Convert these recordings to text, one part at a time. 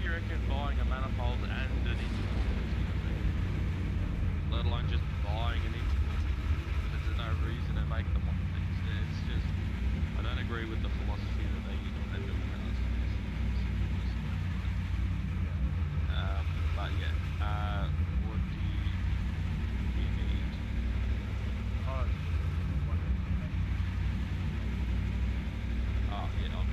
you reckon buying a manifold and an engine cooler is going to be? Let alone just buying an engine cooler. There's no reason to make them. It's just, I don't agree with the philosophy that they use when they build cars. But yeah, what do you need? Oh, Yeah, I'll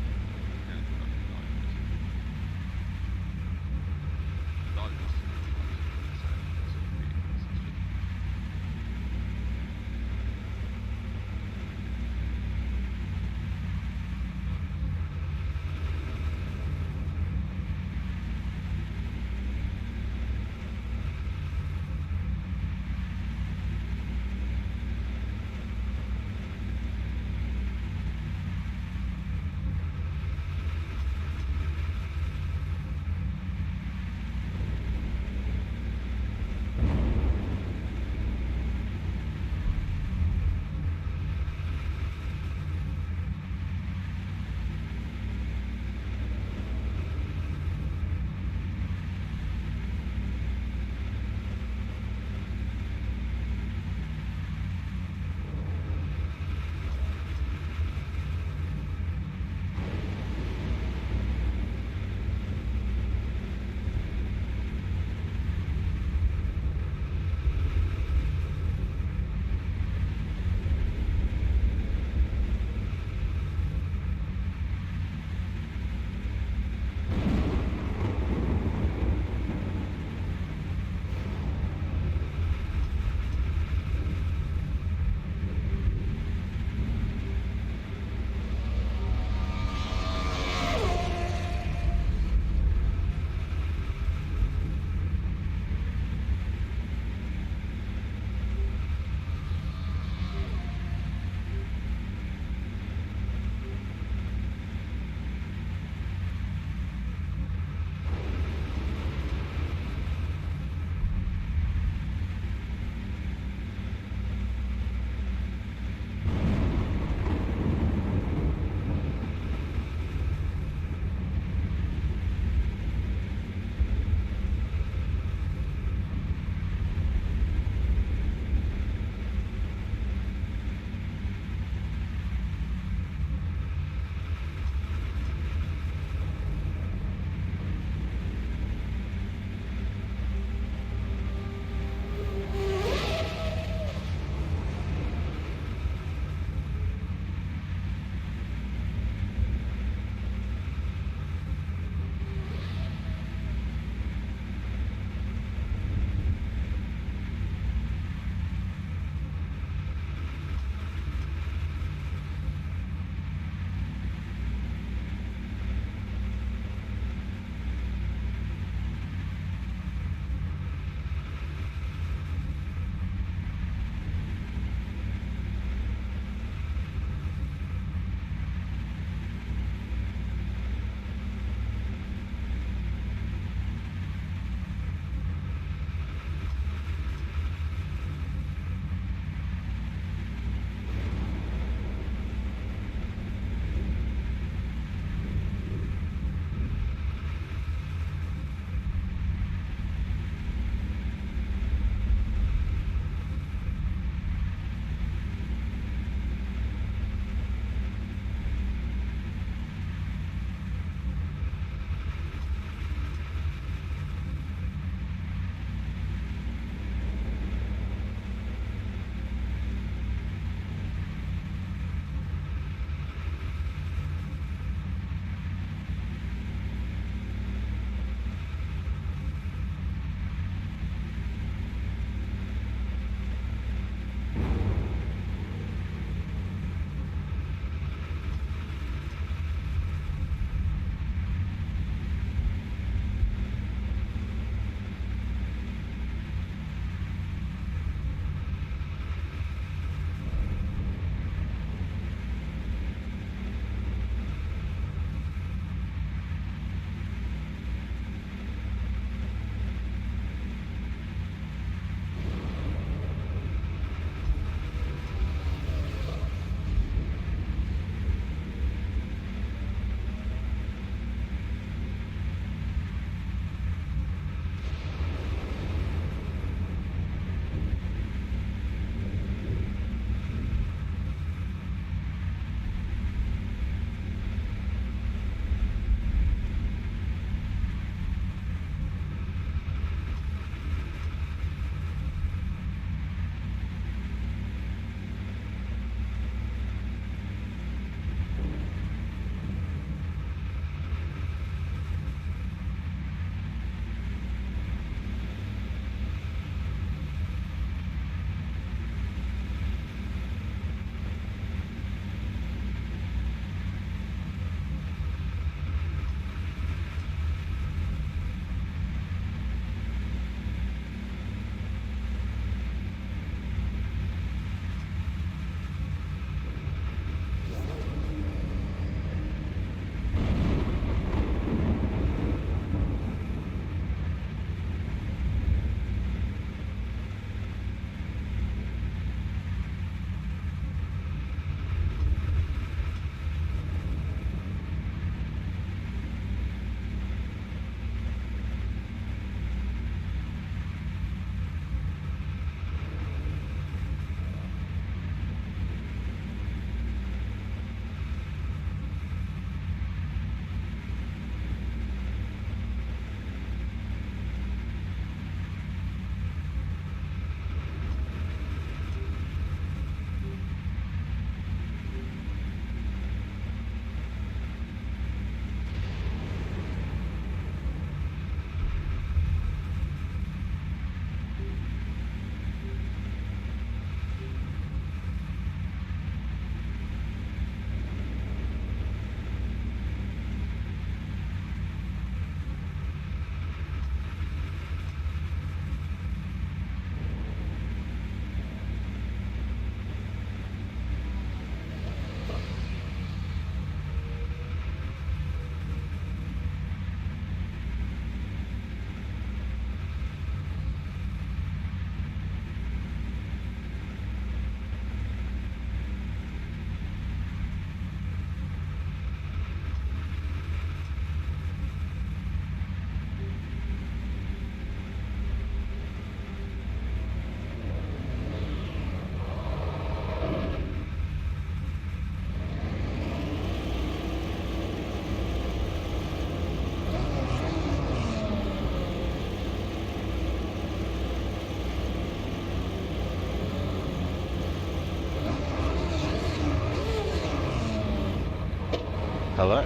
Hello.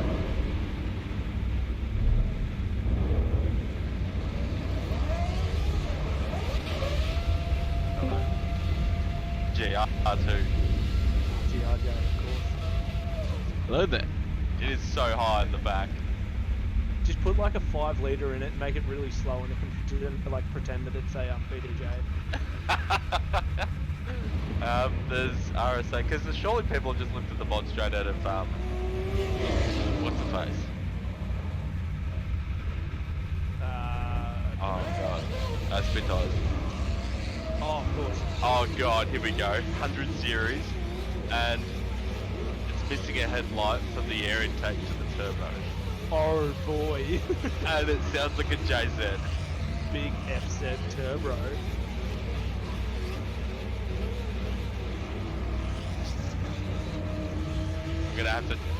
Hello. GR2. GRJ, of course. Hello there. It is so high in the back. Just put like a 5 litre in it, make it really slow, and it can like pretend that it's a PDJ. There's RSA, because surely people just lifted the mod straight out of, what's the face? Oh god. Spin tires. Oh, of course. Oh god, here we go. 100 series, and it's missing a headlight from the air intake to the turbo. Oh boy. And it sounds like a JZ. Big FZ turbo.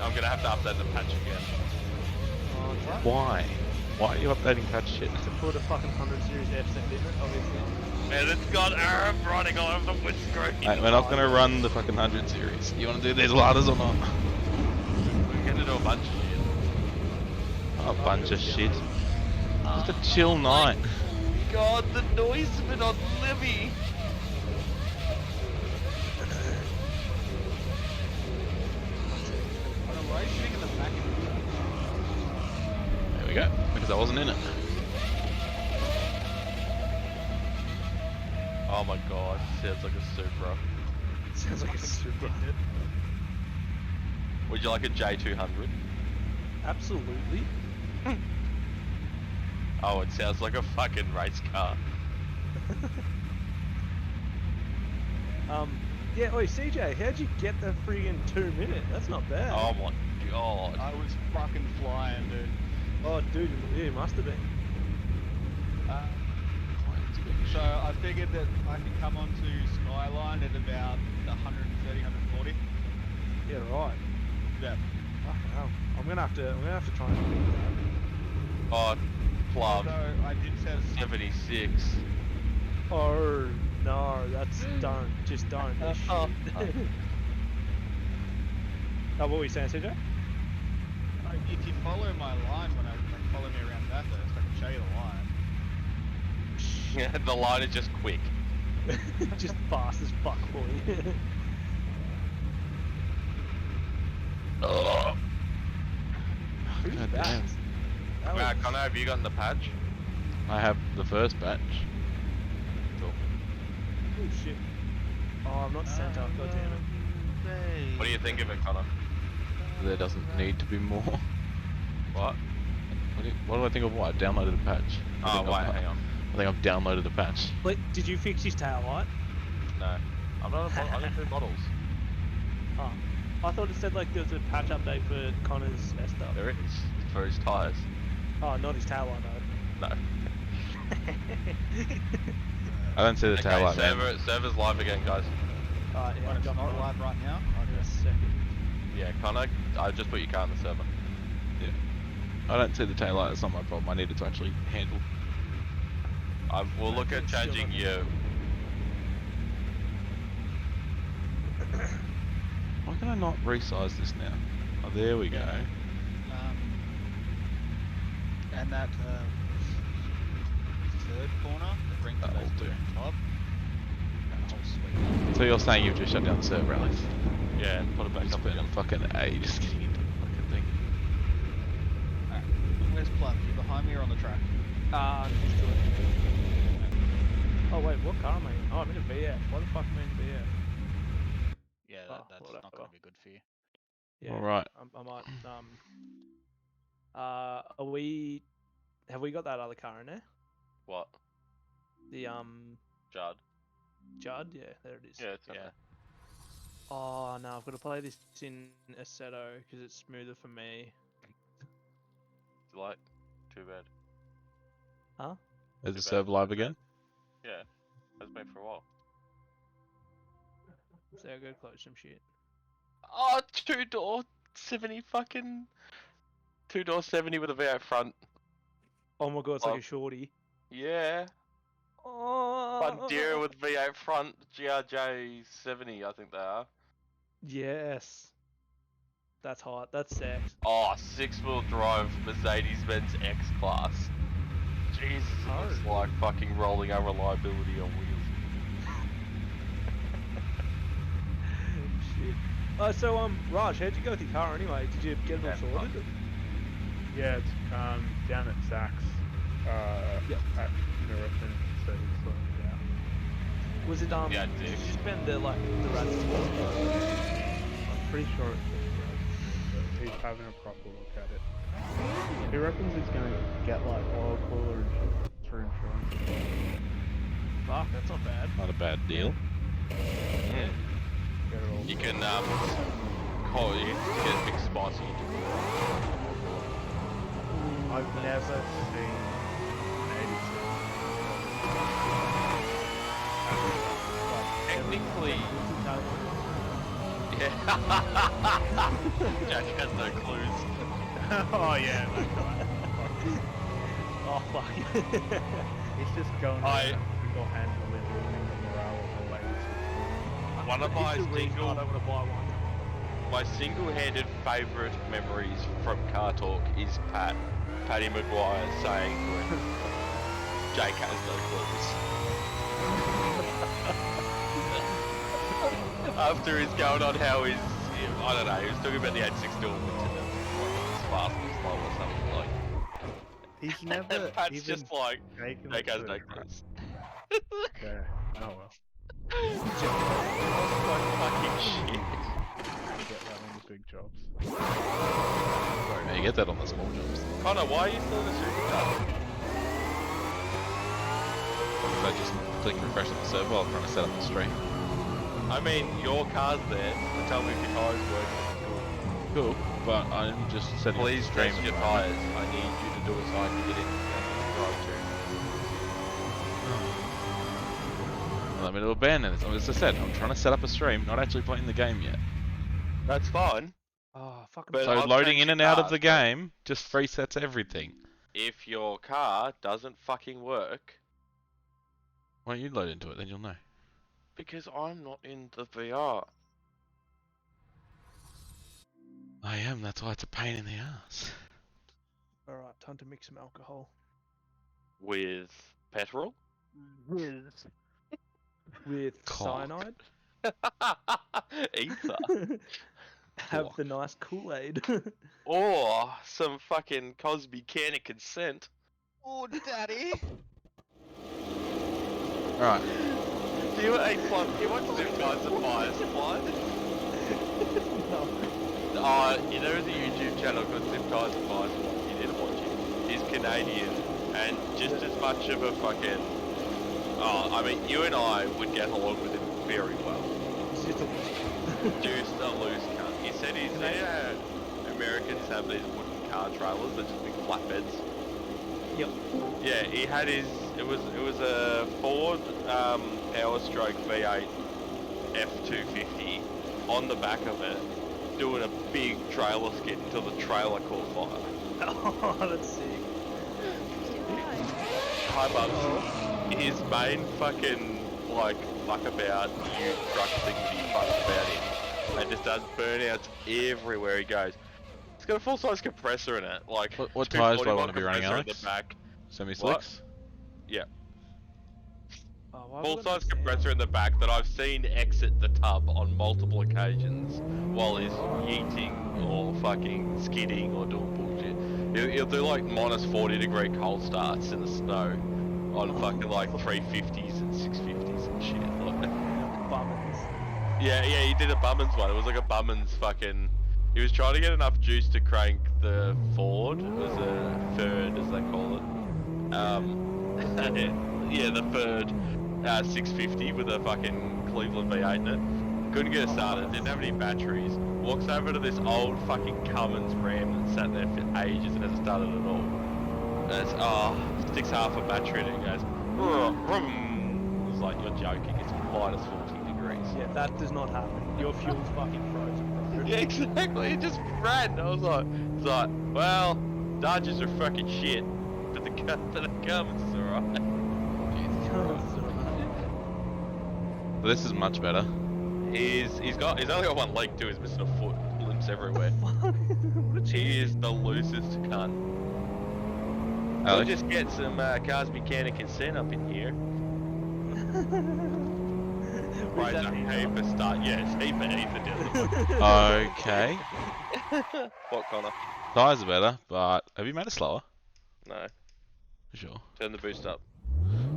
I'm gonna have to update the patch again. Oh, it's right. Why? Why are you updating patch shit? To put a fucking 100 series FZ in it, obviously. And it's got Arab running all over the windscreen. Mate, we're not gonna run the fucking 100 series. You wanna do these ladders or not? We're gonna do a bunch of shit. A bunch of shit. Just a Oh chill night. God, the noise of it on Libby. Why are you sitting in the back of the truck? There we go. Because I wasn't in it. Oh my god, sounds like a Supra. Sounds like a super. Would you like a J200? Absolutely. Oh, it sounds like a fucking race car. Yeah, oi CJ, how'd you get the friggin' 2 minute? That's not bad. Oh my god. I was fucking flying, dude. Oh, dude, you must have been. So I figured that I could come onto Skyline at about 130, 140. Yeah, right. Yeah. Fucking hell. I'm gonna have to try and beat that. Oh, plum. Although I did set 76. Oh no, that's just don't. That's shit. Oh. Oh, what were you saying, CJ? if you follow my line when I follow me around Bathurst, I can show you the line. Yeah, the line is just quick. Just fast as fuck, boy. Oh. Who's God that? damn. That Wow, was- Connor, have you gotten the patch? I have the first batch. Cool. Oh shit. Oh, I'm not sent up, god damn it. What do you think of it, Connor? There doesn't need to be more. What? What do I think of what? I downloaded a patch. Oh, wait, hang on. I think I've downloaded a patch. Wait, did you fix his tail light? No. I'm not a I don't do models. Oh. I thought it said like there was a patch update for Connor's S stuff. There is. For his tyres. Oh, not his tail light though. No. I don't see the tail light, man. Server's live again, guys. Alright, yeah, When it's jump not on. live right now. In a second. Yeah, Connor, I just put your car in the server. I don't see the tail light. That's not my problem. I need it to actually handle. We'll look at It's still changing not- you. Why can I not resize this now? Oh, there we go. And that third corner that brings That'll it over to do. the top. That whole sweep. So you're saying you've just shut down the server, Alex? Yeah, put it back It's up been again. fucking ages getting into the fucking thing. Alright. Where's Plum? You behind me or on the track? I'm used to it. Oh wait, what car am I in? Oh, I'm in a VF. Why the fuck am I in a VF? Yeah, Oh, that's whatever. not going to be good for you. Yeah. Alright. I might. Are we? Have we got that other car in there? What? The Judd? Judd. Yeah, there it is. Yeah, it's in Yeah. there. Oh no, I've got to play this in Assetto because it's smoother for me. It's like, too bad. Huh? Is the Too bad. server live again? Yeah, has been for a while. So I'll go close some shit. Oh, 2-door 70 fucking... 2-door 70 with a V8 front. Oh my god, it's like Oh. a shorty. Yeah. Oh. Bandera with V8 front, GRJ 70, I think they are. Yes. That's hot. That's sex. Oh, 6-wheel drive Mercedes-Benz X-Class. Jesus, it looks Oh. like fucking rolling unreliability on wheels. Shit. So Raj, how'd you go with your car anyway? Did you get it all Yeah, sorted? Yeah, it's down at Zach's Yep. at Marathon, so he's sorting it out. Was it Yeah, Did dick. you spend the rats? I'm pretty sure it's just Brad, but he's having a proper look at it. He reckons he's gonna get like oil cooler and shit for insurance. Fuck, that's not bad. Not a bad deal. Mm. Get it all. You can you get a big spicy interval. I've never seen an 86. Technically, yeah. Jack has no clues. Oh yeah, that guy. Oh fuck. He's just going I- single-handedly ruining the morale of the ladies. One of my It's the reason I don't want to buy one. my single-handed favourite memories from Car Talk is Paddy Maguire saying to him, Jake has no clues. After he's going on how he's, I don't know, he was talking about the 86 doing it to them, like it's fast or slow or something like. He's And never Pat's even just like, taken Jake it has to no a track. clues. Yeah. Oh well. Like fucking shit. Get that on the big jobs. Yeah, you get that on the small jobs. Connor, why are you still in the supercar? I just click refresh on the server while I'm trying to set up the stream. I mean, your car's there, so tell me if your car's working. Cool, but I'm just setting Please up the stream. test your tyres. I need you to do it so I can get in and drive too. Let me do a ban, and as I said, I'm trying to set up a stream, not actually playing the game yet. That's fine. Oh fucking. But So I've loading changed in and your out of car, the so game just resets everything. if your car doesn't fucking work, Why don't you load into it, then you'll know. because I'm not in the VR. I am, that's why it's a pain in the ass. All right, time to mix some alcohol. With petrol? With Cock. cyanide. Ether. Have Cock. the nice Kool-Aid. Or some fucking Cosby can of consent. Oh, daddy. Alright, Do you, hey, Plum, do you watch Zip Guys and Fire Supply? There is a YouTube channel called Zip Ties and Fire Supply. You need to watch it. He's Canadian and just as much of a fucking. Oh, I mean, you and I would get along with him very well. Just a loose cunt. He said he's Americans have these wooden car trailers, they're just big flatbeds. Yep. Yeah, he had his. It was a Ford Power Stroke V8 F250 on the back of it, doing a big trailer skid until the trailer caught fire. Oh, that's sick. Hi, Bubs. His main fucking fuck about new truck thing that he fucks about in, and just does burnouts everywhere he goes. It's got a full-size compressor in it, like what tyres do I 240 want to be running, compressor in Alex? the back. Semi-slicks? Yeah. Oh, why have I got no Full-size sound? compressor in the back that I've seen exit the tub on multiple occasions while he's yeeting or fucking skidding or doing bullshit. He'll do like -40-degree cold starts in the snow on fucking like 350s and 650s and shit. Like, Bummins. yeah, he did a Bummins one. It was like a Bummins fucking. He was trying to get enough juice to crank the Ford. It was a Ford, as they call it. Yeah, the Ford 650 with a fucking Cleveland V8 in it. Couldn't get it started. Didn't have any batteries. Walks over to this old fucking Cummins Ram that sat there for ages and hasn't started at all. And it's sticks half a battery in it and goes. Vroom. It's like you're joking. It's -40 degrees. Yeah, that does not happen. Your fuel's fucking frozen, bro. Yeah, exactly. It just ran. I was like, it's like, well, Dodges are fucking shit, but the Cummins is alright. This is much better. He's only got one leg too. He's missing a foot. jumps everywhere. What a He is the loosest cunt. We'll Alex? just get some cars mechanic and Sen up in here. Price a heap for start. Yes, heap for definitely. Okay. What, Connor? Tires are better, but have you made it slower? No, For sure. turn the boost up.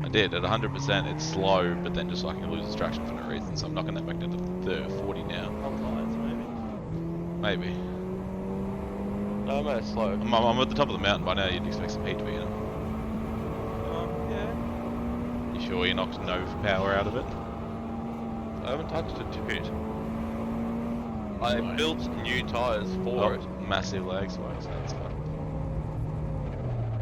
I did. At 100%, it's slow, but then just like it loses traction for no reason. So I'm knocking that back down to 40 now. Old tires, maybe. Maybe. No, I'm at slow. I'm at the top of the mountain by now. You'd expect some heat to be in it. Yeah. You sure you knocked no power out of it? I haven't touched it, dude. I built new tires for it. Massive lag spikes. That's fun.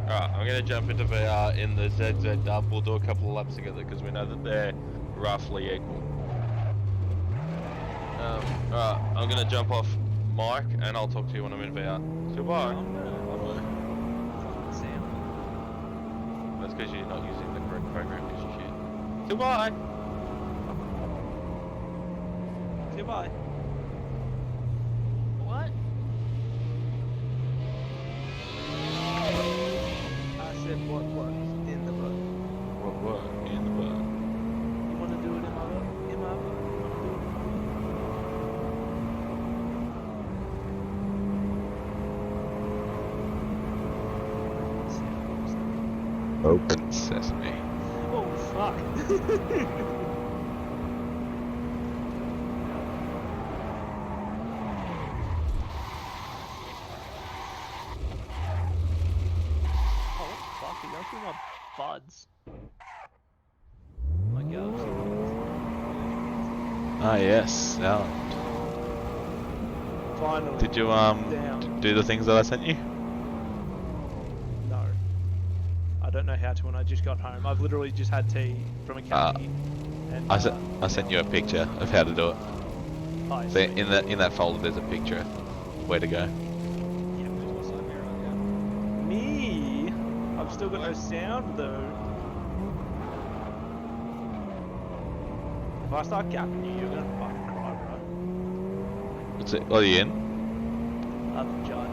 Alright, I'm gonna jump into VR in the ZZ dub. We'll do a couple of laps together because we know that they're roughly equal. Alright, I'm gonna jump off mic and I'll talk to you when I'm in VR. Goodbye. That's because you're not using the correct program because you shit. Goodbye. Goodbye. What? I said what works in the book. What? In the butt. You want to do it in my book? In my book? You want to do it in my book? Open sesame. Oh, fuck. Oh, what the fuck? You're going through my buds. My galaxy buds. Ah yes, sound. Finally. Did you Down. do the things that I sent you? No. I don't know how to when I just got home. I've literally just had tea from a cafe. And, I sent you a picture of how to do it. oh, So sweet. in that folder, there's a picture. Where to go? Me? I've still got no sound though. If I start gapping you, you're gonna fucking cry, bro. What's it? Are you in? I'm Judd.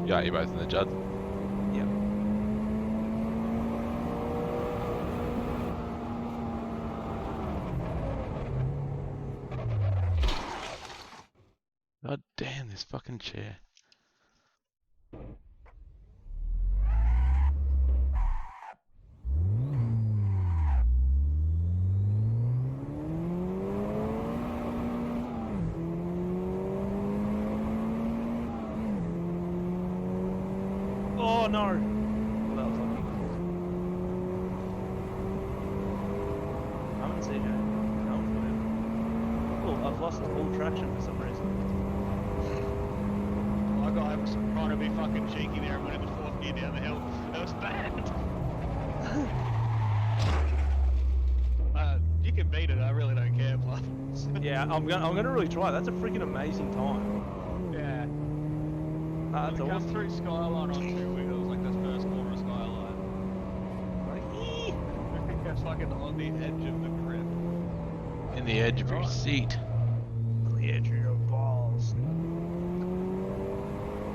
Yeah, you're both in the Judd. Yep. God damn this fucking chair. Oh no! Well, that was lucky. I'm in CJ. I'm fine. Oh, I've lost all traction for some reason. My guy was trying to be fucking cheeky there and went into fourth gear down the hill. That was bad. You can beat it. I really don't care, plus. Yeah, I'm gonna really try. That's a freaking amazing time. Yeah. That's Come awesome. through Skyline on two wheels, like this first corner of Skyline. It's fucking on the edge of the grip. In the edge of your Right. seat. The edge of your balls.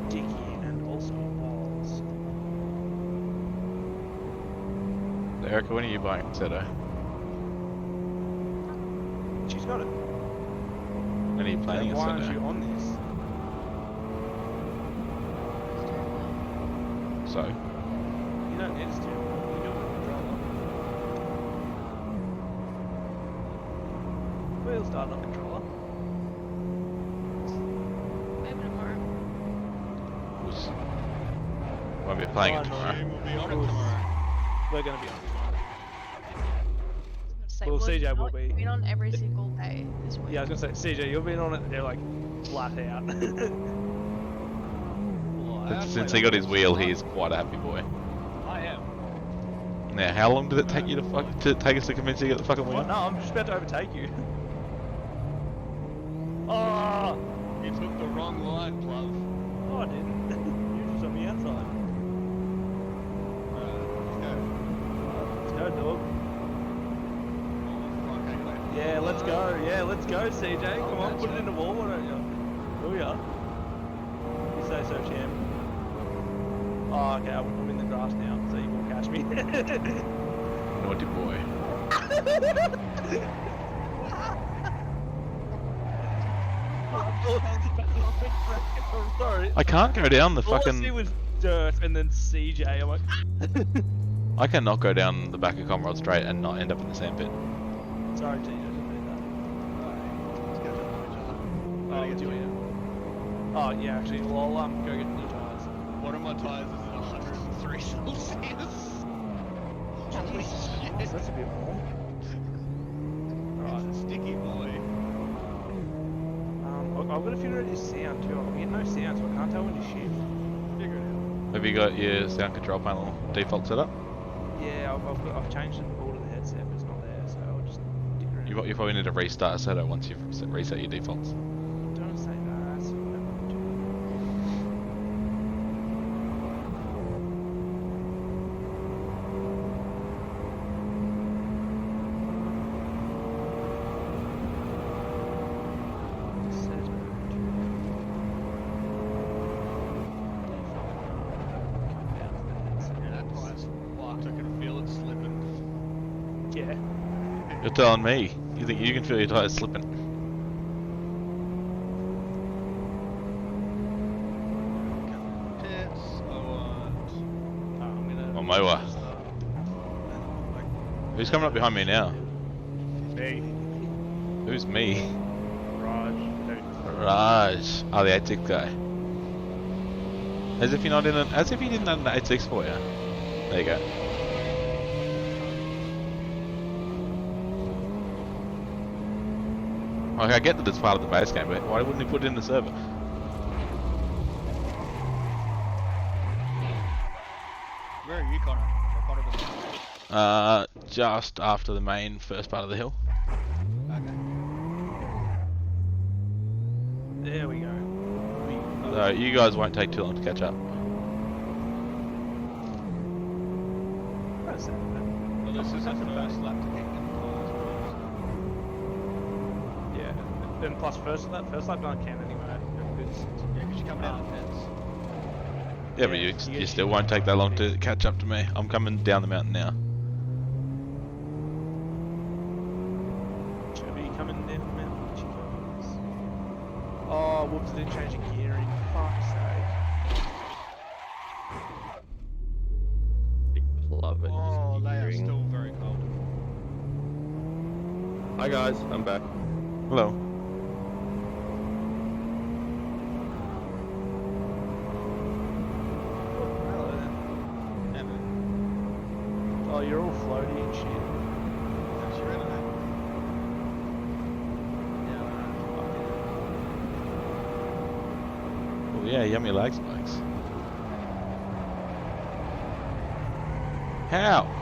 Dicky and also balls. Erica, when are you buying Seto? She's got it. When are you planning Then a why aren't you Seto? on this? So? You don't need a steering wheel. You do it with a controller. Wheel start on controller. Maybe tomorrow. Won't be playing Oh, it no. tomorrow. We'll be on it tomorrow. We're gonna be on tomorrow. Say, Well, we've CJ will not be. been on every single day this week. Yeah, I was gonna say, CJ, you've been on it. They're like flat out. Well, I have Since played he got his on wheel, this he's quite a happy boy. I am. Now, how long did it take you to take us to convince you to get the fucking What? wheel? No, I'm just about to overtake you. Oh! You took the wrong line, Plov. Oh, I didn't. You're just on the outside. Let's go. Let's go, dog. Oh, fuck, hang on. Yeah, let's go. Yeah, let's go, CJ. Come on, put it in the wall, why don't you? Will ya? You say so, champ. Oh, okay, I'm in the grass now, so you won't catch me. Naughty boy. I'm sorry. I can't go down the All I see fucking. was dirt and then CJ. I'm like, I cannot go down the back of Comrade straight and not end up in the sandpit. sorry, TJ, didn't mean Let's go to that. Oh, do you? Oh, yeah, actually, well, I'll go get new tires. One of my tires is at 103 Celsius. Holy shit. That's a bit more. Right, sticky boy. I've got to figure out your sound too. I'm getting no sound, so I can't tell when you shift. Figure it out. Have you got your sound control panel default set up? Yeah, I've changed it all to the headset, but it's not there, so I'll just dig around. You probably need to restart Seto once you've reset your defaults. Don't say that. That's what I want to do. Yeah, that tire's fucked. I can feel it slipping. Yeah. You're telling me. You think you can feel your tires slipping? Pits, I want. I'm gonna. Oh, Moa. Who's coming up behind me now? Me. Who's me? Raj. Raj. Oh, the 8.6 guy. As if you're not in an. As if he didn't have an 8.6 for you. There you go. Okay, I get that it's part of the base game, but why wouldn't he put it in the server? Where are you, Connor? What part of the Just after the main first part of the hill. Okay. There we go. So you guys won't take too long to catch up. That's it. Well, this is the first lap to get in the cars. Yeah. And plus first lap don't count anyway. Because Yeah, because you come down the pits. Yeah, but you still won't take that long to catch up to me. I'm coming down the mountain now. Chubby coming down the mountain. She comes. Oh, whoops! I didn't change the gearing. Fuck's sake. Love it. Oh, they are Gearing. still very cold. Hi guys, I'm back. Hello. Hello then. Yeah, man. Oh, you're all floaty and shit. That's your internet. Yeah, Oh yeah, yummy lag spikes. How?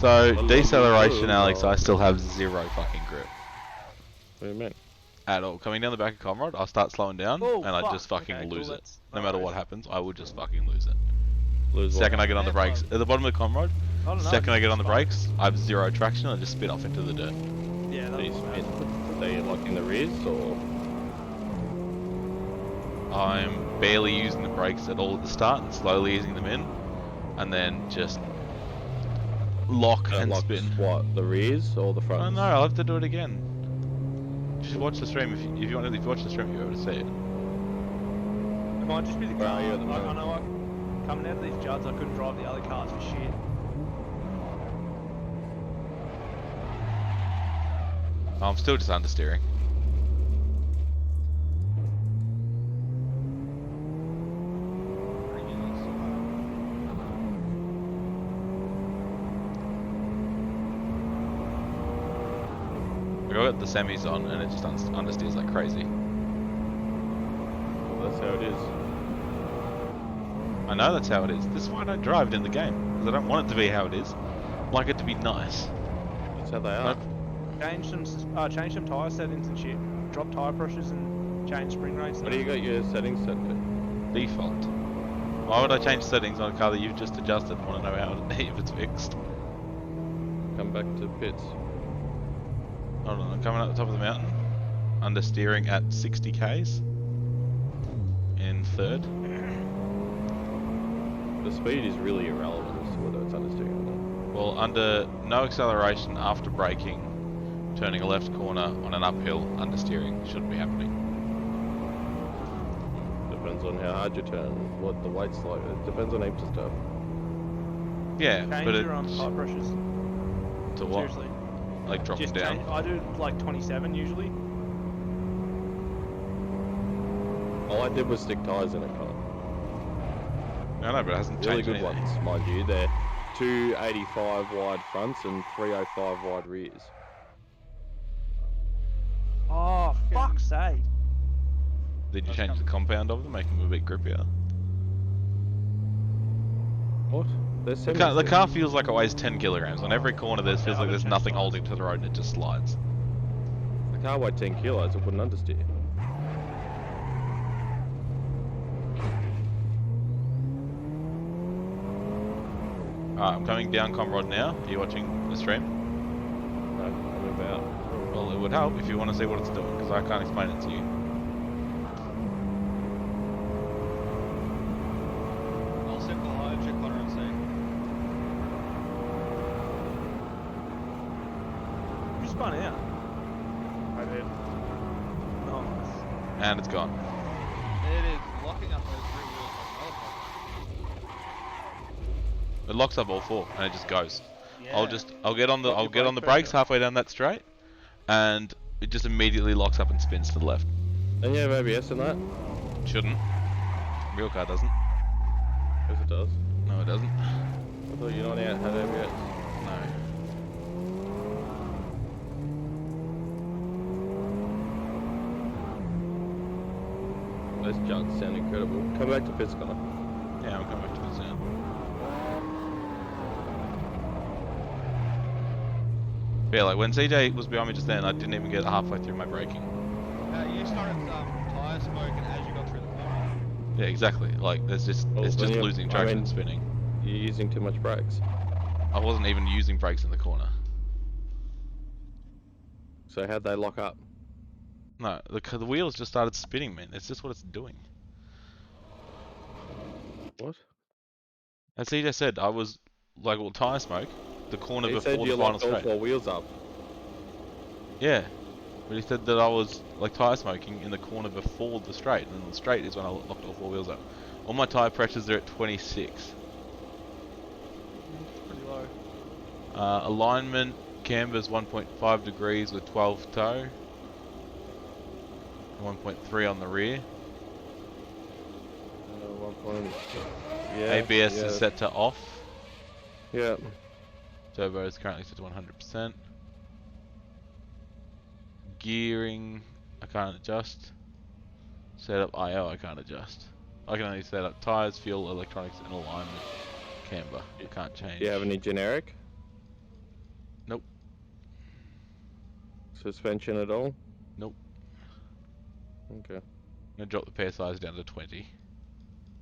So deceleration, Alex, I still have zero fucking grip What do you mean? at all. Coming down the back of Comrade, I'll start slowing down Oh, and I fuck. just fucking Okay, lose cool, it. that's No matter what happens, I will just fucking lose it. Lose what? Second I get on the Yeah, brakes, fine. at the bottom of the Comrade, I don't know. second I get on the Fuck. brakes, I have zero traction, I just spin off into the dirt. Yeah, that Do you was spin? bad. Are you like in the rears or? I'm barely using the brakes at all at the start and slowly easing them in, and then just lock and like spin. what? The rears or the front? Oh no, I'll have to do it again. Just watch the stream if you want to. If you watch the stream, you'll be able to see it. It might just be the Where car. are you at the I moment? know, coming out of these judds, I couldn't drive the other cars for shit. I'm still just understeering. I got the semis on and it just understeers like crazy. Well, that's how it is. I know that's how it is. This is why I don't drive it in the game. Because I don't want it to be how it is. I like it to be nice. That's how they are. Change some tyre settings and shit. Drop tyre pressures and change spring rates. What do you got your settings set to? Default. Why would I change settings on a car that you've just adjusted? I want to know how if it's fixed. Come back to pits. Hold on, I'm coming up the top of the mountain. understeering at 60 k's in third. The speed is really irrelevant as to whether it's understeering or not. Well, under no acceleration after braking, turning a left corner on an uphill, understeering shouldn't be happening. Depends on how hard you turn, what the weight's like. It depends on heaps of stuff. Yeah, Change but your tire pressures. to what? Seriously. Like dropping Just down? change, I do like 27 usually. All I did was stick tyres in it, Connor. No, but it hasn't Really changed good anything. ones, mind you. They're 285 wide fronts and 305 wide rears. Oh, fuck's sake. Did you That's change the compound of them, make them a bit grippier? What? They're The car feels like it weighs 10 kilograms. On every corner there feels like there's nothing holding to the road and it just slides. The car weighed 10 kilos, it wouldn't understeer. Alright, I'm coming down Comrod now. Are you watching the stream? No, I'm about. Well, it would help if you want to see what it's doing, because I can't explain it to you. I'll set the high check Connor and see. You spun out. I did. Nice. And it's gone. It is locking up those three wheels like a motherfucker. It locks up all four and it just goes. Yeah. I'll get on the Drop your brakes pressure. halfway down that straight, and it just immediately locks up and spins to the left. And you have ABS in that? Shouldn't. Real car doesn't. Yes, it does. No, it doesn't. I thought you not had ABS. No. Those junks sound incredible. Come back to pits, Connor. Yeah, I'm coming back to this now. Yeah, like when CJ was behind me just then, I didn't even get halfway through my braking. You started tyre smoking as you got through the corner. Yeah, exactly. Like there's just Well, it's then just you- losing I traction mean- and spinning. You're using too much brakes. I wasn't even using brakes in the corner. So how'd they lock up? No, the wheels just started spinning, man. It's just what it's doing. What? As CJ said, I was like, well, tyre smoke, the corner He before said the you final locked all straight. 4 wheels up. Yeah, but he said that I was like tyre smoking in the corner before the straight, and the straight is when I locked all 4 wheels up. All my tyre pressures are at 26. Pretty low. Alignment, camber's 1.5 degrees with 12 toe. 1.3 on the rear. 1 point. Yeah. ABS yeah. is set to off. Yeah. Turbo is currently set to 100%. Gearing, I can't adjust. Setup IO, I can't adjust. I can only set up tyres, fuel, electronics, and alignment. Camber, I can't change. Do you have any generic? Nope. Suspension at all? Nope. Okay. I'm gonna drop the pair size down to 20.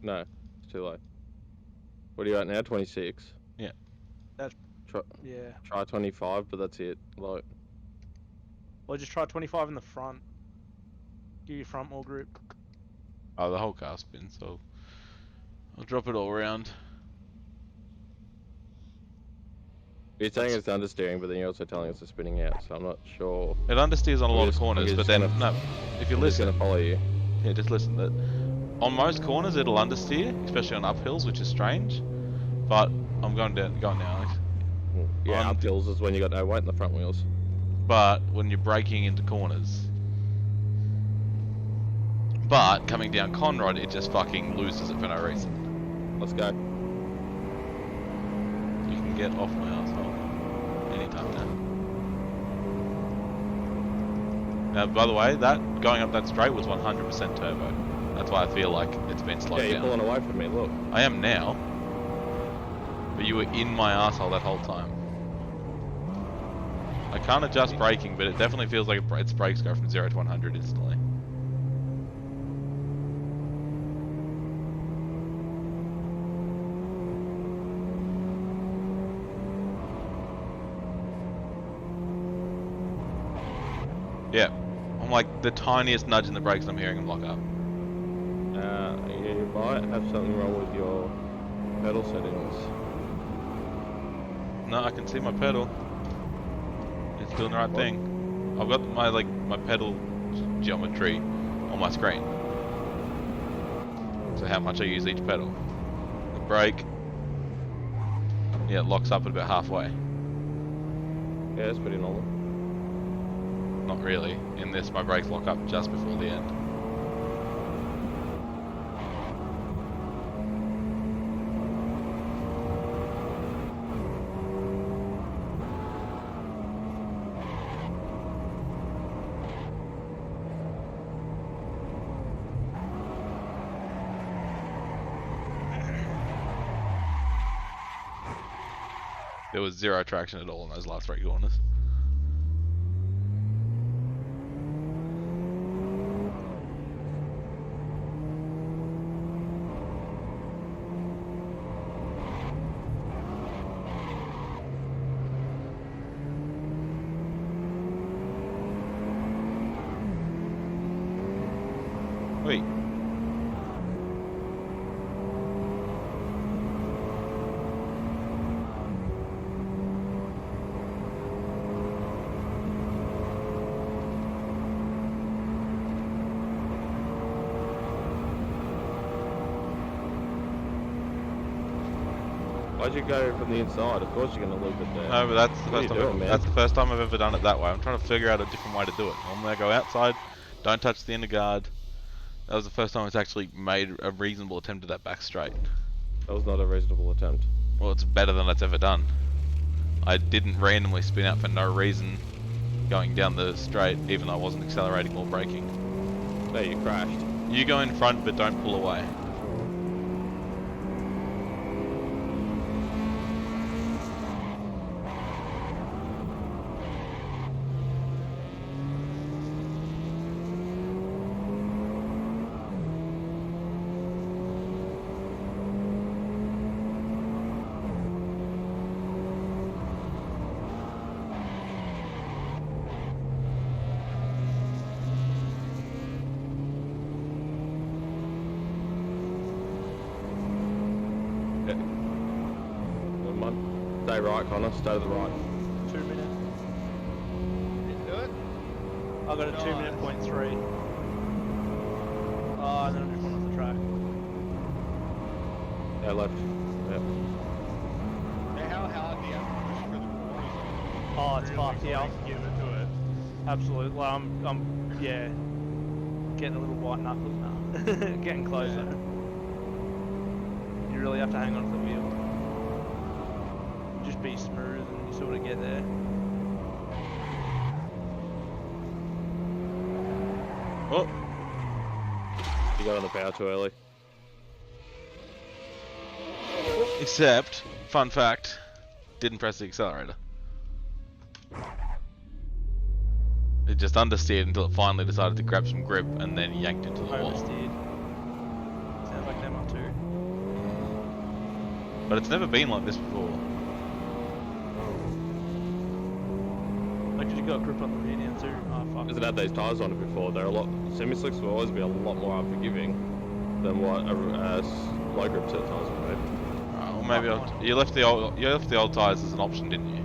No, it's too low. What are you at now? 26? Yeah. Yeah. Try 25, but that's it. Like, Or just try 25 in the front. Give your front more grip. Oh, the whole car spins, so I'll drop it all around. you're saying it's understeering, but then you're also telling us it's spinning out, so I'm not sure. It understeers on a I'm lot of just- I'm corners, but just then, gonna- no, if you I'm just listen, gonna follow you. yeah, just listen. That on most corners it'll understeer, especially on uphills, which is strange. But I'm going now, Alex. Yeah, On- uphills is when you got no weight in the front wheels. But when you're braking into corners, but coming down Conrod, it just fucking loses it for no reason. Let's go. You can get off my asshole anytime now. Now, by the way, that going up that straight was 100% turbo. That's why I feel like it's been slowed Yeah, you're down. pulling away from me, look. I am now, but you were in my asshole that whole time. I can't adjust braking, but it definitely feels like its brakes go from 0 to 100 instantly. Yeah, I'm like the tiniest nudge in the brakes and I'm hearing them lock up. Yeah, you might have something wrong with your pedal settings. No, I can see my pedal. It's doing the right thing. I've got my pedal geometry on my screen. So how much I use each pedal. The brake, yeah, it locks up at about halfway. Yeah, it's pretty normal. Not really. In this, my brakes lock up just before the end. There was zero traction at all in those last 3 corners. Wait. Why'd you go from the inside? Of course you're gonna leave it there. No, but that's the What are first you time. doing, man? That's the first time I've ever done it that way. I'm trying to figure out a different way to do it. Normally I go outside, don't touch the inner guard. That was the first time it's actually made a reasonable attempt at that back straight. That was not a reasonable attempt. Well, it's better than it's ever done. I didn't randomly spin out for no reason going down the straight, even though I wasn't accelerating or braking. No, you crashed. You go in front, but don't pull away. Stay right, Connor. Stay to the right. 2 minutes. Didn't do it. I got a 2 minute Nice. point 3. Oh, and then I'm just going off the track. Yeah, left. Yep. Yeah, how hard do you have to push through the corners? Oh, it's fucked, yeah. Give it to it. Absolutely. I'm yeah, getting a little white knuckles now. Getting closer. You really have to hang on to the wheel. Just be smooth and you sort of get there. Oh, You got on the power too early. except, fun fact, didn't press the accelerator. It just understeered until it finally decided to grab some grip and then yanked into the wall. Oversteered. Sounds like them up too. But it's never been like this before. Like, did you got grip on the rear end too? Oh fuck. Hasn't had those tyres on it before. They're a lot. Semi-slicks will always be a lot more unforgiving than what a low grip set tyres would be. Well, maybe you left the old tires as an option, didn't you?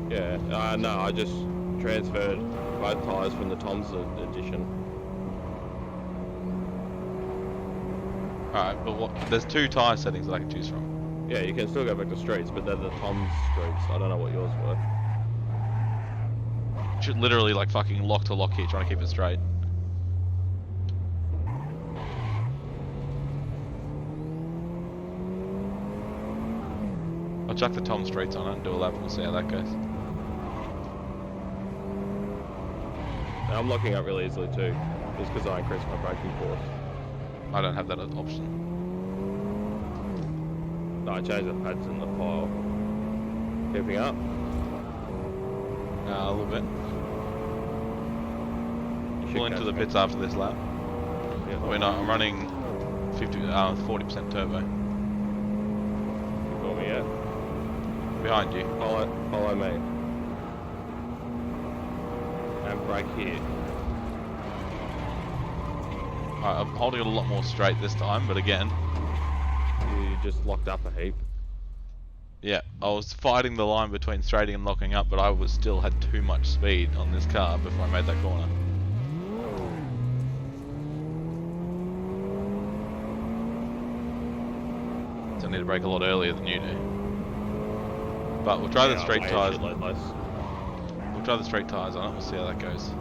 Yeah. No, I just transferred both tyres from the Tom's edition. Alright, but there's 2 tyre settings that I can choose from. Yeah, you can still go back to streets, but they're the Tom's streets. I don't know what yours were. Literally like fucking lock to lock here, trying to keep it straight. I'll chuck the Tom streets on it and do a lap and we'll see how that goes. Now, I'm locking up really easily too, just because I increased my braking force. I don't have that as option. No, I changed the pads in the file. Keeping up. A little bit. You should Pull into catch the me. pits after this lap. Yeah. I mean, I'm running 40% turbo. You got me, yeah? Behind you. Follow me. And brake here. Alright, I'm holding it a lot more straight this time, but again, You just locked up a heap. yeah, I was fighting the line between straighting and locking up, but I was still had too much speed on this car before I made that corner. So I need to brake a lot earlier than you do. But we'll try the straight tyres. We'll try the straight tyres on it, we'll see how that goes.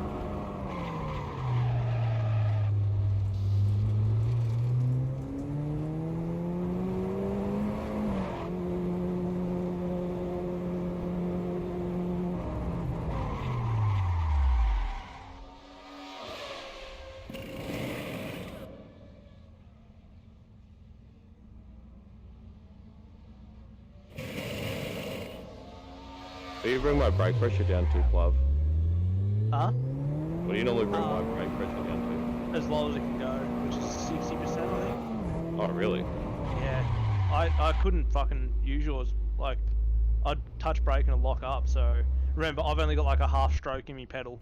Do you bring my brake pressure down to, Plov? Huh? What do you normally bring my brake pressure down As low as it can go, which is 60%, I think. to? Oh, really? Yeah. I couldn't fucking use yours. Like, I'd touch brake and it'd lock up, so... Remember, I've only got like a half stroke in my pedal.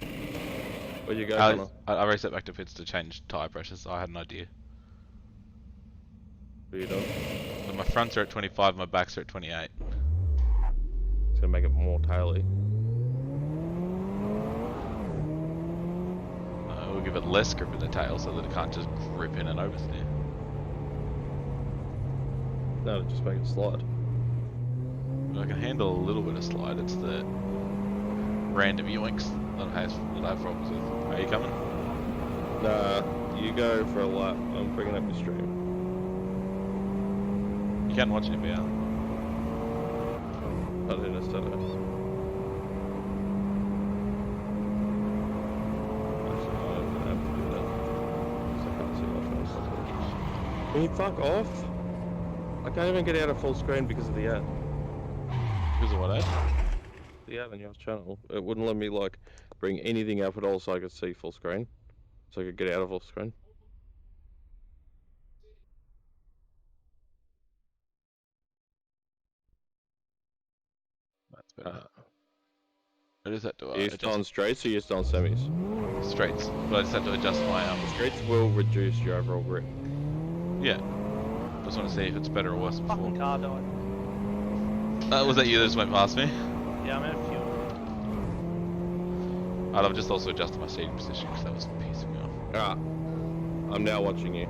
Where'd you go, Connor? I raced it back to pits to change tyre pressures, so I had an idea. What are you doing? So my fronts are at 25, my backs are at 28. It's gonna make it more taily. We'll give it less grip in the tail so that it can't just grip in and oversteer. No, just make it slide. But I can handle a little bit of slide, it's the random yoinks that I have problems with. Are you coming? Nah, you go for a lap. I'm bringing up your stream. You can watch it, yeah. I didn't understand it. Actually, I don't have to do that. 'Cause I can't see my face. Can you fuck off? I can't even get out of full screen because of the ad. Because of what, eh? The ad on your channel. It wouldn't let me like bring anything up at all so I could see full screen. So I could get out of full screen. That's better. I just had to Are you still on adjust straights or are you still on semis? straights, but I just had to adjust my Straights will reduce your overall grip. yeah. Just want to see if it's better or worse than Fucking before. car died. Was that you that just went past me? Yeah, I'm out of fuel. I've just also adjusted my seating position because that was pissing me off. Ah, I'm now watching you.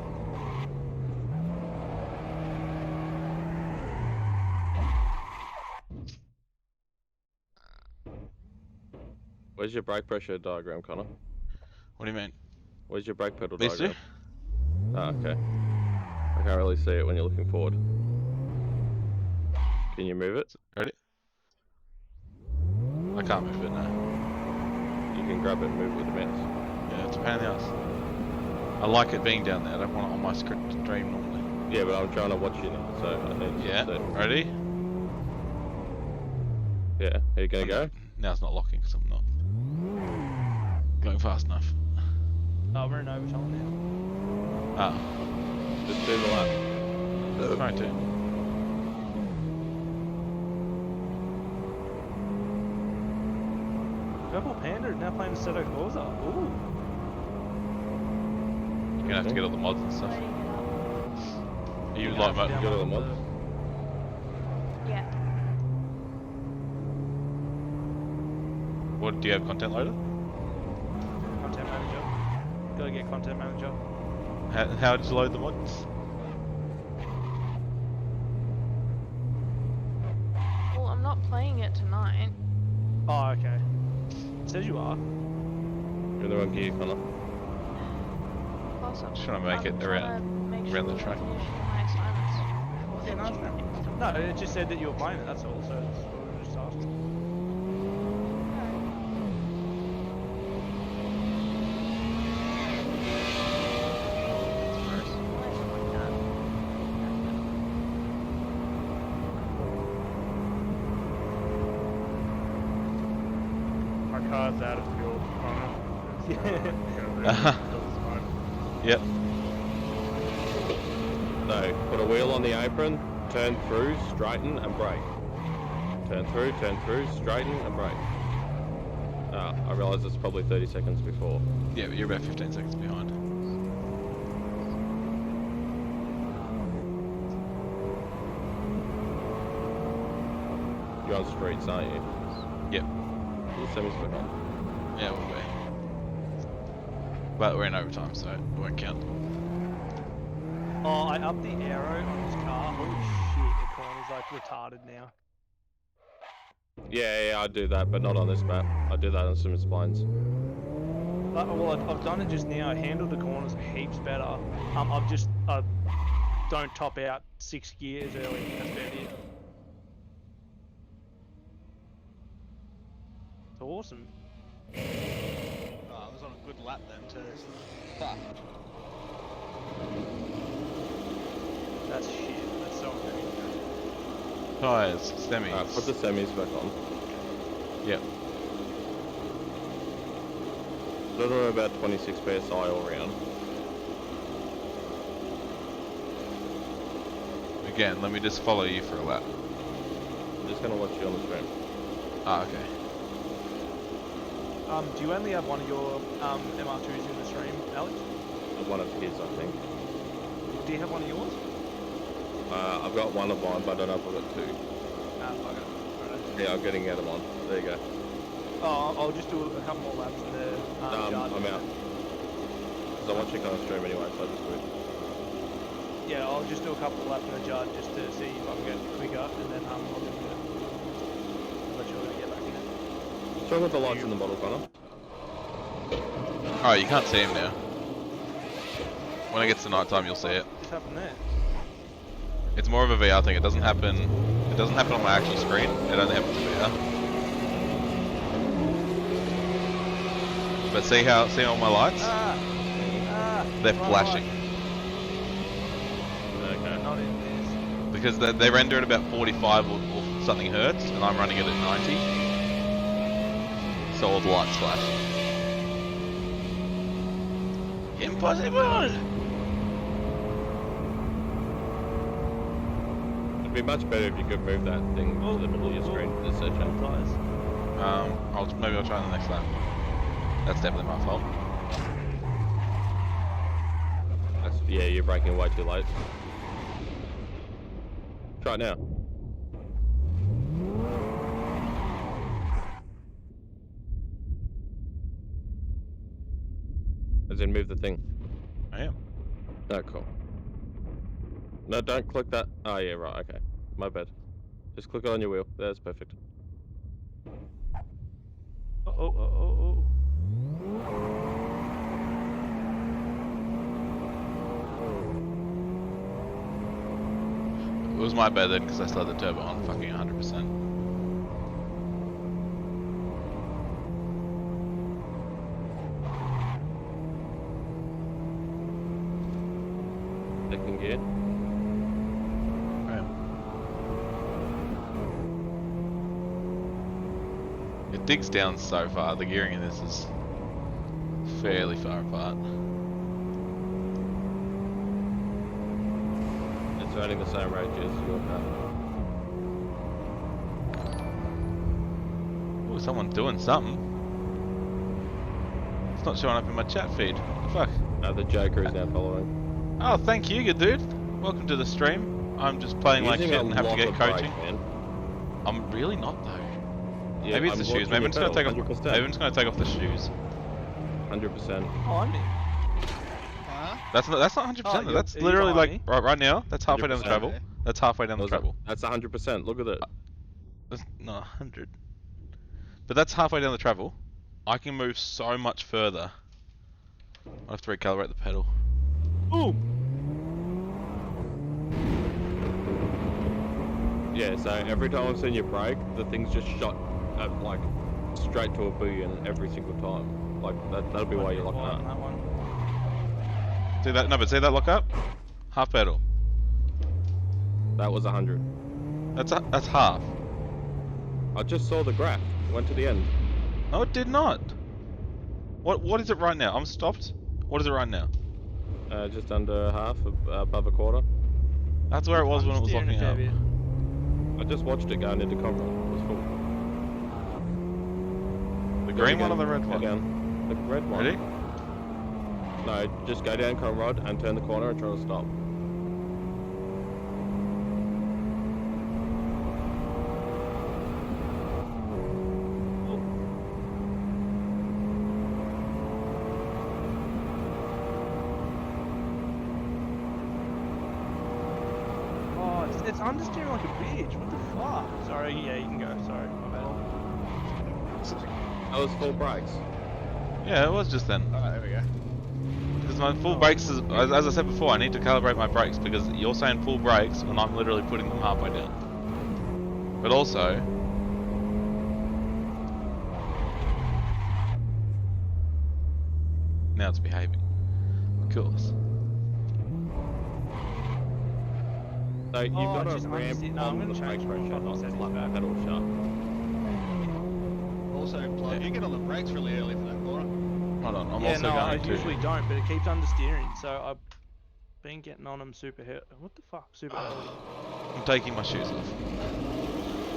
Where's your brake pressure diagram, Connor? What do you mean? Where's your brake pedal These two? diagram? Ah, okay. I can't really see it when you're looking forward. Can you move it? Ready? I can't move it now. You can grab it and move it with the mouse. Yeah, it's a pain in the ass. I like it being down there. I don't want it on my stream normally. Yeah, but I'm trying to watch you now, so I need you Yeah. to see. Ready? Yeah, are you gonna go? Now it's not locking because I'm not going fast enough. Oh, we're in overtime now. Ah, Just do the lap. trying to. Purple Panda is now playing Assetto Corsa. Ooh. You're gonna have to get all the mods and stuff. Loading it up. Are you You're like gonna have to Go to the download mod. Yeah. what do you have content loader? Content manager. Gotta get content manager. How did you load the mods? Well, I'm not playing it tonight. Oh, okay. It says you are. You're in the wrong gear, Connor. Plus, Just trying to make it trying around to make around sure the track. I finish all my assignments before Yeah, the nice, Tuesday. No, it just said that you were playing it, that's all, so it's just asking. My car's out of fuel, Connor. Yep. So, put a wheel on the apron, turn through, straighten and brake. Turn through, straighten and brake. Ah, I realise it's probably 30 seconds before. Yeah, but you're about 15 seconds behind. You're on streets, aren't you? Yep. The semis back on. Yeah, we'll be. But we're in overtime, so it won't count. Oh, I upped the aero on this car. Holy shit, the corner's like retarded now. Yeah, I do that, but not on this map. I do that on some splines. Well, I've done it just now. I handled the corners heaps better. I've just don't top out 6 gears early. That's about it. It's awesome. Oh, I was on a good lap then too. Fuck. That's shit. That's so annoying. Tyres, semis. Alright, put the semis back on. Yep. Little about 26 PSI all round. Again, let me just follow you for a lap. I'm just gonna watch you on the stream. Ah, okay. Do you only have one of your MR2s in the stream, Alex? One of his, I think. Do you have one of yours? I've got one of mine, but I don't know if I've got two. Ah, fuck it. Alright. Yeah, I'm getting out of one. There you go. Oh, I'll just do a couple more laps in the yard. I'm out. Because I want you on stream anyway, so I just do it. Yeah, I'll just do a couple laps in the yard just to see if I can get quicker, and then I'll do it. I'll let you know when I get back in it. What's wrong with the lights in the bottle, Connor? Alright, you can't see him now. When it gets to night time, you'll see it. What just happened there? It's more of a VR thing. It doesn't happen on my actual screen. It only happens in VR. But see all my lights? They're flashing. Okay. Not in this. Because they render at about 45 or something hertz, and I'm running it at 90. So all the lights flash. Impossible! It'd be much better if you could move that thing to the middle of your screen for this session. Maybe I'll try on the next lap. That's definitely my fault. Yeah, you're braking way too late. Try it now. As in, move the thing. I am. No, cool. No, don't click that. Oh, yeah, right, okay. My bad. Just click it on your wheel. That's perfect. Oh. It was my bad then because I still had the turbo on fucking 100%. Second gear. It digs down so far. The gearing in this is fairly far apart. It's running the same range as your car. Oh, someone's doing something. It's not showing up in my chat feed. What the fuck? The Joker is now following. Oh, thank you, good dude. Welcome to the stream. I'm just playing like shit and have to get coaching. Man. I'm really not though. Yeah, Maybe it's the shoes. Maybe I'm just gonna take off. Maybe I'm just gonna take off the shoes. 100%. Oh, I'm in. Huh? That's not 100%. Oh, That's are you literally like behind right now. That's halfway down the 100%. travel. That's halfway down the travel. That's 100%. Look at it. That's not 100. But that's halfway down the travel. I can move so much further. I have to recalibrate the pedal. Ooh. Yeah, so every time I've seen you brake, the thing's just shot like straight to a billion every single time. Like that'll be why you're locking on up. that one. See that? No, but see that lock up? Half pedal. That was 100. That's half. I just saw the graph. Went to the end. No, it did not. What is it right now? I'm stopped. What is it right now? Just under half, above a quarter. That's where it was when it was Steering locking a fair up. bit. I just watched it going into Conroe. It was full. The green one or the red Go one? down. The red one. Ready? No, just go down Conrod and turn the corner and try to stop. it's understeering like a bitch. What the fuck? Sorry, yeah, you can go. Sorry, my bad. That was full brakes. Yeah, it was just then. Alright, there we go. Because my full brakes is, as I said before, I need to calibrate my brakes because you're saying full brakes when I'm literally putting them halfway down. But also, now it's behaving. Of course. So you've Oh, got a just ramp understeer- no, I'm on gonna the brake change my pressure, fucking not settings like back. pedal shut. Also, plug. You get on the brakes really early for that corner. Hold on, I'm Yeah, also no, I going to. usually don't, but it keeps understeering, so I've been getting on them super what the fuck? Super early. I'm taking my shoes off.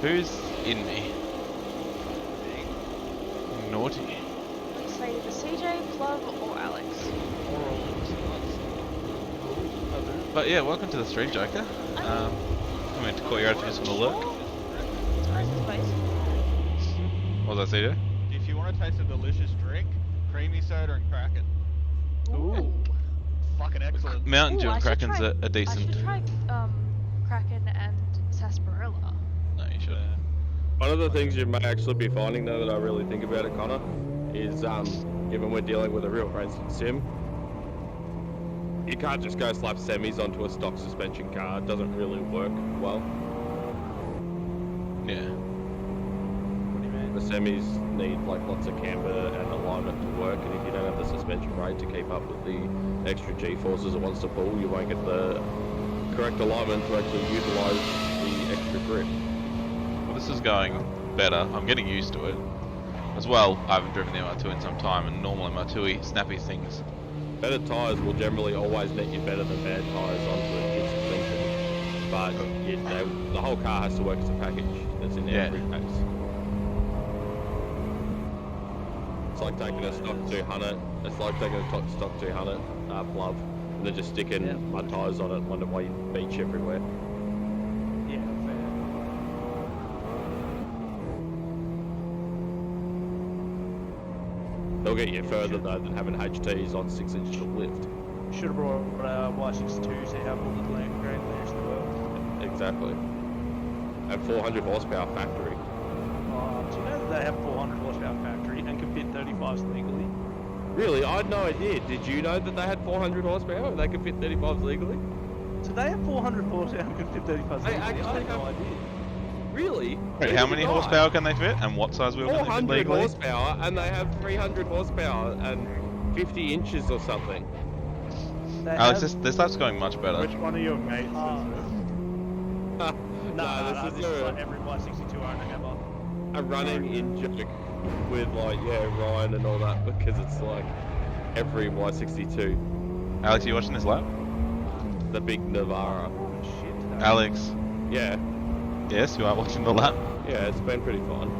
Who's in me? Naughty. Let's say either CJ, Plug, or Alex. Or all of them. But yeah, welcome to the stream, Joker. I'm going to call you out to do some alert. Nice space. What was I say? If you want to taste a delicious drink, creamy soda and Kraken. Ooh. Fucking excellent. Mountain Dew Ooh, and I should Kraken's try- are I decent. should try Kraken and Sarsaparilla. No, you should. One of the things you may actually be finding, though, that I really think about it, Connor, is given we're dealing with a real racing sim, you can't just go slap semis onto a stock suspension car. It doesn't really work well. Yeah. What do you mean? The semis need like lots of camber and alignment to work, and if you don't have the suspension rate to keep up with the extra G-forces it wants to pull, you won't get the correct alignment to actually utilise the extra grip. Well, this is going better. I'm getting used to it. As well, I haven't driven the MR2 in some time, and normally my 2E snappy things. Better tyres will generally always net you better than bad tyres onto a good suspension, but the whole car has to work as a package. That's in every case. It's like taking a stock 200. It's like taking a stock 200 plug and then just sticking mud tyres on it and wondering why you beach everywhere. Yeah, fair. They'll get you further though than having HTs on 6 inches of lift. Should have brought Y62 so you have all the grand layers in the world. Exactly. And 400 horsepower factory. Do you know that they have 400 horsepower factory and can fit 35s legally? Really? I had no idea. Did you know that they had 400 horsepower and they could fit 35s legally? So they have 400 horsepower and can fit 35s They legally? I actually had no have- idea. Really? Wait, how many horsepower can they fit, and what size wheel can they fit 400 legally? horsepower, and they have 300 horsepower and 50 inches or something. They Alex, have- this lap's going much better. Which one of your mates Oh. is this? No, this is this is like every Y62 owner ever. a running in joke with like, Ryan and all that, because it's like every Y62, Alex, are you watching this lap? the big Navara. Shit. Alex, Yeah, yes, you are watching the lap. yeah, it's been pretty fun.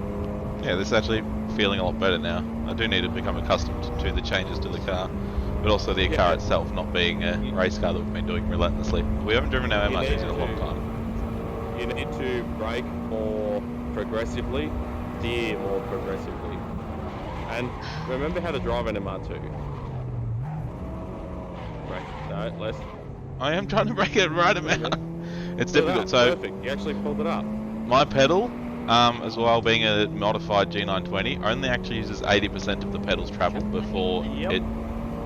Yeah, this is actually feeling a lot better now. I do need to become accustomed to the changes to the car, but also the car itself not being a race car that we've been doing relentlessly. We haven't driven our You MR2s in a need long to- time. You need to brake more progressively, steer more progressively, and remember how to drive an MR2. Brake, no, less. I am trying to break it right amount. It's So difficult. that's So perfect. You actually pulled it up. my pedal, as well being a modified G920, only actually uses 80% of the pedal's travel before Yep.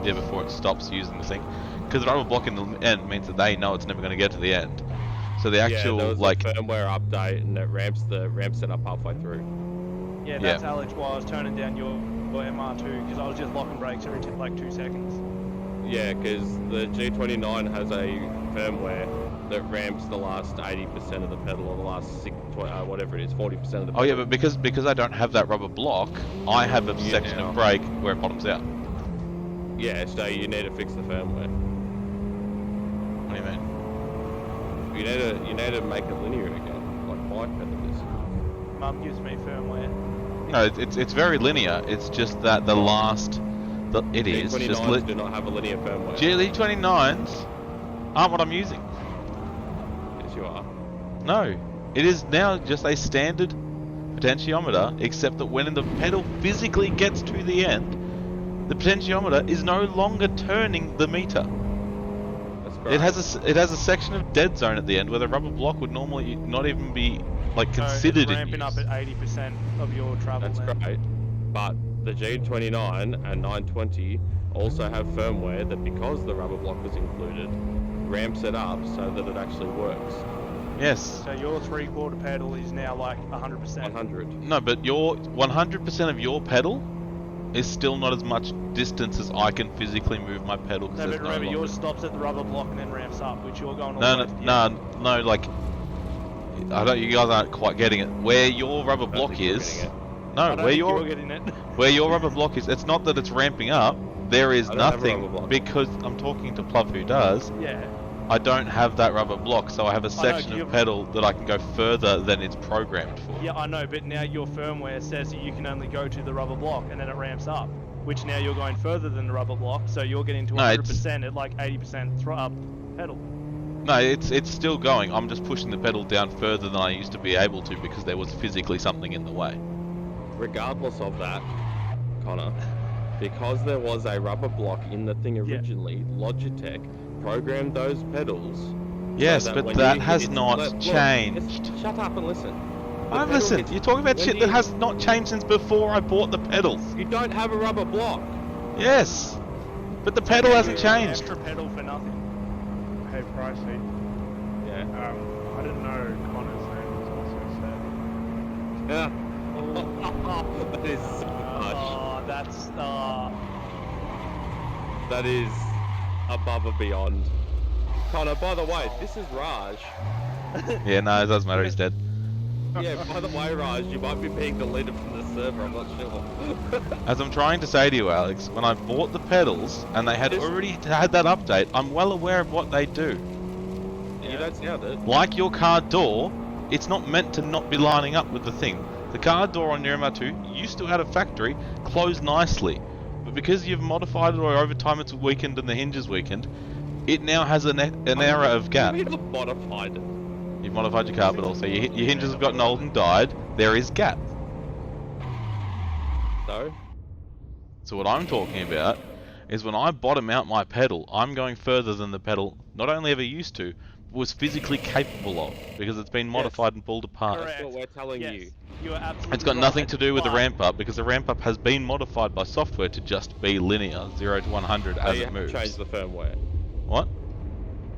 before it stops using the thing. Because the rubber block in the end means that they know it's never going to get to the end. So the actual there was like a firmware update, and it ramps it up halfway through. Yeah, that's Alex why I was turning down your MR2 because I was just locking brakes every like 2 seconds. Yeah, because the G29 has a firmware that ramps the last 80% of the pedal, or the last 40% of the pedal. Oh yeah, but because I don't have that rubber block, I have a section of brake where it bottoms out. Yeah, so you need to fix the firmware. What do you mean? You need to make it linear again, like my pedal is. Mum gives me firmware. No, it's very linear. It's just that the last, it is just G29s do not have a linear firmware. G29s aren't what I'm using. Yes, you are. No, it is now just a standard potentiometer, except that when the pedal physically gets to the end, the potentiometer is no longer turning the meter. That's great. It has a section of dead zone at the end where the rubber block would normally not even be like So considered it's in ramping up use. at 80% of your travel. That's then. great. But the G29 and 920 also have firmware that, because the rubber block was included, ramps it up so that it actually works. Yes. So your 3/4 pedal is now like 100%. 100. No, but your 100% of your pedal is still not as much distance as I can physically move my pedal. No, Because but remember, yours stops at the rubber block and then ramps up, which you're going all No, the no, way to the no, end. no. Like, I don't. You guys aren't quite getting it. Where your rubber I don't block think you're is, getting it. I no, don't where think your you're getting it. where your rubber block is, it's not that it's ramping up. There is I don't have a nothing rubber block. because I'm talking to Pluv who does. Yeah. I don't have that rubber block, so I have a know, section you've- of pedal that I can go further than it's programmed for. Yeah, I know, but now your firmware says that you can only go to the rubber block and then it ramps up, which now you're going further than the rubber block, so you're getting to No, 100% at like 80% pedal. No, it's still going. I'm just pushing the pedal down further than I used to be able to because there was physically something in the way. Regardless of that, Connor, because there was a rubber block in the thing originally, Logitech programmed those pedals. Yes, so but when that you has hit- not look, changed. just shut up and listen. The I've pedal listened. hits- You're talking about when shit you- that has not changed since before I bought the pedals. You don't have a rubber block. Yes, but the pedal hasn't changed. Extra pedal for nothing. Hey, Pricey. Yeah. I didn't know Connor's name was also Seb. Yeah. That is so much. Oh, that's That is above and beyond. Connor, by the way, this is Raj. Yeah, no, it doesn't matter. He's dead. Yeah, by the way, Raj, you might be being deleted from the server, I'm not sure. As I'm trying to say to you, Alex, when I bought the pedals and they had already had that update, I'm well aware of what they do. You don't sound it. Like your car door, it's not meant to not be lining up with the thing. The car door on your MR2 used to, out of factory, close nicely. But because you've modified it or over time it's weakened and the hinge is weakened, it now has an error of gap. You have modified it. You've modified your car, but also your hinges have gotten old and died. There is gap. So? So what I'm talking about is when I bottom out my pedal, I'm going further than the pedal not only ever used to, but was physically capable of, because it's been modified and pulled apart. Correct. That's what we're telling yes, you. you are absolutely It's got nothing right, to do with the but- ramp up, because the ramp up has been modified by software to just be linear, 0 to 100 So as you it have moves. changed the firmware. What?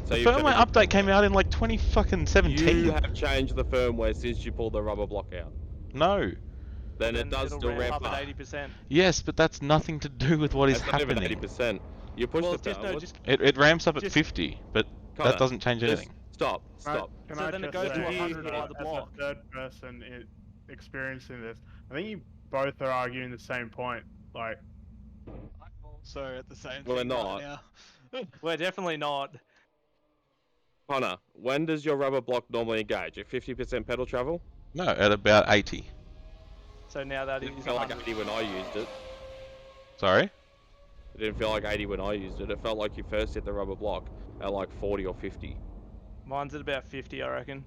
So The you've firmware changed- update came out in like 2017. You have changed the firmware since you pulled the rubber block out. No. Then it Then does it'll still ramp up. at 80%. Yes, but that's nothing to do with what is That's not even happening. 80%. You push Well, the just pedal. no, just It ramps up at Just- 50, but Connor, that doesn't change just anything. Stop. Stop. Can So I then it just goes to say, 100 by the as block. a third person experiencing this, I think you both are arguing the same point. Like, I'm also at the same Well, thing they're right not. now. We're definitely not. Connor, when does your rubber block normally engage? At 50% pedal travel? No, at about 80. So now that It is didn't feel like 100. 80 when I used it. Sorry? It didn't feel like 80 when I used it. It felt like you first hit the rubber block at like 40 or 50. Mine's at about 50, I reckon.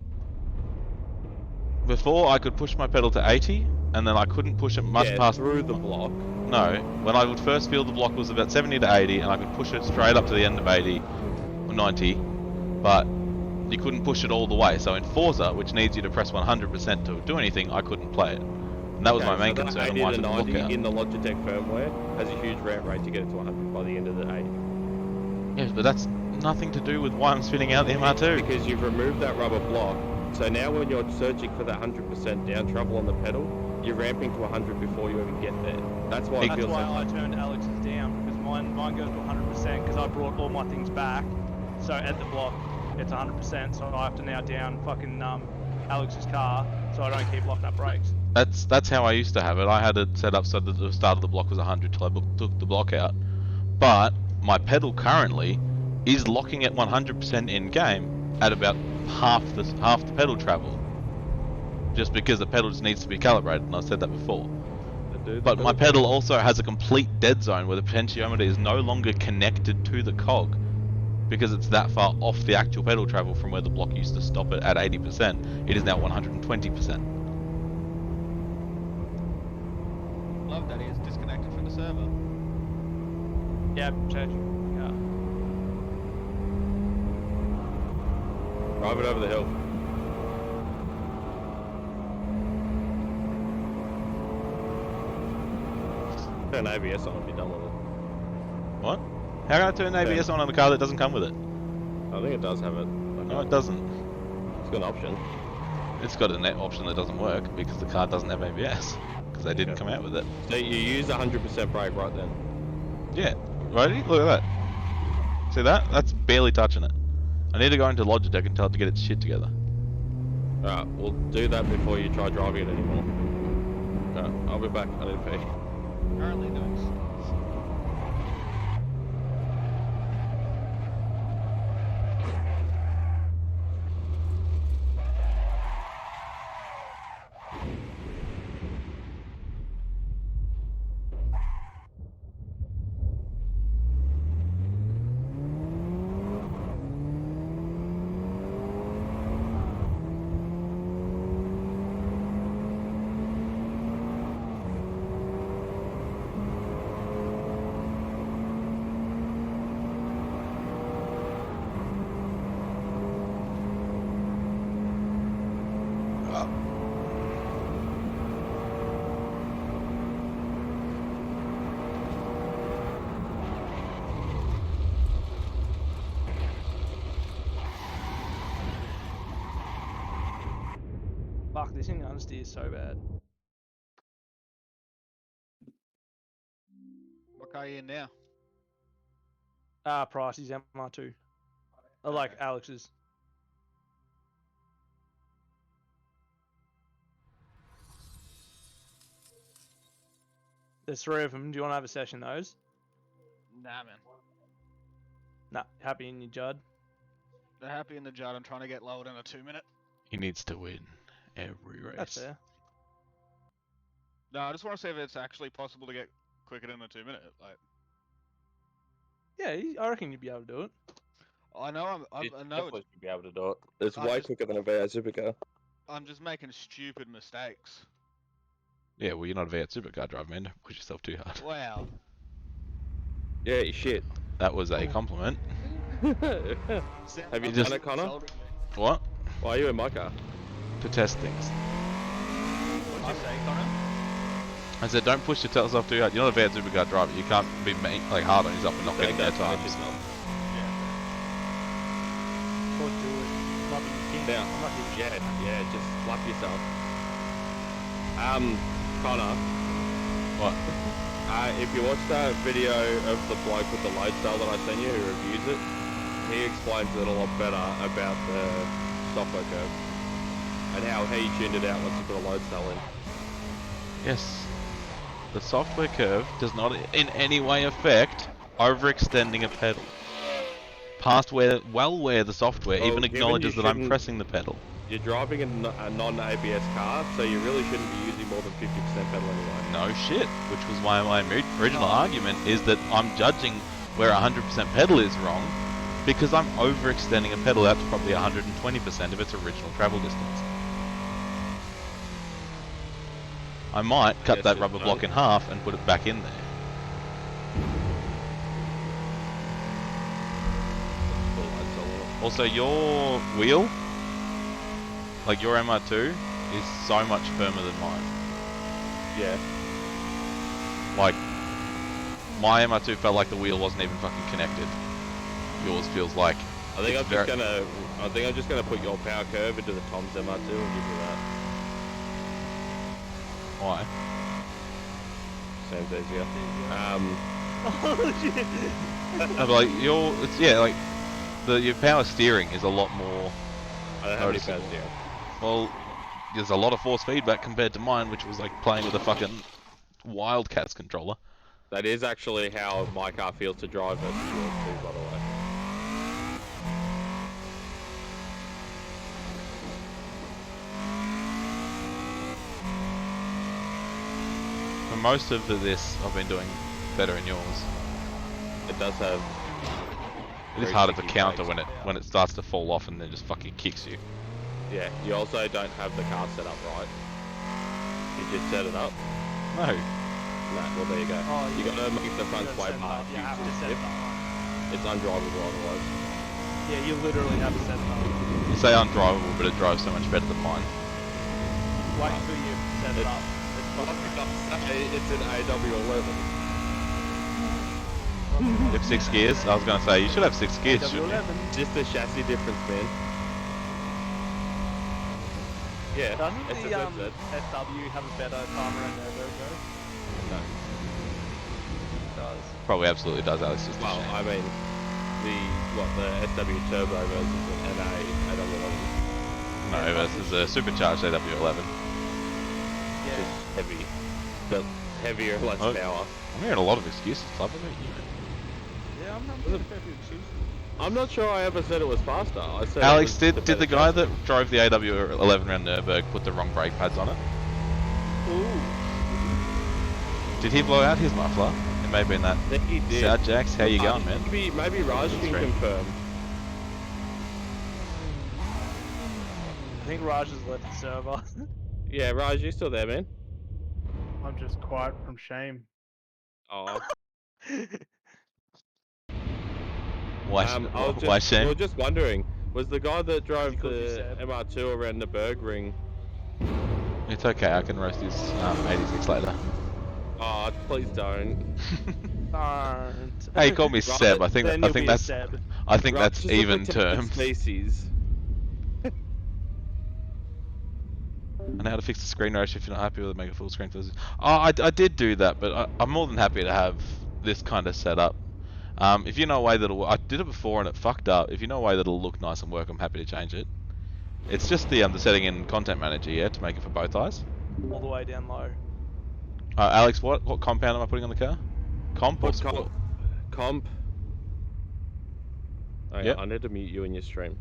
Before I could push my pedal to 80, and then I couldn't push it much Yeah, past... through the block. No, when I would first feel the block was about 70 to 80, and I could push it straight up to the end of 80, or 90, but you couldn't push it all the way. So in Forza, which needs you to press 100% to do anything, I couldn't play it. And that was my main so concern, that and 80 why I to took the 90 block out. in the Logitech firmware has a huge ramp rate to get it to 100 by the end of the 80. Yes, but that's nothing to do with why I'm spinning out the MR2. Because you've removed that rubber block. So now when you're searching for that 100% down travel on the pedal, you're ramping to 100 before you even get there. That's why it That's feels why so I much. turned Alex's down, because mine goes to 100% because I brought all my things back. So at the block, it's 100%, so I have to now down fucking Alex's car so I don't keep locking up brakes. That's how I used to have it. I had it set up so that the start of the block was 100 till I took the block out. But my pedal currently is locking at 100% in game at about half the pedal travel. Just because the pedal just needs to be calibrated, and I've said that before. But my pedal also has a complete dead zone where the potentiometer is no longer connected to the cog because it's that far off the actual pedal travel from where the block used to stop it at 80%. It is now 120%. Love that he is disconnected from the server. Yeah, change. Yeah. Drive it over the hill. Turn ABS on if you're done with it. What? How can I turn ABS on a car that doesn't come with it? I think it does have it. No, it doesn't. It's got an option. It's got a net option that doesn't work because the car doesn't have ABS. Because they didn't come out with it. So you use 100% brake right then. Yeah. Righty? Look at that. See that? That's barely touching it. I need to go into Logitech and tell it to get its shit together. Alright, we'll do that before you try driving it anymore. Alright, I'll be back. I need to pee. Currently doing stunts. Fuck, this thing understeers so bad. What car are you in now? Pricey's MR2. I like Alex's. There's 3 of them. Do you want to have a session those? Nah, man. Nah, happy in your Judd. They're happy in the Judd. I'm trying to get lowered in a 2-minute. He needs to win every race. That's fair. No, I just want to see if it's actually possible to get quicker than a 2-minute. Like, Yeah, I reckon you'd be able to do it. I know I know Definitely should be able to do it. It's I way just- quicker than a V8 supercar. I'm just making stupid mistakes. Yeah, well, you're not a V8 supercar driver, man. Don't push yourself too hard. Wow. Yeah, you shit. That was a compliment. Have you just- done it, Connor? What? Why are you in my car? To test things. What'd you say, Connor? I said, don't push yourself too hard. You're not a V8 supercar driver. You can't be hard on yourself and not getting their Don't push times. yourself. Or do it. Might be your king. Now, I might be your yeah, just slap yourself. Connor, What? if you watch that video of the bloke with the load cell that I sent you who reviews it, he explains it a lot better about the software curve and how he tuned it out once you put a load cell in. Yes. The software curve does not in any way affect overextending a pedal. Past where the software Well, even given acknowledges you that I'm shouldn't- pressing the pedal. You're driving a non-ABS car, so you really shouldn't be using more than 50% pedal anyway. No shit. Which was why my original argument is that I'm judging where 100% pedal is wrong because I'm overextending a pedal out to probably 120% of its original travel distance. I might cut guess that it rubber block in half and put it back in there. Put a load cell on it. Also, your wheel, like your MR2, is so much firmer than mine. Yeah. Like, my MR2 felt like the wheel wasn't even fucking connected. Yours feels like I think it's I'm just gonna put your power curve into the Tom's MR2 and give you that. Why? Seems easier. Oh shit! No, but like your power steering is a lot more. I don't have any Noticeable. power steering. Well, there's a lot of force feedback compared to mine, which was like playing with a fucking Wildcats controller. That is actually how my car feels to drive versus yours too, by the way. For most of this, I've been doing better in yours. It does have. It is very harder to sticky counter brakes. when it starts to fall off and then just fucking kicks you. Yeah, you also don't have the car set up right. You just set it up. No. No, well there you go. Oh, You yeah. gotta make the front You sway gotta set it part. up. You have to set it up. It's undrivable otherwise. Yeah, you literally have to set it up. You say undrivable, but it drives so much better than mine. Wait until you set it up. It's an AW11. You have 6 gears? I was going to say, you should have 6 gears, shouldn't you? W11. Just the chassis difference, man. Yeah, Doesn't it's the a good SW have a better timer and Nurburg though? No. It does. Probably absolutely does, Alex. Just a Well, shame. I mean, the SW Turbo versus an NA AW11. No, versus a supercharged AW11. Yeah. Just heavy. But heavier, less Oh. power. I'm hearing a lot of excuses, Club. What about you? Yeah, I'm pretty fair for excuse. I'm not sure I ever said it was faster. I said Alex, it was did the better guy chassis. that drove the AW11 around Nürburg put the wrong brake pads on it? Ooh. Did he blow out his muffler? It may have been that. I think he did. South Jacks, how you going, man? Maybe Raj can Straight. confirm. I think Raj has left the server. Yeah, Raj, you still there, man? I'm just quiet from shame. Oh. Why, why We shame? were just wondering, was the guy that drove Because you the said. MR2 around the Bergring? It's okay, I can roast his 86 later. Oh, please don't. Aren't. Hey, he called me Right, Seb. I think Then you'll be a that's Seb. I think Raj that's is a even protected terms. species. I know how to fix the screen ratio if you're not happy with it, make a full screen for this. Oh, I did do that, but I'm more than happy to have this kind of setup. If you know a way that'll, I did it before and it fucked up. If you know a way that'll look nice and work, I'm happy to change it. It's just the setting in Content Manager, yeah, to make it for both eyes. All the way down low. Alex, what compound am I putting on the car? Comp or Put sport? Comp. Hang Yep. on, I need to mute you in your stream.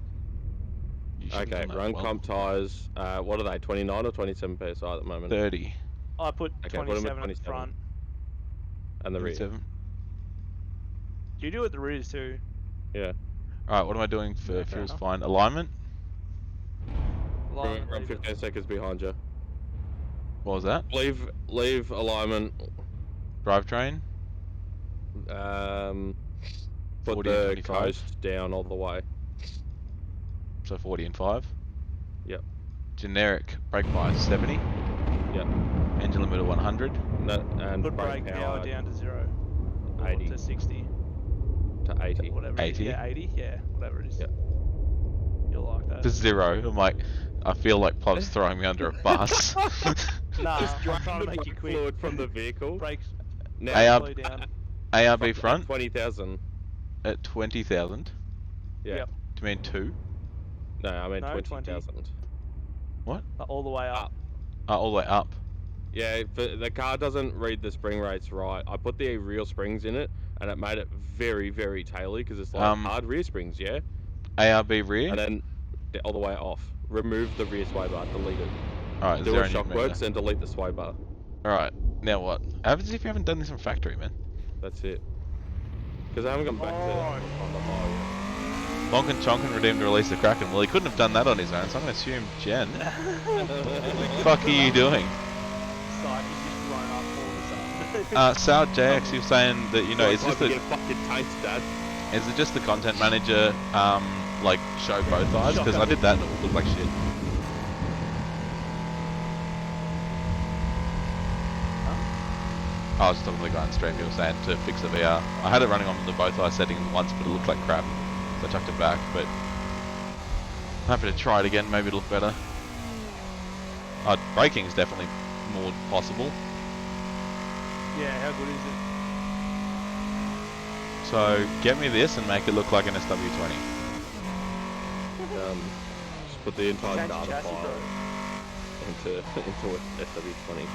You should have Okay, done that run well. comp tires. What are they? 29 or 27 PSI at the moment? 30. I put Okay, put 'em at 27 at the 27. front. And the rear. 37. Do you do it at the rears too? Yeah. Alright, what am I doing for Yeah, fair fuels enough. fine? Alignment? Alignment, I'm leave it. 15 seconds behind you. What was that? Leave alignment. Drivetrain? Put 40 and the 25. coast down all the way. So 40 and 5. Yep. Generic brake bias 70. Yep. Engine limiter 100. And Put brake power down to 0. Or 80 to 60. to 80. Whatever it is. 80? Yeah, 80? Yeah, whatever it is. Yep. You'll like that. To 0. I'm like, I feel like Plub's throwing me under a bus. Nah, Just I'm drain trying to the make you brake quick. fluid from the vehicle. Brakes Now, ARB, slow down. ARB front 20,000. at 20,000. Yeah. Yep. Do you mean 2? No, I mean No, 20,000. All the way up. All the way up. Yeah, the car doesn't read the spring rates right. I put the real springs in it, and it made it very, very taily because it's like hard rear springs, yeah? ARB rear? And then all the way off. Remove the rear sway bar, delete it. Alright, Do 0 a Newton meter. shockworks and delete the sway bar. Alright, now what? Happens if you haven't done this in factory, man. That's it. Because I haven't gone back to on the high yet. Bonkin Chonkin redeemed to release the Kraken. Well, he couldn't have done that on his own, so I'm going to assume Jen. What the fuck are you doing? Psych, he's just run up all of a sudden. Sal JX, you were saying that, you know, Like, it's just you the, get fucking taste, Dad. is it just the content manager, like, show both eyes? Because I did that and it looked like shit. I was just talking to the guy on stream, he was saying to fix the VR. I had it running on the both eye settings once, but it looked like crap. So I chucked it back, but I'm happy to try it again, maybe it'll look better. Braking is definitely more possible. Yeah, how good is it? So get me this and make it look like an SW20. Just put the entire Change data chassis, file bro. into a SW20.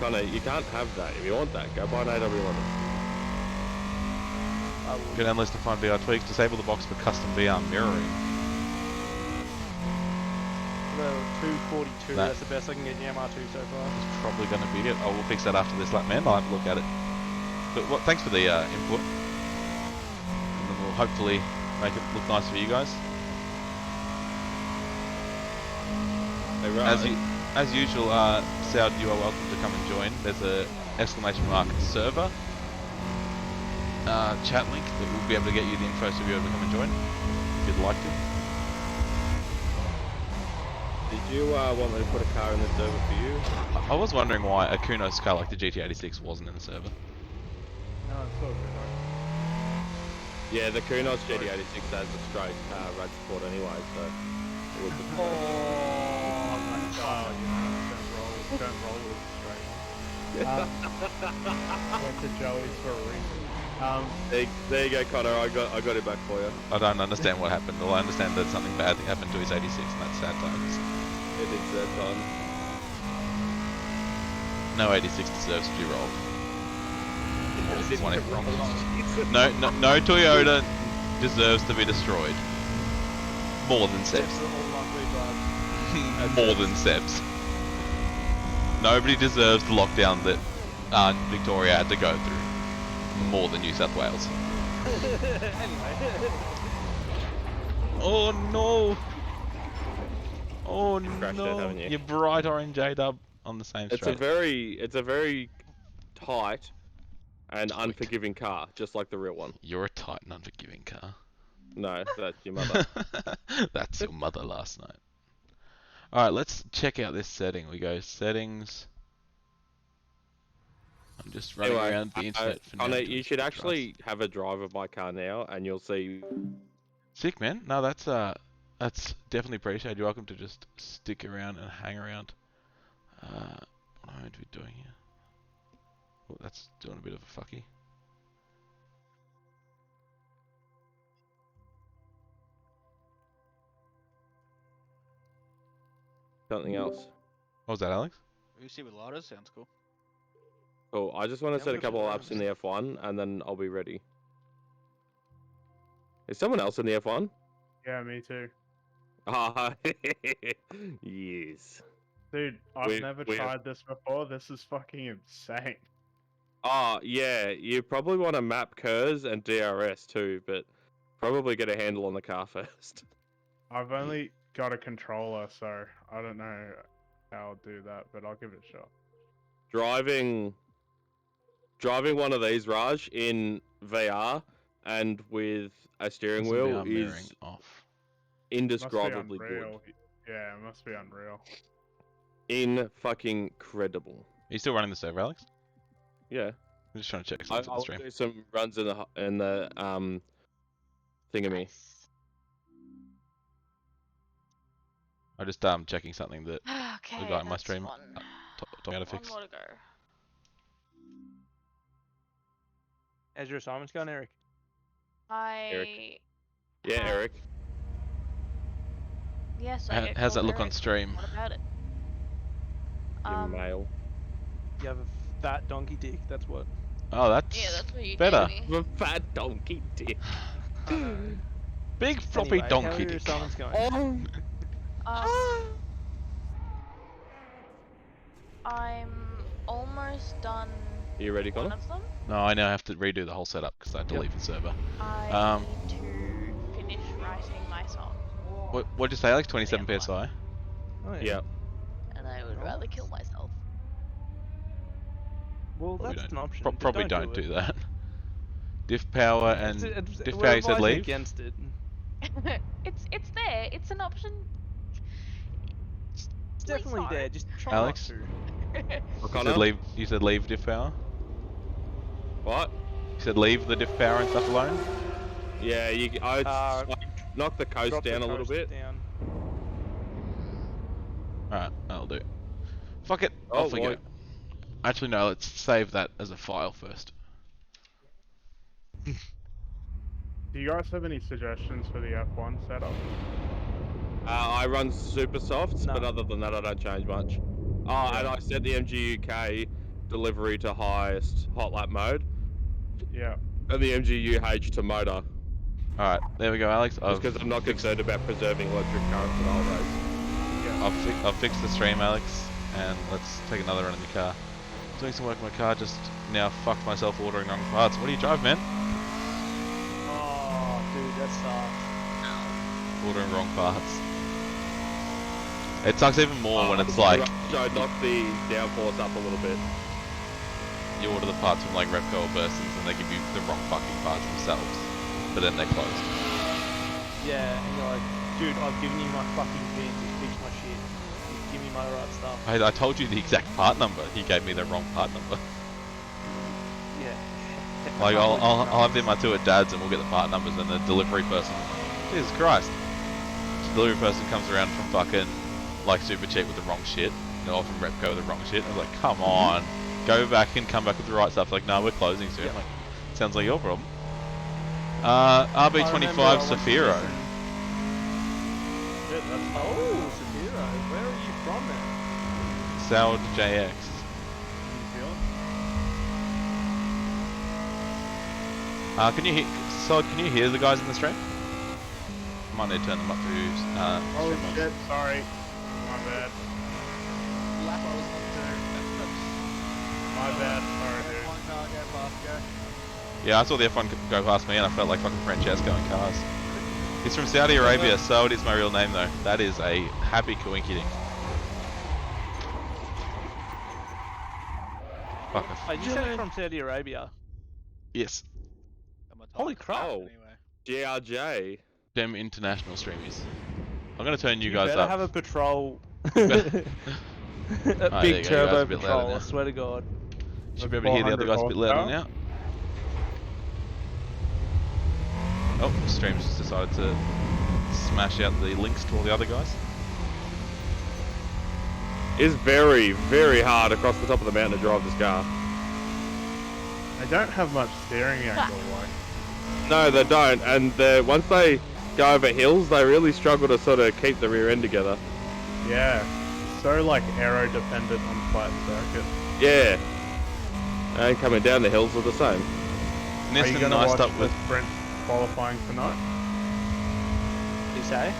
Connor, you can't have that. If you want that, go buy an AW11. Go down list and find VR tweaks. Disable the box for custom VR mirroring. Level 242, That- that's the best I can get in the MR2 so far. It's probably going to be it. Oh, we'll fix that after this lap, man. I'll have a look at it. But thanks for the input. And then we'll hopefully make it look nice for you guys. Hey, right. As usual, Saud, you are welcome to come and join. There's a ! server chat link that will be able to get you the info so you'll be able to come and join. if you'd like to. Did you want me to put a car in the server for you? I was wondering why a Kunos car like the GT86 wasn't in the server. No, it's all good. Yeah, the Kunos GT86 has a straight road support anyway, so it would be Oh, you know, don't roll with it straight. Went to Joey's for a reason. There you go, Connor. I got it back for you. I don't understand what happened. All I understand that something bad happened to his 86, and that's sad times. It is that time. No 86 deserves to be rolled. No Toyota deserves to be destroyed. More than Seb's. More than Seb's. Nobody deserves the lockdown that Victoria had to go through. More than New South Wales. Oh no! Oh crashed it, no! haven't you? Your bright orange A-dub on the same It's straight. a very tight and unforgiving car, just like the real one. You're a tight and unforgiving car. No, that's your mother. That's your mother last night. Alright, let's check out this setting. We go settings. I'm just running Anyway, around the internet for now. Connor, doing you should some actually have a drive of my car now, and you'll see. Sick, man. No, that's definitely appreciated. You're welcome to just stick around and hang around. What am I meant to be doing here? Oh, that's doing a bit of a fucky. Something else. What was that, Alex? UC with ladders sounds cool. Cool. I just want to Yeah, set a we'll couple do of that. laps in the F1, and then I'll be ready. Is someone else in the F1? Yeah, me too. Ah, yes. Dude, I've We- never we have- tried this before. This is fucking insane. Oh, yeah. You probably want to map KERS and DRS too, but probably get a handle on the car first. I've only got a controller, so I don't know how I'll do that, but I'll give it a shot. Driving one of these, Raj, in VR and with a steering Wasn't wheel VR mirroring is off. Must be indescribably good. unreal. Yeah, it must be unreal. In fucking credible. Are you still running the server, Alex? Yeah. I'm just trying to check something on the I'll stream. do some runs in the thingammy. I'm just checking something that Okay, the guy in my that's stream one. told me how to One fix. more to go. How's your assignments going, Eric? I... Yeah, have- Eric. Yes, I get How's that called look on Eric. stream? What about it? In mail. You have a fat donkey dick, that's what. Oh, that's, Yeah, that's what you better. gave me. The fat donkey dick. Big floppy Anyway, how donkey are your dick. assignments going? I'm almost done You ready, one Connor? of them. No, I now have to redo the whole setup because I had to Yep. leave the server. I need to finish writing my song, What'd you say, Alex? 27 Yeah, PSI? Oh, Yeah. and I would rather kill myself. Well, Probably that's don't. an option. but Probably don't do do it. that. Diff power and diff we're power, you said advising leave? against it. It's there. It's an option. It's Please definitely don't. there. Just try Alex? not to. You Connor? said leave. You said leave diff power. What? You said leave the diff power and stuff alone. Yeah, I knocked the coast Drop the down a little coast bit. Down. All right, that'll do. Fuck it. Oh, Off we go. boy. Actually, no. Let's save that as a file first. Do you guys have any suggestions for the F1 setup? I run super softs, No. but other than that, I don't change much. Oh, and I set the MG UK delivery to highest hot lap mode, Yeah. and the MG UH to motor, All right, there we go, Alex. just because I'm not concerned about preserving electric current for the whole race. I'll fix the stream, Alex, and let's take another run in the car. Doing some work in my car. Just now fucked myself ordering wrong parts. What do you drive, man? Oh, dude, that sucks. Ordering wrong parts. It sucks even more when it's like So I knocked the downforce up a little bit. you order the parts from like Repco or Bursons and they give you the wrong fucking parts themselves, but then they're closed. Yeah, and you're like, dude, I've given you my fucking bin, just fix my shit. Just give me my right stuff. I told you the exact part number. He gave me the wrong part number. Yeah. Like, I'll have them two at Dad's and we'll get the part numbers, and the delivery person, Jesus Christ. The delivery person comes around from fucking, like, Super Cheap with the wrong shit. Or from Repco with the wrong shit. I was like, come on. Go back and come back with the right stuff. Like, no, we're closing soon. Like, sounds like your problem. RB25 Safiro. Oh, Safiro. Where are you from then? Sour JX. New Zealand? Can you hear? So can you hear the guys in the stream? Might need to turn them up to. Oh stream shit, sorry. My bad. Lap I was on My bad. Sorry, to. dude. One car go past, go. Yeah, I saw the F1 go past me and I felt like fucking Francesco in cars. He's from Saudi Arabia, so it is my real name though. That is a happy coincidence. Fuck. Wait, you said from Saudi Arabia. Yes. Holy crap. Oh, GRJ. Them international streamies. I'm gonna turn you You guys better up. have a patrol. there A you go, big you guys are turbo a bit louder patrol, now. I swear to God. Should be able to hear the other guys a bit louder now. Oh, the stream's just decided to smash out the links to all the other guys. It's very, very hard across the top of the mountain to drive this car. They don't have much steering angle, like. No, they don't. And once they go over hills, they really struggle to sort of keep the rear end together. Yeah. So like aero dependent on flat circuit. Yeah. And coming down the hills are the same. Are you Nissan gonna niced watch up the with. sprint qualifying tonight? You say?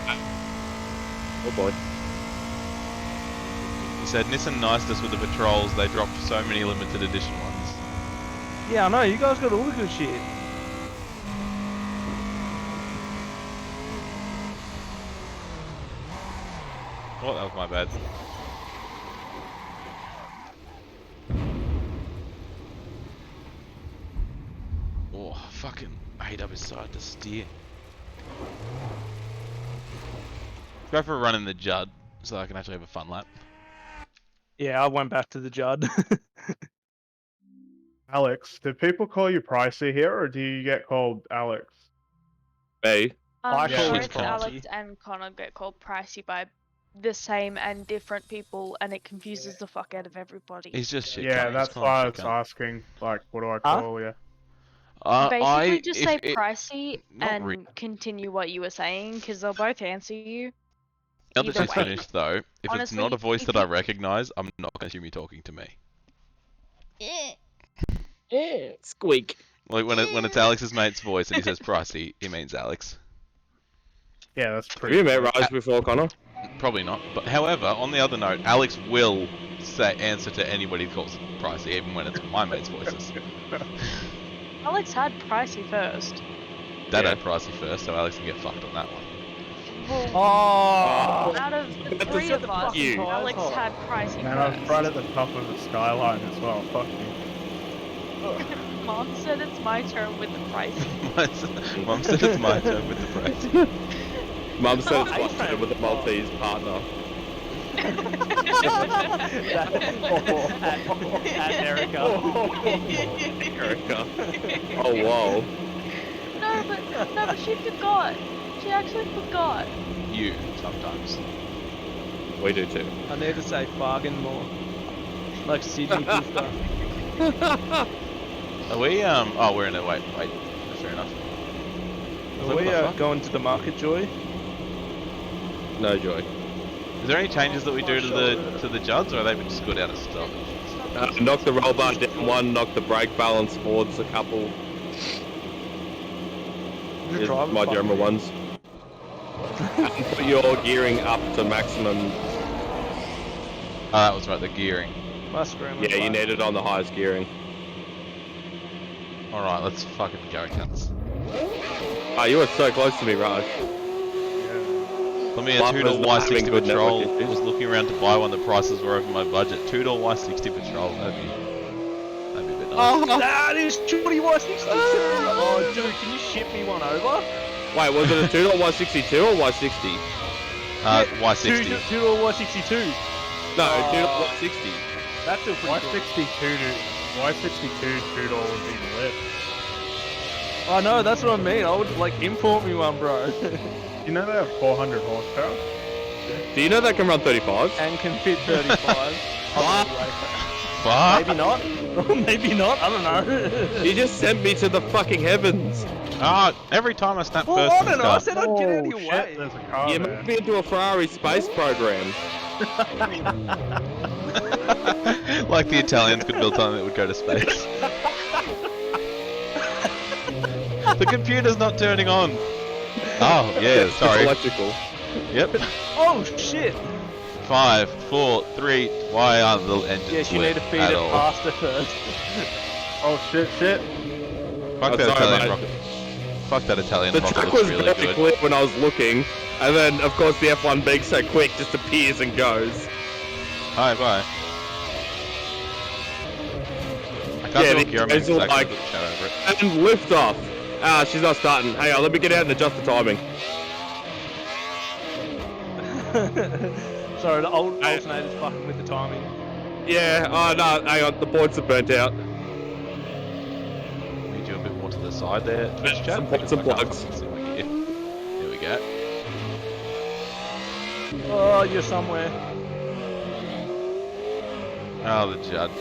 Oh boy. He said Nissan niced us with the patrols. They dropped so many limited edition ones. Yeah, I know, you guys got all the good shit. Oh, that was my bad. Oh, fucking AW decided to steer. Go for a run in the Judd so I can actually have a fun lap. Yeah, I went back to the Judd. Alex, do people call you Pricey here, or do you get called Alex? Me. I call Both it pricey. Alex and Connor get called pricey by the same and different people, and it confuses the fuck out of everybody. He's just shit. Yeah, cunt. that's Just call him why I shit was cunt. asking, like, what do I call you? Basically, just say pricey not and re- continue what you were saying, because they'll both answer you. Now that Either she's way. finished though, if it's not Honestly, a voice if that I you- recognise, I'm not going to assume you're talking to me. Yeah. Squeak. Like when it's Alex's mate's voice and he says pricey, he means Alex. Yeah, that's Have pretty you met good. Raj before, Connor? Probably not. But however, on the other note, Alex will answer to anybody who calls pricey, even when it's my mate's voices. Alex had pricey first. Dad Yeah. had pricey first, so Alex can get fucked on that one. Well, Oh! out of the But three shut of the us, fuck you. Alex had pricey And I was first. right at the top of the skyline as well. Fuck you. Mom said it's my turn with the pricey. Mum said it's my turn with the pricey. Mum said it's Hey, my turn with a Maltese partner. At Erica. Erica. Oh, whoa. No, but she forgot. She actually forgot. You, sometimes. We do too. I need to say bargain more. Like Sydney Booster. Are we, oh, we're in it. Wait. Fair enough. Are What we the fuck? going to the market, Joy? No joy. Is there any changes that we do to the Judds, or are they just good out of stock? Knock the roll bar down one, knock the brake balance forwards a couple. Is my general ones. And put your gearing up to maximum. Oh, that was right, the gearing. My screen. Yeah, you need it on the highest gearing. Alright, let's fucking go, cunts. Oh, you were so close to me, Raj. Let me a Life two-door is not having Y60 good Patrol. network issues. Was looking around to buy one, the prices were over my budget. Two-door Y60 Patrol, that'd be a bit nice. That is 20 Y62! Oh, dude, can you ship me one over? Wait, was it a 2.162 or 160? Y60. 2.162. No, 2.160. That's still pretty cool. Y62 $2 even lit. I know, that's what I mean. I would like import me one, bro. You know they have 400 horsepower? Do you know that can run 35? And can fit 35. Fuck. Maybe not. Maybe not. I don't know. You just sent me to the fucking heavens. Ah, every time I snap Well, first I in don't this know. I car. said I'd get out of your shit, way. there's a car You there. moved me into a Ferrari space program. Like the Italians could build something that would go to space. The computer's not turning on. Oh, yeah, sorry. It's electrical. Yep. Oh shit! 5, 4, 3. Why aren't the engines Yes, you lit need to feed at it all? faster first. Oh shit. Fuck Oh, that sorry, Italian mate. rocket. Fuck that Italian The rocket. track Looks was really very good. clear when I was looking, and then of course the F1 being so quick just appears and goes. Hi, bye. I can't Yeah, do a the gear guys are because I like- put the shadow over it. And lift off. Ah, she's not starting. Hang on, let me get out and adjust the timing. Sorry, the old Hey. alternator's fucking with the timing. Yeah, oh no, hang on, the points are burnt out. Need you a bit more to the side there, Twitch Yeah, chat. some because some I can't plugs. fucking see my gear. There we go. Oh, you're somewhere. Oh, the Judd.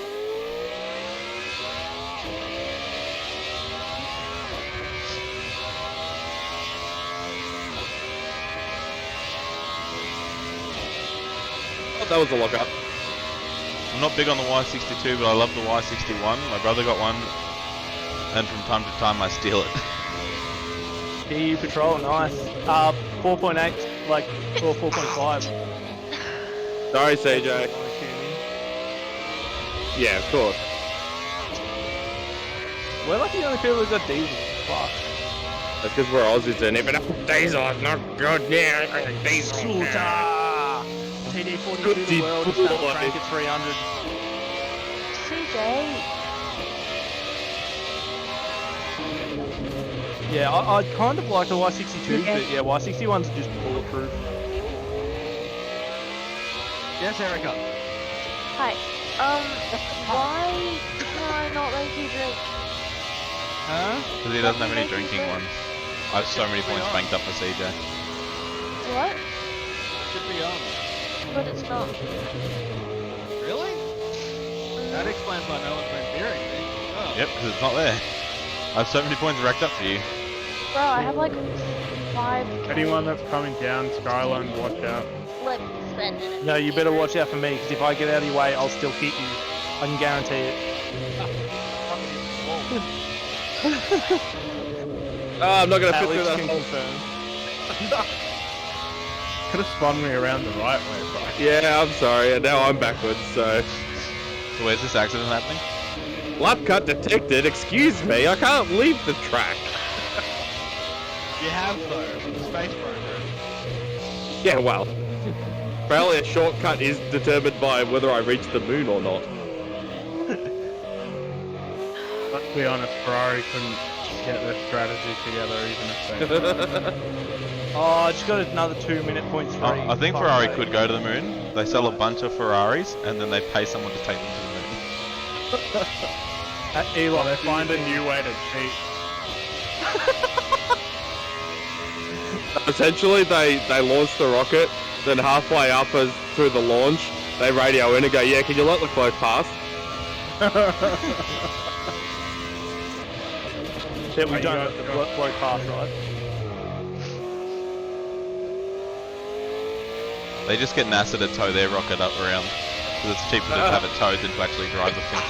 Oh, that was a lockup. I'm not big on the Y62, but I love the Y61. My brother got one, and from time to time I steal it. EU Patrol, nice. 4.8, like, or 4.5. Sorry, CJ. Yeah, of course. We're like the only people who got diesel. Fuck. That's because we're Aussies and even diesel is not good. Yeah, I think diesel. Shooter! TD42 Good the world, boy. Snap Frank at 300. CJ. Yeah, I kind of like the Y62s, but yeah, Y61s are just bulletproof. Yes, Erica. Hi. Why can I not make you drink? Huh? Because he doesn't have any drinking ones. I have so many points banked up for CJ. What? Should be on. But it's not. Really? That explains why no one's been hearing me. Oh. Yep, because it's not there. I have so many points racked up for you. Bro, I have like 5. Anyone that's coming down Skyline, watch out. Let's spend it. No, you better watch out for me, because if I get out of your way, I'll still hit you. I can guarantee it. Oh, I'm not gonna fit through Alex that can hole. confirm. Could have spun me around the right way, bro. Yeah, I'm sorry, and now I'm backwards, so. So where's this accident happening? Lap cut detected, excuse me, I can't leave the track. You have though, with the space program. Yeah, well. Apparently a shortcut is determined by whether I reach the moon or not. Let's be honest, Ferrari couldn't get their strategy together even if they Oh, I just got another 2.3. I think Fuck, Ferrari mate. could go to the moon. They sell a bunch of Ferraris, and then they pay someone to take them to the moon. Elon, they find a new way to cheat. Essentially, they launch the rocket, then halfway up as through the launch, they radio in and go, yeah, can you let the close pass? That we Hey, don't you have the guys blow past, right? They just get NASA to tow their rocket up around, because it's cheaper to have it towed than to actually drive the thing.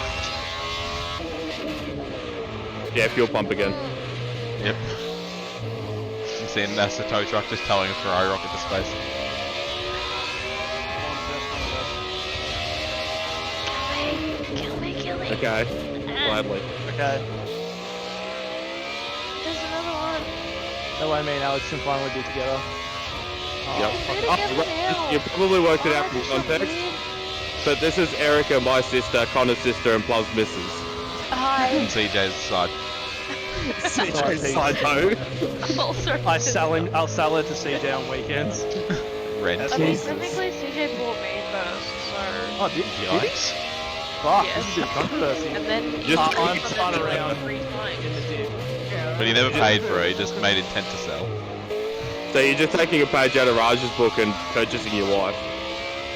Yeah, fuel pump again. Yep. You see a NASA tow truck just towing a Ferrari rocket to space. Kill me, kill me. Okay, gladly. Okay. There's another one. That way me and Alex can finally be together. Yep. Do it Oh, again now. you probably worked it Oh, out from this is context, weird. but this is Erica, my sister, Connor's sister, and plus Mrs. Hi. On CJ's side. CJ Psycho. Also, I'll sell it to CJ on weekends. Rent. I mean, Jesus. technically CJ bought me first, so Oh, did he? Yikes. Fuck, Yes. this is a bit of controversy. and then Just I'm from spun the around 3 times. in the dip. But he never paid for it, he just made intent to sell. So you're just taking a page out of Raj's book and purchasing your wife.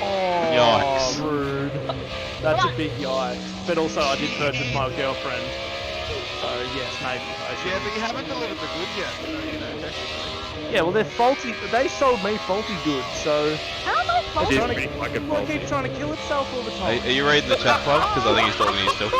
Oh, Yikes. rude. That's a big yikes. But also, I did purchase my girlfriend. So, yes, maybe. I should. Yeah, but you haven't delivered the goods yet, so, you know, technically. Yeah, well, they're faulty. They sold me faulty goods, so. How am I It faulty? is trying to- pretty fucking Well, it faulty. keeps trying to kill itself all the Are time. you reading the chat pod? Because I think he's talking to you still.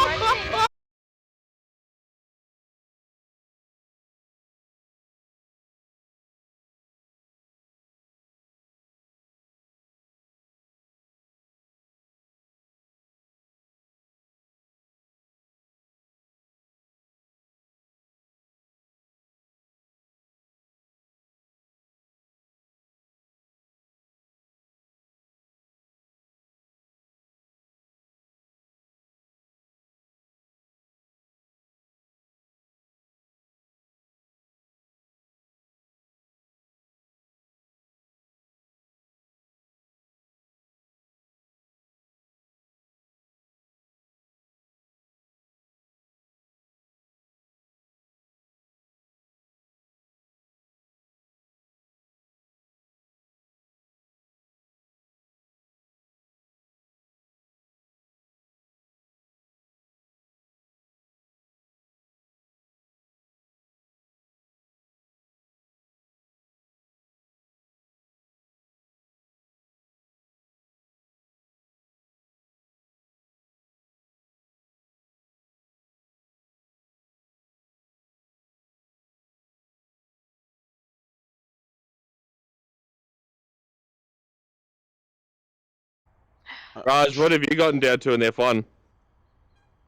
Raj, what have you gotten down to in F1?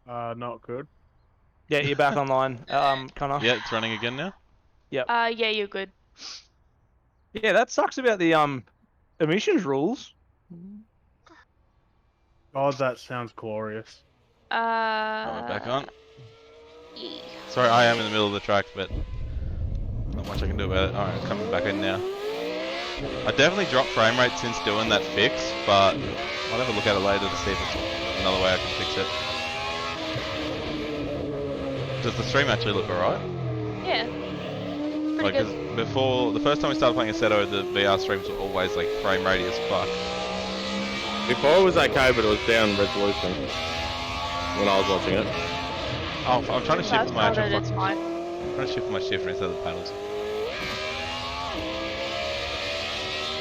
Not good. Yeah, you're back online, Connor. Yeah, it's running again now. Yeah, you're good. Yeah, that sucks about the emissions rules. Oh, that sounds glorious. Alright, back on. Yeah. Sorry, I am in the middle of the track, but not much I can do about it. Alright, coming back in now. I definitely dropped frame rate since doing that fix, but I'll have a look at it later to see if it's another way I can fix it. Does the stream actually look alright? Yeah. Pretty Like, 'cause good. before, the first time we started playing Assetto, the VR streams were always like frame rate as fuck. Before it was okay, but it was down resolution when I was watching it. Oh, I'm trying to shift I've my told actual it it's fine. I'm trying to shift my shifter instead of the paddles.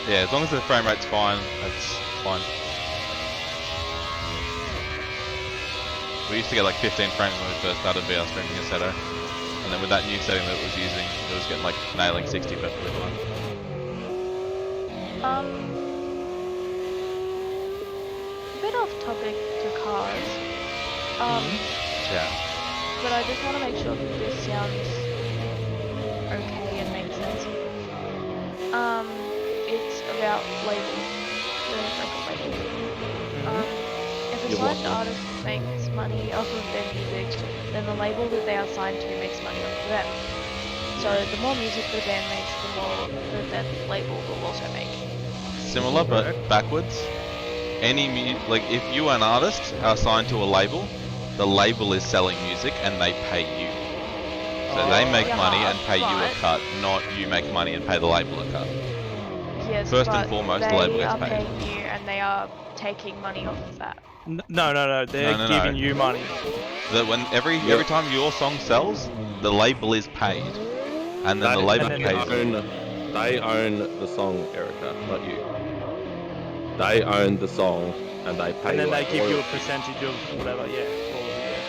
Yeah, as long as the frame rate's fine, that's fine. We used to get like 15 frames when we first started VR streaming Assetto. And then with that new setting that it was using, it was getting like nailing 60 perfectly fine. A bit off topic to cars. Yeah. But I just want to make sure that this sounds okay and makes sense. It's about labels, the record labels. If a You signed want artist makes money off of their music, then the label that they are signed to makes money off of them. So the more music the band makes, the more that label will also make. Similar, but backwards. Like if you are an artist are signed to a label, the label is selling music and they pay you. So they make Yeah, money and pay you a but- cut, not you make money and pay the label a cut. Yes, First and but foremost, the label they gets are paid. paying you and they are taking money off of that. No. They're No. giving you money. That when every time your song sells, the label is paid, and then the label and pays you. They own the song, Erica, not you. They own the song and they pay And then you they a give you a royalty. percentage of whatever, yeah. All of it,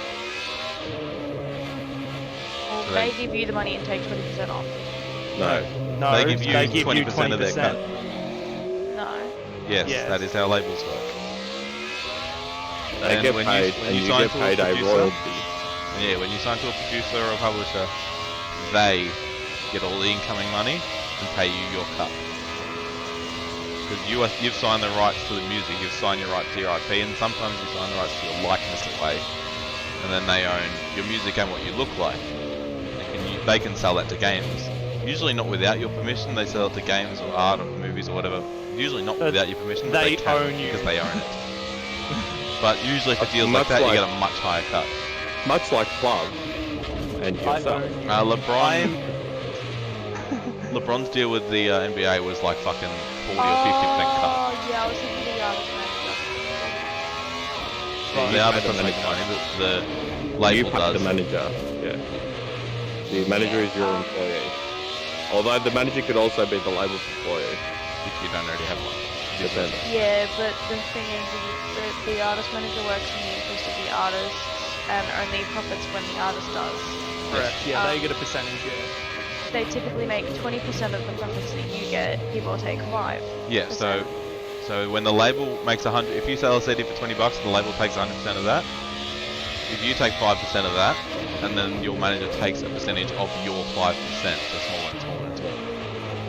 Well, So they they- give you the money and take 20% off. No. yeah. No, They give you 20% of their cut. No. Yes, Yes. that is how labels work. They And get when paid when and you sign get to paid a producer- royalty. Yeah, when you sign to a producer or a publisher, they get all the incoming money and pay you your cut. Because you've signed the rights to the music, you've signed your rights to your IP, and sometimes you sign the rights to your likeness away. And then they own your music and what you look like. They can they can sell that to games. Usually not without your permission. They sell it to games or art or movies or whatever. Usually not without your permission, but they can own you. because they own it. But usually for deals like Much that, you like- get a much higher cut. Much like Plug and I yourself. own you. LeBron, LeBron's deal with the NBA was like fucking 40 or 50% cut. Oh, yeah, I was thinking the artist manager. The you artist pay the doesn't make manager. money, the You label pay does. the manager. Yeah. The manager is your employee. Although the manager could also be the label's employee. If you don't already have one. Depending. Yeah, but the thing is, the artist manager works in the interest of the artist and only profits when the artist does. Correct. Yeah, they Um, get a percentage. Yeah. They typically make 20% of the profits that you get, give or take 5. Yeah, so when the label makes 100, if you sell a CD for $20 and the label takes 100% of that, if you take 5% of that, and then your manager takes a percentage of your 5%, so smaller and smaller and smaller.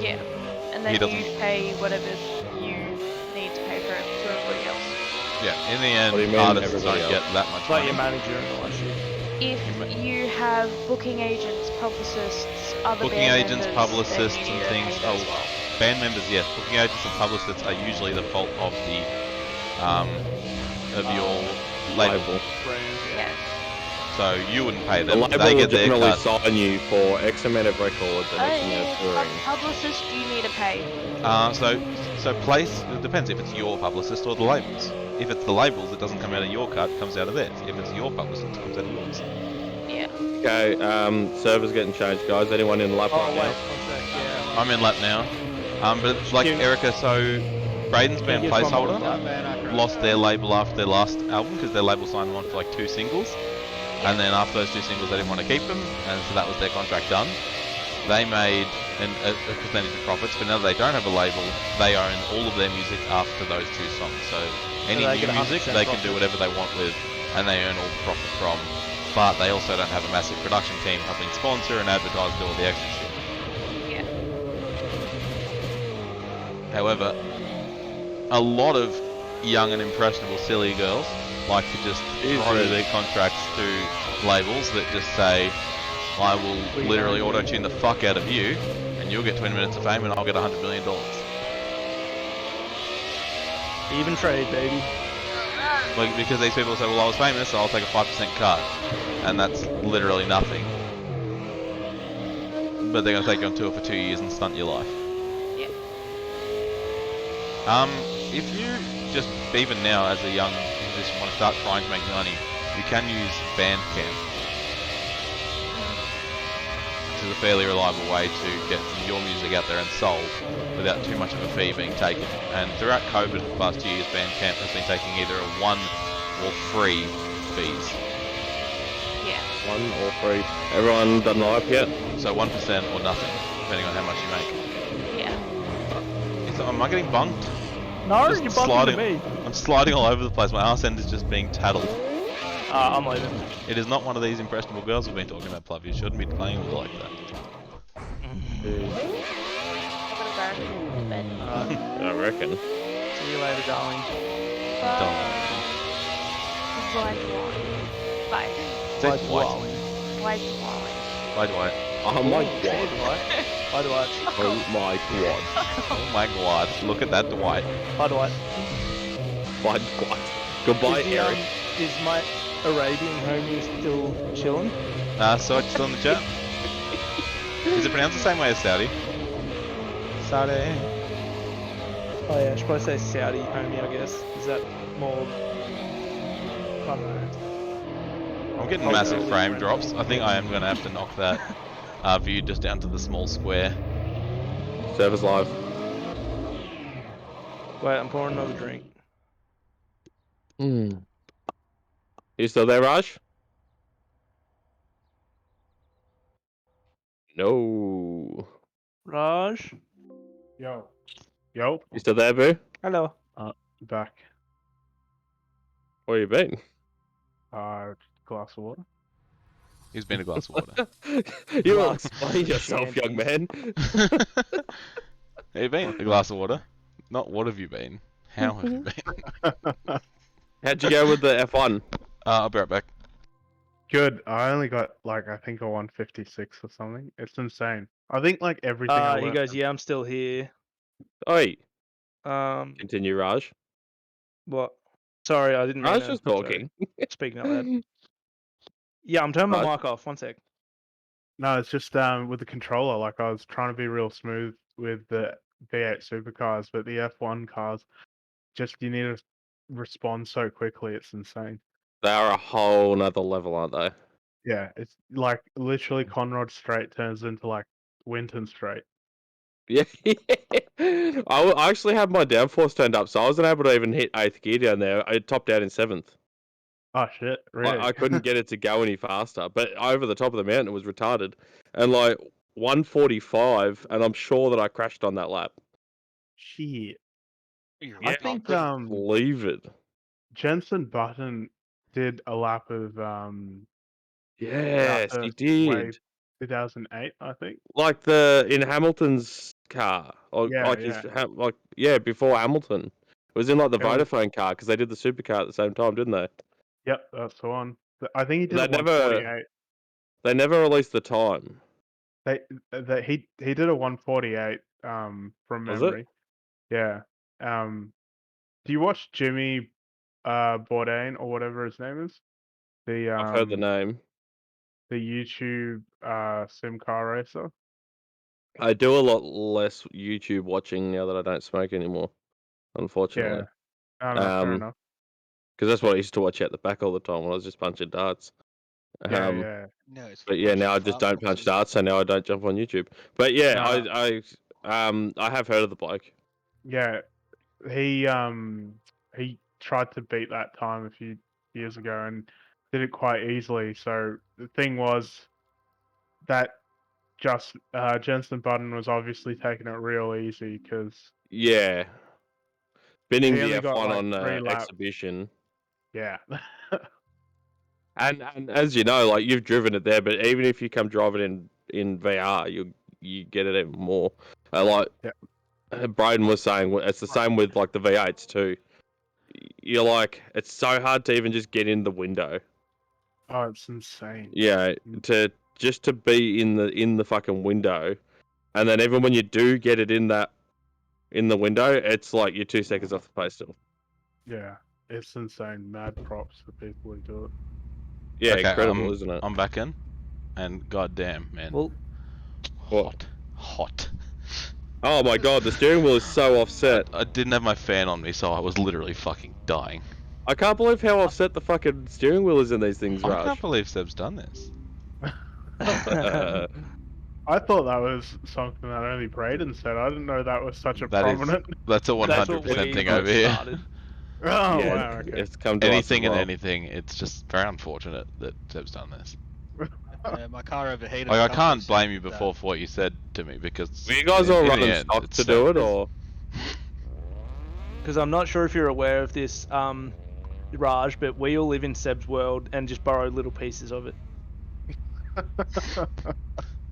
Yeah. And He then doesn't- you pay whatever you need to pay for everybody else. Yeah, in the What do you end, mean, artists everybody don't get that much It's like money. your manager and all that shit. If you have booking agents, publicists, other Booking band agents, members, publicists, then and you things. pay Oh, those as well. band members, yes. Booking agents and publicists are usually the fault of the your label. Brand. Yeah. So you wouldn't pay The them. label They will get their generally cut. sign you for X amount of records and X amount of touring. Publicist, you need to pay. So place, it depends if it's your publicist or the labels. If it's the labels, it doesn't come out of your cut, it comes out of theirs. If it's your publicist, it comes out of yours. Yeah. Okay, server's getting changed, guys. Anyone in the lap Oh right wait, now? one sec. Yeah. I'm in lap now. But it's like Give- Erica, so Braden's band Give one more placeholder lap. lost their label after their last album because their label signed them on for like 2 singles. And then after those 2 singles, they didn't want to keep them, and so that was their contract done. They made a percentage of profits, but now that they don't have a label, they own all of their music after those 2 songs. So any they new get 100% music they can profit. do whatever they want with, and they earn all the profit from. But they also don't have a massive production team helping sponsor and advertise, do all the extra shit. Yeah. However, a lot of young and impressionable silly girls like to just throw their contracts to labels that just say, I will literally auto-tune the fuck out of you, and you'll get 20 minutes of fame and I'll get $100 million. Even trade, baby. Like, because these people say, well, I was famous, so I'll take a 5% cut. And that's literally nothing. But they're going to take you on tour for 2 years and stunt your life. Yeah. If you just, even now as a young musician, want to start trying to make money, you can use Bandcamp. Which is a fairly reliable way to get your music out there and sold without too much of a fee being taken. And throughout COVID the past 2 years, Bandcamp has been taking either a 1 or free fees. Yeah. 1 or 3. Everyone done live yet? So 1% or nothing, depending on how much you make. Yeah. Am I getting bunked? No, Just you're bumping sliding. to me. I'm sliding all over the place. My arse end is just being tattled. I'm leaving. It is not one of these impressionable girls we've been talking about, Pluv. You shouldn't be playing with her like that. I'm gonna go to bed. I reckon. See you later, darling. Don't. Bye. Bye. Say Bye, Dwight. darling. Bye. Bye, Dwight. Oh my See you, god. Dwight. Bye, Dwight. Oh my god. Oh my god. Look at that, Dwight. Bye, Dwight. My god. Goodbye, Is the, Eric. is my Arabian homie still chilling? So it's still in the chat. Is it pronounced the same way as Saudi? Saudi. Oh yeah, I should probably say Saudi homie, I guess. Is that more... I don't know. I'm getting Okay. massive frame drops. I think I am going to have to knock that view just down to the small square. Server's live. Wait, I'm pouring another drink. You still there, Raj? No. Raj? Yo. Yo. You still there, Boo? Hello. Back. Where you been? Glass of water. He's been a glass of water. You will explain yourself, young man. Have you been a glass of water? Not what have you been? How have you been? How'd you go with the F1? I'll be right back. Good. I only got like I think a 156 or something. It's insane. I think like everything I He learned. goes, yeah, I'm still here. Oi, Um, continue, Raj. what? Sorry, I didn't mean Raj to. just Sorry. talking. Speaking out loud. Yeah, I'm turning my Raj. mic off. One sec. No, it's just with the controller. Like I was trying to be real smooth with the V8 supercars, but the F1 cars, just you need to respond so quickly. It's insane. They are a whole nother level, aren't they? Yeah, it's like literally Conrod Straight turns into like Winton Straight. Yeah. I actually had my downforce turned up, so I wasn't able to even hit 8th gear down there. I topped out in 7th. Oh shit! Really? I couldn't get it to go any faster, but over the top of the mountain it was retarded. And like 145, and I'm sure that I crashed on that lap. Shit. You I Yeah, I think couldn't believe it. Jensen Button did a lap of Yes, he Wave did. 2008, I think. Like in Hamilton's car, or Yeah, like before Hamilton. It was in like the It was, Vodafone car because they did the supercar at the same time, didn't they? yep, that's the one. I think he did They a 148. they never released the time. He did a 148 from Was it? memory. Yeah. Do you watch Jimmy Bourdain or whatever his name is? The I've heard the name. the YouTube sim car racer. I do a lot less YouTube watching now that I don't smoke anymore, unfortunately. Yeah. Oh, no, fair Um, enough. because that's what I used to watch out the back all the time when I was just punching darts. Yeah, yeah. No, it's But yeah, now I just don't punch darts, so now I don't jump on YouTube. But yeah, No. I have heard of the bloke. Yeah. He tried to beat that time a few years ago and did it quite easily. So the thing was that Jensen Button was obviously taking it real easy because Yeah, spinning he the only got F1 like on 3 laps. exhibition. Yeah. And as you know, like you've driven it there, but even if you come driving in VR, you get it even more. Like Braden was saying, it's the same with like the V8s too. You're like, it's so hard to even just get in the window. Oh, it's insane. Yeah, to be in the fucking window, and then even when you do get it in the window, it's like you're 2 seconds off the pace still. Yeah. It's insane. Mad props for people who do it. Yeah, Okay, incredible, isn't it? I'm back in, and goddamn, man, Well, hot. Oh my god, the steering wheel is so offset. I didn't have my fan on me, so I was literally fucking dying. I can't believe how offset the fucking steering wheel is in these things, I Raj. can't believe Seb's done this. I thought that was something that only Braden said. I didn't know that was such a prominent. That's a 100% thing over here. Oh Yeah, wow, okay. it's come to us Anything as and well. anything. It's just very unfortunate that Seb's done this. My car overheated. Like, I can't blame you before for what you said to me because. Were you guys all in the running end, stock it's to do Seb. it, or? because I'm not sure if you're aware of this, Raj, but we all live in Seb's world and just borrow little pieces of it.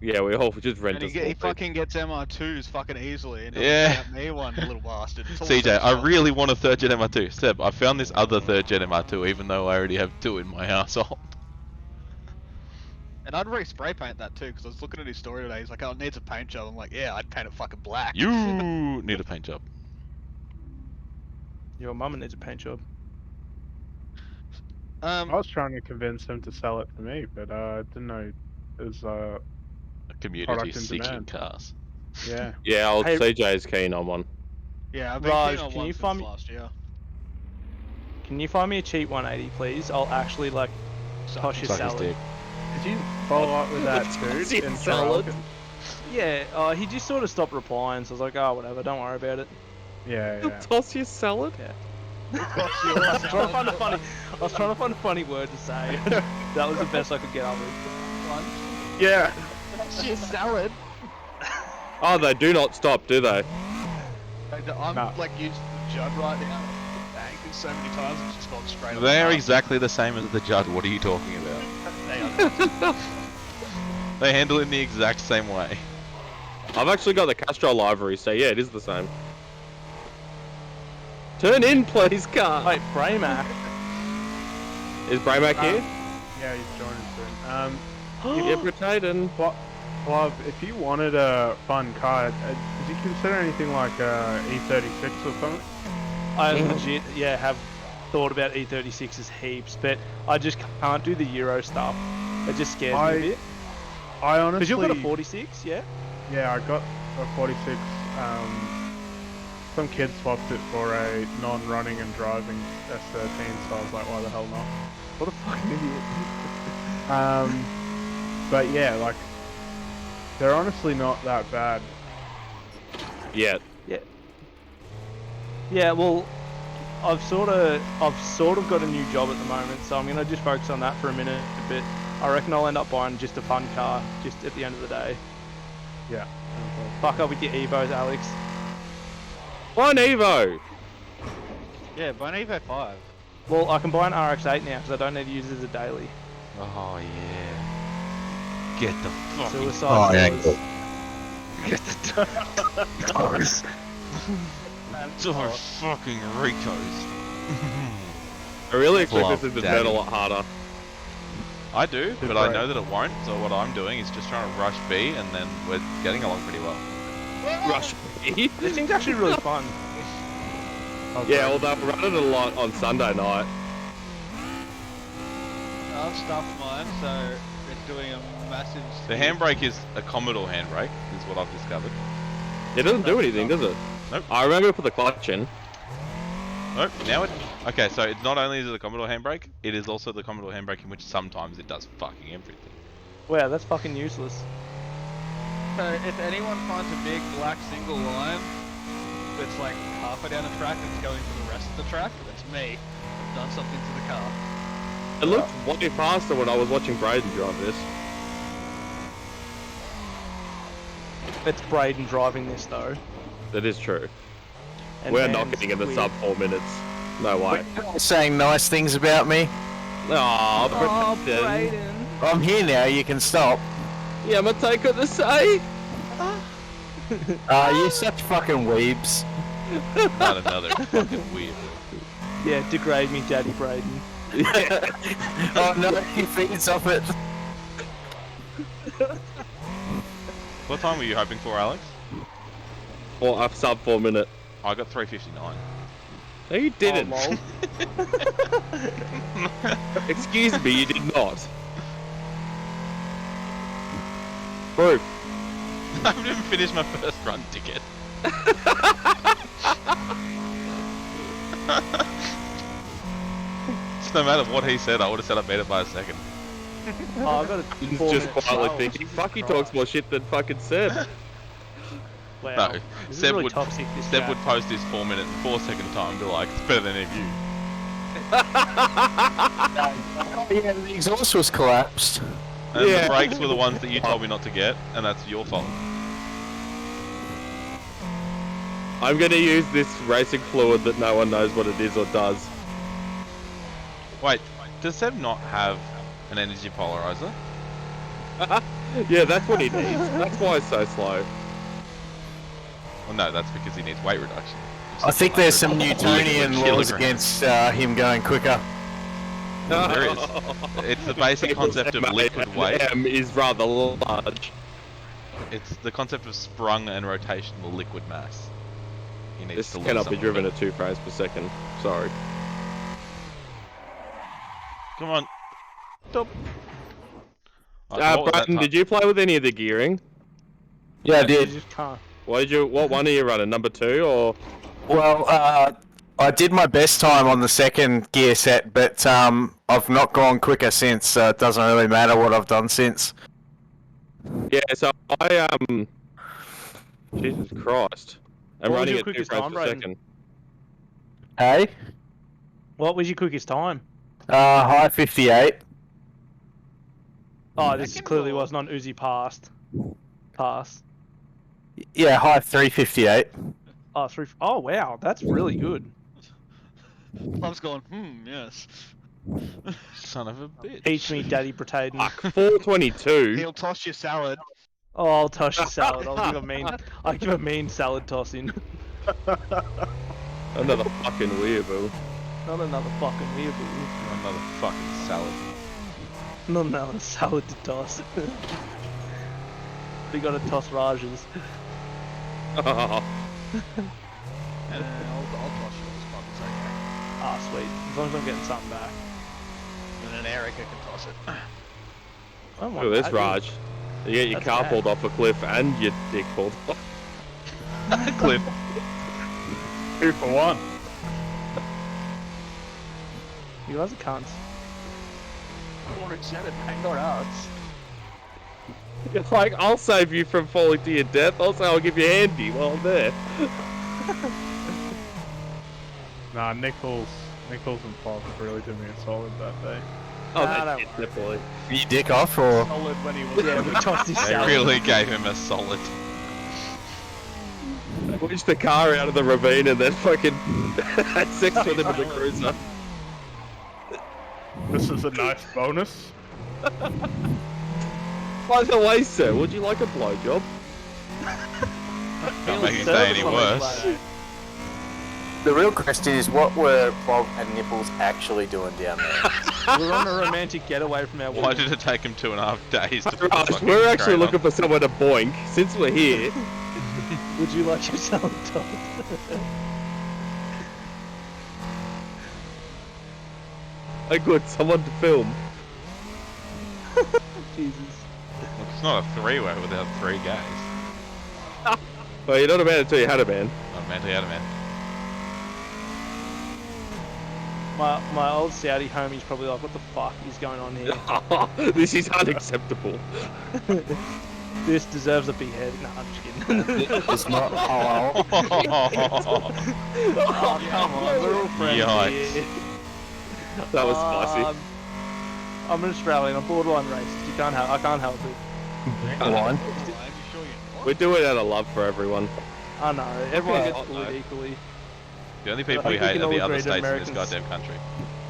Yeah, we all just rent And a he small piece. fucking gets MR2s fucking easily. And Yeah. Me one little bastard. It's all CJ, Seb's I fault. really want a 3rd gen MR2. Seb, I found this other 3rd gen MR2 even though I already have 2 in my household. And I'd re-spray paint that too, because I was looking at his story today. He's like, "Oh, it needs a paint job." I'm like, "Yeah, I'd paint it fucking black." You need a paint job. Your mum needs a paint job. I was trying to convince him to sell it to me, but I didn't know it was A community product in seeking demand. cars. Yeah. Yeah, old Hey- CJ is keen on one. Yeah, I've been Raj, keen on can one you since find me- last year. Can you find me a cheap 180, please? I'll actually like toss your Suck his salad. dick. Did you follow up with that dude in salad? Traralgon? Yeah, he just sort of stopped replying, so I was like, oh, whatever, don't worry about it. Yeah, yeah. Toss your salad? I was trying to find a funny word to say. That was the best I could get up with. Yeah. That's your salad. Oh, they do not stop, do they? I'm No. like using the Judd right now. Bang this so many times, it's just gone straight. on They're the exactly the same as the Judd. What are you talking about? They are. They handle it in the exact same way. I've actually got the Castrol livery, so yeah, it is the same. Turn in, please, car. Wait, Braymac. Is Braymac here? Yeah, he's joining soon. Yeah, Britain. Love, if you wanted a fun car, did you consider anything like a E36 or something? I legit, yeah, have thought about E36s heaps, but I just can't do the Euro stuff. It just scares me a bit. I honestly... Because you've got a 46, yeah? Yeah, I got a 46. Some kid swapped it for a non-running and driving S13, so I was like, why the hell not? What a fucking idiot. But yeah, like, they're honestly not that bad. Yeah. Yeah, well, I've sort of got a new job at the moment, so I'm gonna just focus on that for a minute. But I reckon I'll end up buying just a fun car, just at the end of the day. Yeah. Fuck up with your Evos, Alex. Buy an Evo. Yeah, buy an Evo 5. Well, I can buy an RX-8 now because I don't need to use it as a daily. Oh yeah. Get the fucking Suicide doors. Get the doors. Door fucking Ricos. I really expect Love this to Daddy. turn a lot harder. I do, but I know that it won't. So what I'm doing is just trying to rush B, and then we're getting along pretty well. Rush me. This thing's actually really fun. Yeah, although we run it a lot on Sunday night. I've stuffed mine, so it's doing a massive... The handbrake is a Commodore handbrake, is what I've discovered. It doesn't do anything, does it? Nope. I remember to put the clutch in. Nope, now it... Okay, so it's not only is it a Commodore handbrake, it is also the Commodore handbrake in which sometimes it does fucking everything. Wow, that's fucking useless. So if anyone finds a big black single line that's like halfway down the track and it's going to the rest of the track, that's me. I've done something to the car. It looked way faster when I was watching Braden drive this. It's Braden driving this though. That is true. And We're man's not getting in the weird. sub 4 minutes. No way. Saying nice things about me. Aw, Oh, Braden. Braden. I'm here now, you can stop. Yeah, I'm gonna take it to say. You're such fucking weebs. Not another fucking weird. Yeah, degrade me, Daddy Braden. Oh no, he feeds off it. What time were you hoping for, Alex? Or a sub 4 minute. I got 3:59. No, you didn't. Oh, Excuse me, you did not. Proof. I haven't even finished my first run ticket. So no matter what he said, I would have said I beat it by a second. Oh, I've got a He's 4 just minute quietly trial. thinking, Jesus fuck, he Christ. talks more shit than fucking Seb. Wow. No, This is Seb really would- toxic, this Seb chat. would post his 4 minute and 4 second time and be like, it's better than any of you. Yeah, the exhaust was collapsed. And Yeah. the brakes were the ones that you told me not to get, and that's your fault. I'm gonna use this racing fluid that no one knows what it is or does. Wait, does Seb not have an energy polarizer? Yeah, that's what he needs. That's why it's so slow. Well, no, that's because he needs weight reduction. I think there's some 100 Newtonian laws kilograms. against him going quicker. There is. It's the basic concept of liquid weight. M is rather large. It's the concept of sprung and rotational liquid mass. He needs This to lose cannot be some driven of at 2 frames per second. Sorry. it. Come on. Stop. Bratton, did you play with any of the gearing? Yeah, I You did. just can't. What one are you running? Number 2 or? Well, I did my best time on the second gear set, but I've not gone quicker since, so it doesn't really matter what I've done since. Yeah, so I Jesus Christ. I'm What was running your at 2 quickest frames time, per Braden? second. Hey? What was your quickest time? High 58. Oh, this Second clearly or- wasn't on Uzi Pass. Yeah, high 358. Oh, 3. Oh, wow, that's really good. Plum's going, yes. Son of a bitch. Teach me, Daddy Braden. Fuck, 422. He'll toss your salad. Oh, I'll toss your salad. I'll give a mean salad toss in. Another fucking weirdo. Not another fucking weird. Another fucking salad. No, salad to toss. We gotta toss Rajas. And I'll toss yours, but it's okay. Ah, sweet. As long as I'm getting something back. And then Erica can toss it. I don't want Look at this, that. Raj. You get your That's car bad. pulled off a cliff and your dick pulled off. Cliff. 2 for 1. You guys are cunts. Or excited, hang on us. It's like, I'll save you from falling to your death. Also, I'll give you a handy while I'm there. Nah, Nichols and Fox really did me a solid that day. Oh, Nah, they don't did, worry. definitely. You dick off or? Solid when he was. Yeah, we tossed his They salad. really gave him a solid. I pushed the car out of the ravine and then fucking had sex with him in the cruiser. This is a nice bonus. By the way, sir, would you like a blowjob? Can't make it Service say any on worse. this lad. The real question is, what were Bob and Nipples actually doing down there? We're on a romantic getaway from our Why wedding. did it take him 2.5 days to put the Raj, fucking we're actually crane looking on? for someone to boink. Since we're here, Would you like your salad tossed? oh good, someone to film. Jesus. Look, it's not a three-way without 3 guys. Well, you're not a man until you had a man. Not mentally out of man. My old Saudi homie's probably like, what the fuck is going on here? This is unacceptable. This deserves a big head. No, I'm just kidding. It's not halal. Oh, come on, we're all friends Yikes. here. That was spicy. I'm an Australian. I'm borderline racist. I can't help it. Line. We do it out of love for everyone. I know. Everyone Yeah, gets I bullied know. equally. The only people I we think we hate can are all the other agree that states in this Americans- goddamn country.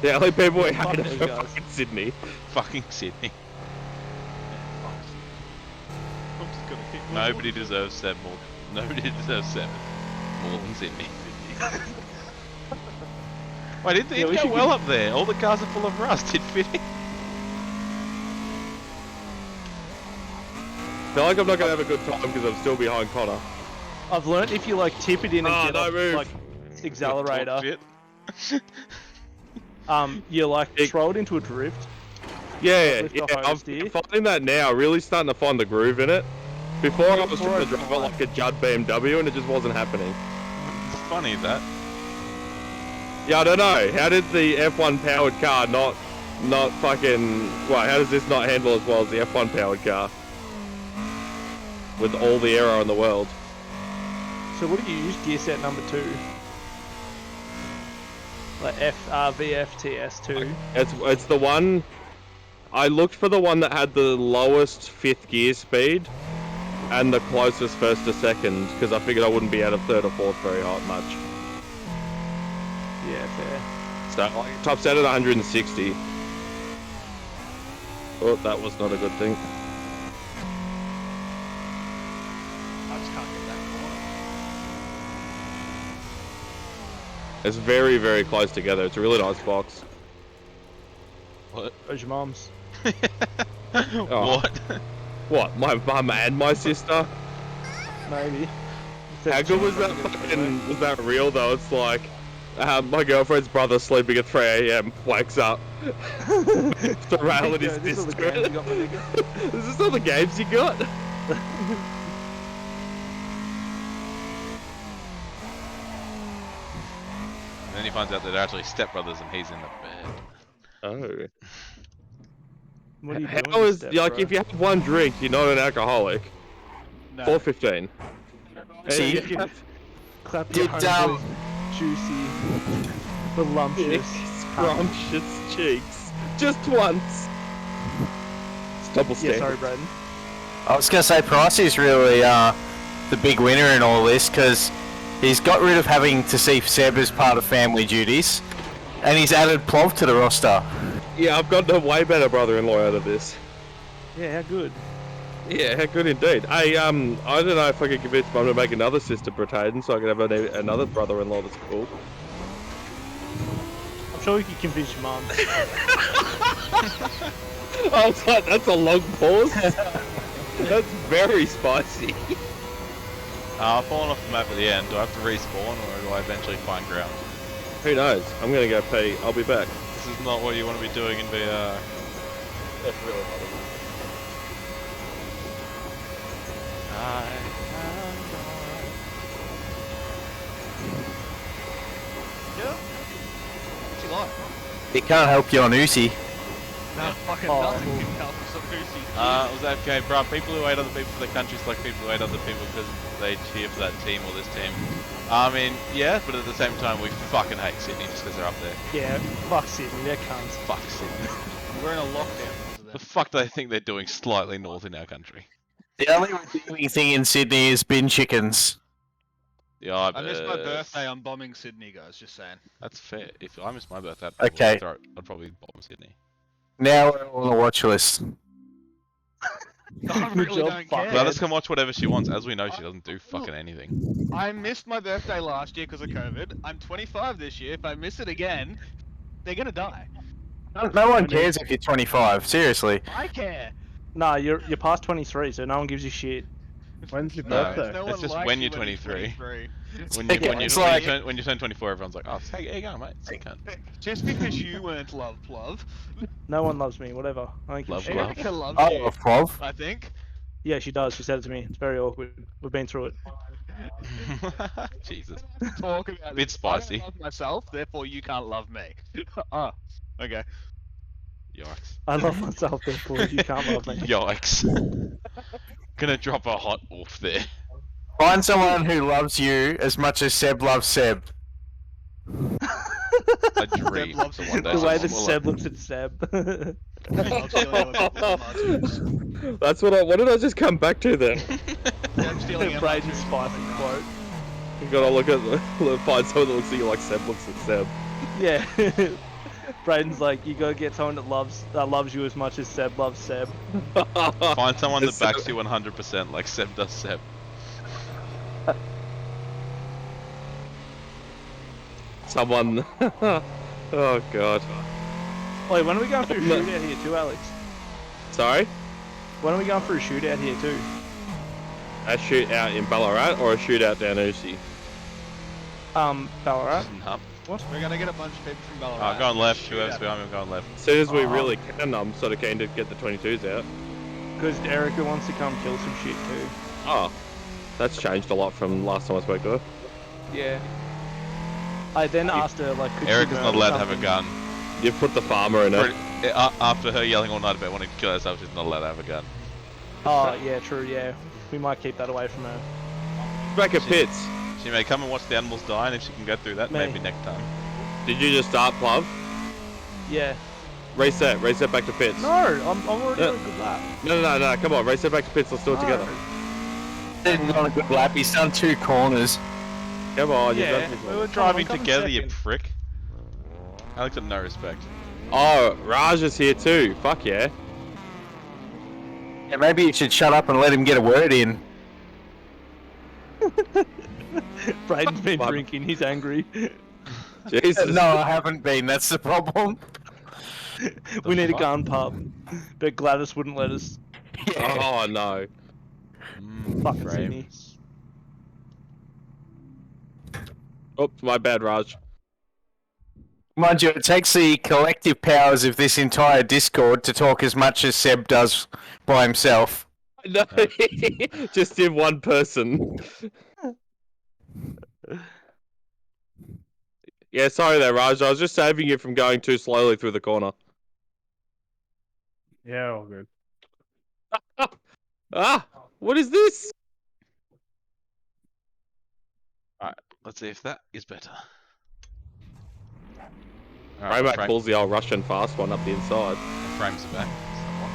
The only people we Fuck hate those are guys. fucking Sydney. Fucking Sydney. I'm just gonna kick Nobody deserves 7 more. Nobody deserves 7 more than Sydney. Wait, it Yeah, did we go should well up there. All the cars are full of rust. It fit in. I feel like I'm not gonna have a good time because I'm still behind Connor. I've learnt if you like tip it in and Oh, get no off, move. like accelerator, Shit. you like It- throw it into a drift. Yeah, Lift yeah, off I'm oversteer. finding that now. Really starting to find the groove in it. Before I was Before trying to it's drive it fine. like a Judd BMW and it just wasn't happening. It's funny that. Yeah, I don't know. How did the F1 powered car not fucking... Well, how does this not handle as well as the F1 powered car? With all the aero in the world. So what do you use gear set number 2? Like VFTS2. It's the one... I looked for the one that had the lowest 5th gear speed and the closest 1st to 2nd because I figured I wouldn't be out of 3rd or 4th very hard much. Yeah, fair. So like, tops out at 160. Oh, that was not a good thing. I just can't get that corner. It's very, very close together. It's a really nice box. What? Where's your mom's? What? What? My mum and my sister? Maybe. How good was that fucking... Was that real though? It's like... my girlfriend's brother sleeping at 3 AM wakes up. The rail in his This is all the games you got, my nigga. Is this all the games you got? And then he finds out that they're actually stepbrothers and he's in the bed. Oh. What are you How doing? is... step, Like, bro? if you have one drink, you're not an alcoholic. No. 4:15. See? If you have... Clap Did, your homeboy's juicy, voluptuous. Scrumptious cheeks. Just once. It's double Yeah, standard. sorry, Braden. I was gonna say Pricey's really the big winner in all this because he's got rid of having to see Seb as part of family duties, and he's added Plov to the roster. Yeah, I've gotten a way better brother-in-law out of this. Yeah, how good. Yeah, how good indeed. Hey, I don't know if I could convince Mum to make another sister Britain so I can have another brother-in-law that's cool. I'm sure you can convince your mum. I was like, that's a long pause. That's very spicy. I've fallen off the map at the end. Do I have to respawn or do I eventually find ground? Who knows? I'm gonna go pee. I'll be back. This is not what you want to be doing in VR. That's really hot. Yeah. What's he like? He can't help you on Uzi. No, fucking Oh. nothing can help us on Lucy. Was that okay, bro? People who hate other people for their countries like people who hate other people because they cheer for that team or this team. I mean, yeah, but at the same time, we fucking hate Sydney just because they're up there. Yeah, fuck Sydney, they're cunts. Fuck Sydney. We're in a lockdown because of The that. fuck do they think they're doing slightly north in our country? The only redeeming thing in Sydney is bin chickens. Yeah, I missed my birthday. I'm bombing Sydney, guys. Just saying. That's fair. If I miss my birthday, Okay. I'd probably bomb Sydney. Now we're on the watch list. I Good really job, don't fuck. care. Let us come watch whatever she wants. As we know, she doesn't do fucking anything. I missed my birthday last year because of COVID. I'm 25 this year. If I miss it again, they're gonna die. No one cares if you're 25. Seriously. I care. Nah, you're past 23, so no one gives you shit. When's your No, birthday? No it's one just likes when you you're 23. 23. When you turn 24, everyone's like, oh, hey, you go, mate. It's a cunt. Just because you weren't love, Plov. No one loves me, whatever. I don't give a Love, shit. love. Erica loves I you, love Plov. I think. Yeah, she does. She said it to me. It's very awkward. We've been through it. Jesus. Talk about Bit this. spicy. I don't love myself, therefore you can't love me. Ah, okay. Yikes. I love myself, therefore you can't love me. Yikes. Gonna drop a hot oof there. Find someone who loves you as much as Seb loves Seb. I dream loves that one day The way someone that will Seb love- looks at Seb. I'm stealing other people's M2s. That's what did I just come back to then? I'm stealing Braden's M2s. spicy quote. You gotta look at find someone that looks at you like Seb looks at Seb. Yeah. Braden's like, you gotta get someone that loves you as much as Seb loves Seb. Find someone that It's backs so- you 100% like Seb does Seb. Someone. Oh god. Wait, when are we going for a No. shootout here too, Alex? Sorry? When are we going for a shootout here too? A shootout in Ballarat or a shootout down Uzi? Ballarat? No. We're gonna get a bunch of people from Ballarat. Oh, going left. Shoot Whoever's at behind me, I'm going left. As soon as we Oh. really can, I'm sort of keen to get the 22s out. Because Erica wants to come kill some shit too. Oh, that's changed a lot from last time I spoke to her. Yeah. I then asked her, like, could Erica's she not murder allowed to have a something? gun. You've put the farmer in it. After her yelling all night about wanting to kill herself, she's not allowed to have a gun. Oh, yeah, true, yeah. We might keep that away from her. Back at pits. She may come and watch the animals die, and if she can go through that, Me. maybe next time. Did you just start, Plov? Yeah. Reset back to pits. No, I'm already Yeah. on a good lap. No, come on, reset back to pits, let's do it together. He's on a good lap. He's done 2 corners. Come on, you've Yeah, done this We one. were driving come together, you second. prick. Alex had no respect. Oh, Raj is here too. Fuck yeah. Yeah, maybe you should shut up and let him get a word in. Braden's been Fuck. drinking, he's angry. Jesus. No, I haven't been. That's the problem. We need a fuck? gun pub. But Gladys wouldn't let us. Oh no. Fucking Frame. Sydney. Oops, my bad, Raj. Mind you, it takes the collective powers of this entire Discord to talk as much as Seb does by himself. No, just in one person. Yeah, sorry there, Raj. I was just saving you from going too slowly through the corner. Yeah, all good. Ah, what is this? Let's see if that is better. Raymac pulls the old Russian fast one up the inside. Frames are back. Somewhat.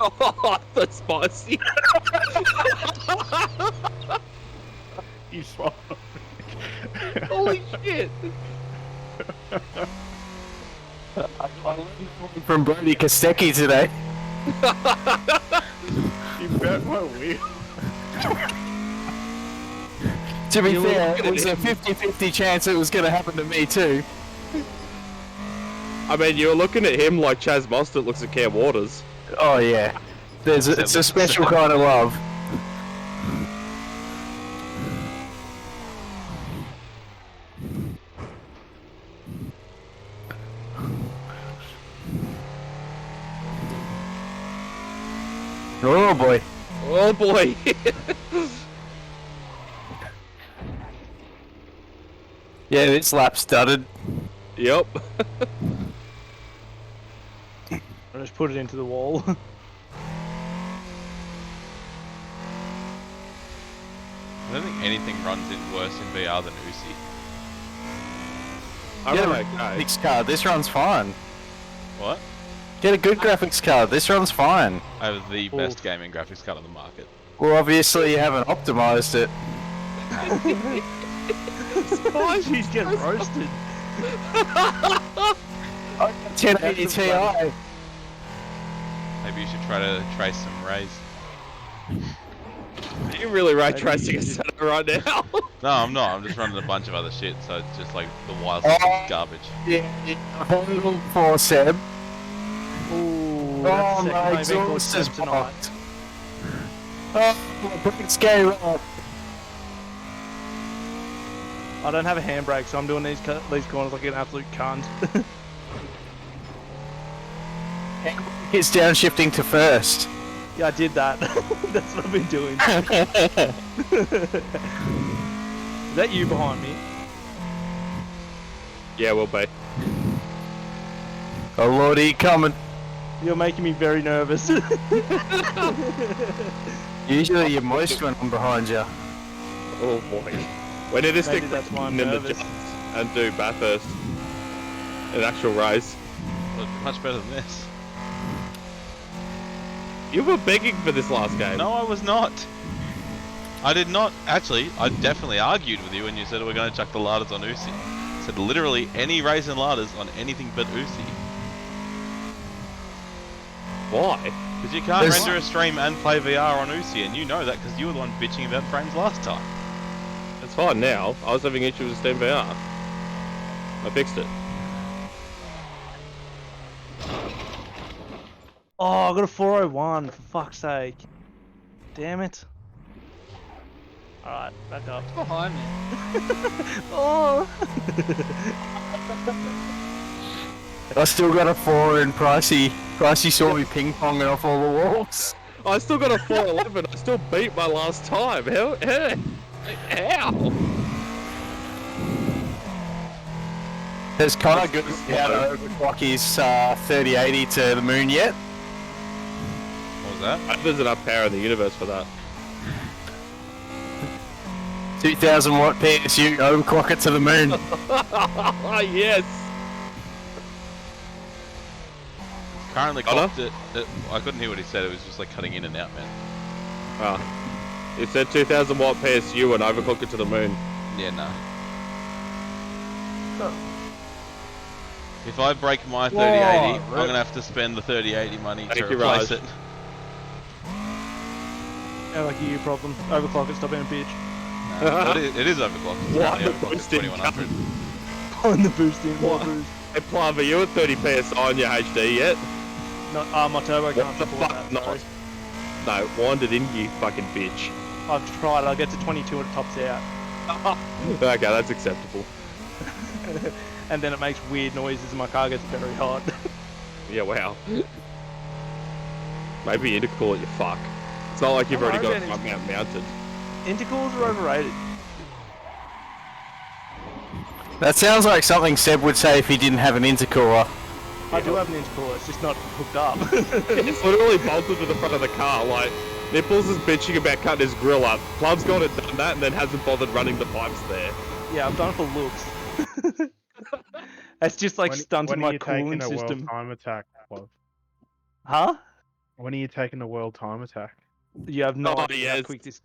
Oh, that's spicy. You swallowed. Holy shit. From Brody Kostecki today. You bet my wheel. To be You were fair, looking it at was a him. 50-50 chance it was going to happen to me too. I mean, you were looking at him like Chaz Mostert looks at Cam Waters. Oh yeah, it's a looks at special Seb. kind of love. Oh boy. Oh boy. Yeah, this lap studded. Yep. I just put it into the wall. I don't think anything runs in worse in VR than Uzi. I'm Get a okay. graphics card. This runs fine. What? Get a good graphics card. This runs fine. I have the best gaming graphics card on the market. Well, obviously you haven't optimized it. Why he's getting roasted? 1080 Ti. Maybe you should try to trace some rays. Are you really ray tracing a center right now? No, I'm not. I'm just running a bunch of other shit, so it's just like the wild garbage. Yeah, hold for Seb. Ooh, Oh, that's my the second time exhaust is tonight. blocked. Oh, brakes go up. I don't have a handbrake, so I'm doing these corners like an absolute cunt. It's downshifting to first. Yeah, I did that. That's what I've been doing. Is that you behind me? Yeah, we'll be. Oh lordy, coming. You're making me very nervous. Usually you're moist when I'm behind you. Oh boy. When did this Maybe thing that's why I'm in the nervous. jumps and do Bathurst? An actual race. Look, much better than this. You were begging for this last game. No, I was not. I did not. Actually, I definitely argued with you when you said we're going to chuck the larders on Uzi. I said literally any race and larders on anything but Uzi. Why? Because you can't There's- render a stream and play VR on Uzi, and you know that because you were the one bitching about frames last time. It's fine now. I was having issues with Steam VR. I fixed it. Oh, I got a 401, for fuck's sake. Damn it. Alright, back up. Behind me. Oh! I still got a 4 in Pricey. Pricey saw me ping-ponging off all the walls. I still got a 411. I still beat my last time. How? Has Connor got out to overclock his 3080 to the moon yet? What was that? There's enough power in the universe for that. 2000 watt PSU, overclock it to the moon. Yes. Currently Connor? clocked it. I couldn't hear what he said. It was just like cutting in and out, man. Ah. It said 2000 watt PSU and overclock it to the moon. Yeah, nah. If I break my 3080, I'm gonna have to spend the 3080 money to Thank you, replace Raj. it. Yeah, like a you problem. Overclock it, stop being a bitch. But it is overclocked. It's What? currently overclocked at Boosted 2100. On the boost in, more What? boost. Hey, Plum, are you at 30 PSI on your HD yet? No, my turbo can't the support fuck that. not? Sorry. No, wind it in, you fucking bitch. I've tried, I'll get to 22 and it tops out. Okay, that's acceptable. And then it makes weird noises and my car gets very hot. Yeah, wow. Maybe intercool it, you fuck. It's not like you've I'm already got it alright, front mount mounted. Intercools are overrated. That sounds like something Seb would say if he didn't have an intercooler. I do have an intercooler, it's just not hooked up. It's literally bolted to the front of the car, like, Nipples is bitching about cutting his grill up. Plum's gone and done that and then hasn't bothered running the pipes there. Yeah, I've done it for looks. It's just like stunting when are my you taking cooling a system. world time attack, Love? Huh? When are you taking the world time attack? You have no Oh, idea how yes. quick this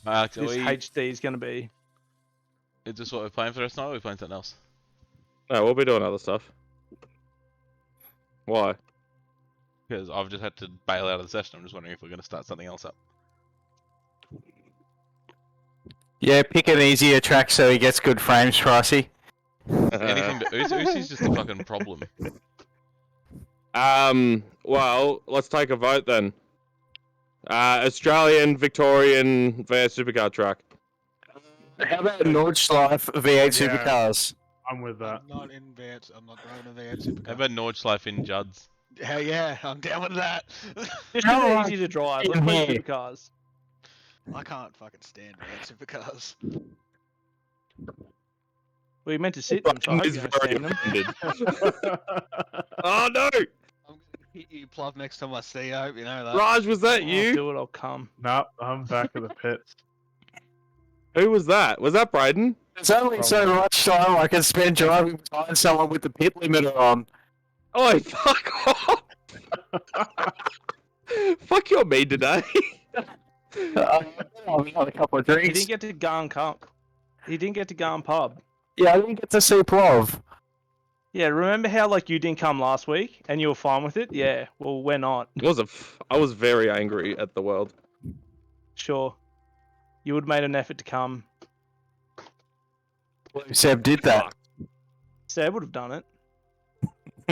Actually, HD is going to be. is this what we're playing for the rest of the night, or are we playing something else? No, we'll be doing other stuff. Why? Because I've just had to bail out of the session. I'm just wondering if we're going to start something else up. Yeah, pick an easier track so he gets good frames, Pricey. Anything but Usi's just a fucking problem. Well, let's take a vote then. Australian Victorian V8 supercar track. How about Nordschleife V8 Yeah. supercars? I'm with that. I'm not in V8. I'm not driving a V8 supercar. How about Nordschleife in Judd's? Hell yeah, I'm down with that. Just 'cause they're easy to drive. Let's play Yeah. supercars. I can't fucking stand V8 supercars. Well, you meant to sit them, so I hope He's you don't very stand them. offended. Oh no! I'm gonna hit you plug next time I see you. I hope you know that. Raj, was that I'll you? do it, I'll come. Nope, I'm back at the pits. Who was that? Was that Braden? There's only so much time I can spend driving behind someone with the pit limiter on. Oh, fuck off! Fuck your me today. I've had a couple of He drinks. didn't get to Garn Cup. He didn't get to Garn Pub. Yeah, I didn't get to see Plov. Yeah, remember how like you didn't come last week and you were fine with it? Yeah, well we're not. I was very angry at the world. Sure. You would have made an effort to come. Seb did that. Seb would have done it.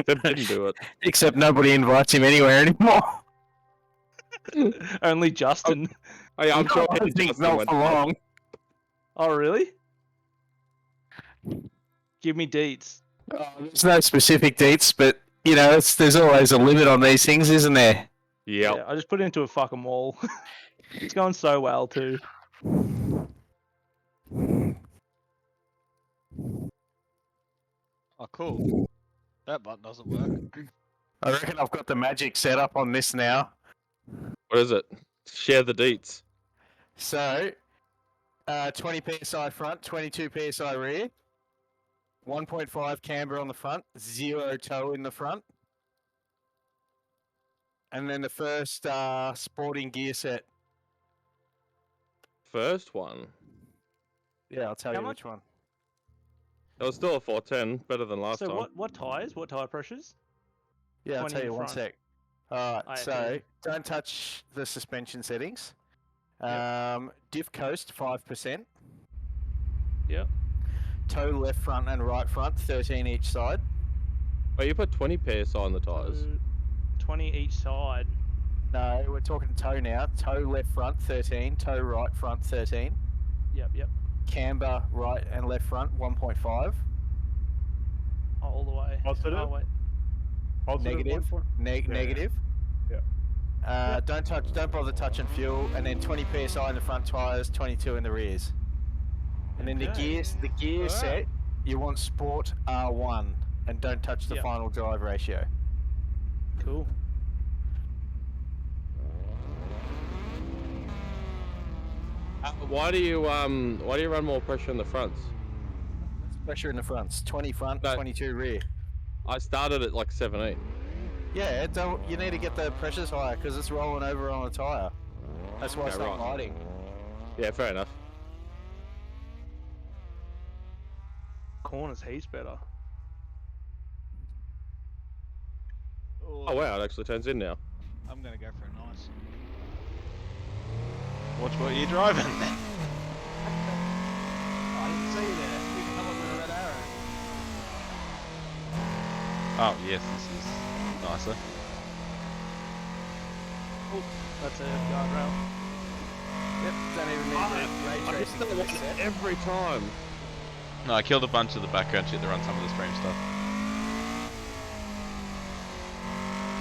Seb didn't do it. Except nobody invites him anywhere anymore. Only Justin. Oh, yeah, I'm sure I he think just not went. for long. Oh really? Give me deets. There's no specific dates, but you know, there's always a limit on these things, isn't there? Yep. Yeah, I just put it into a fucking wall. It's going so well too. Oh, cool. That button doesn't work. I reckon I've got the magic set up on this now. What is it? Share the deets. So, 20 psi front, 22 psi rear, 1.5 camber on the front, 0 toe in the front, and then the first sporting gear set. First one. Yeah, I'll tell How you much? which one. It was still a 410, better than last So time. what tyres? What tyre pressures? Yeah, I'll 20 tell in you one front. sec. Alright, Alright, so okay. don't touch the suspension settings. Yep. Diff coast 5%. Yep. Toe left front and right front, 13 each side. Oh, you put 20 psi on the tyres. 20 each side. No, we're talking toe now. Toe left front 13, toe right front 13. Yep. Camber right and left front 1.5. Oh, all the way. Positive? Oh wait. Positive Negative. 1.4? Yeah. Negative. Yeah. Don't bother touching fuel, and then 20 psi in the front tires, 22 in the rears. And then the Okay. gear Alright. set, you want Sport R1, and don't touch the Yep. final drive ratio. Cool. Why do you run more pressure in the fronts? Pressure in the fronts, 20 front, No. 22 rear. I started at like 17. Yeah, you need to get the pressures higher because it's rolling over on a tyre. That's why it's Okay, not right. riding. Yeah, fair enough. Corners heaps better. Oh wow, it actually turns in now. I'm gonna go for a nice. Watch what you're driving then. I didn't see you there. You can come up with a red arrow. Oh yes, this is nicer. That's a guardrail. Yep, don't even need the ray I just tracing don't to want be it set. every time. No, I killed a bunch of the background shit that run some of the stream stuff.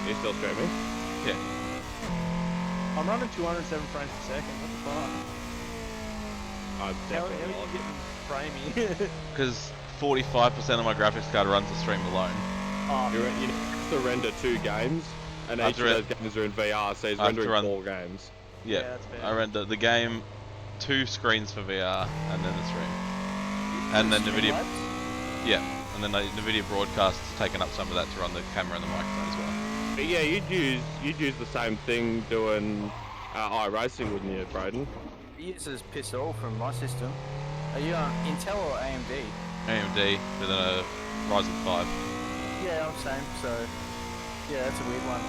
You still streaming? Yeah. I'm running 207 frames per second. What the fuck? I'm How definitely are you not. getting framey? Because 45% of my graphics card runs the stream alone. Oh, You have to render 2 games, and I each have of to those games are in VR, so he's I have to rendering run- 4 games. Yeah, that's fair. I render the game, 2 screens for VR, and then the stream. And then NVIDIA, yeah, and then the NVIDIA broadcast has taken up some of that to run the camera and the microphone as well. But yeah, you'd use the same thing doing iRacing, wouldn't you, Braden? It uses piss all from my system. Are you on Intel or AMD? AMD with a Ryzen 5. Yeah, I'm same, so yeah, that's a weird one.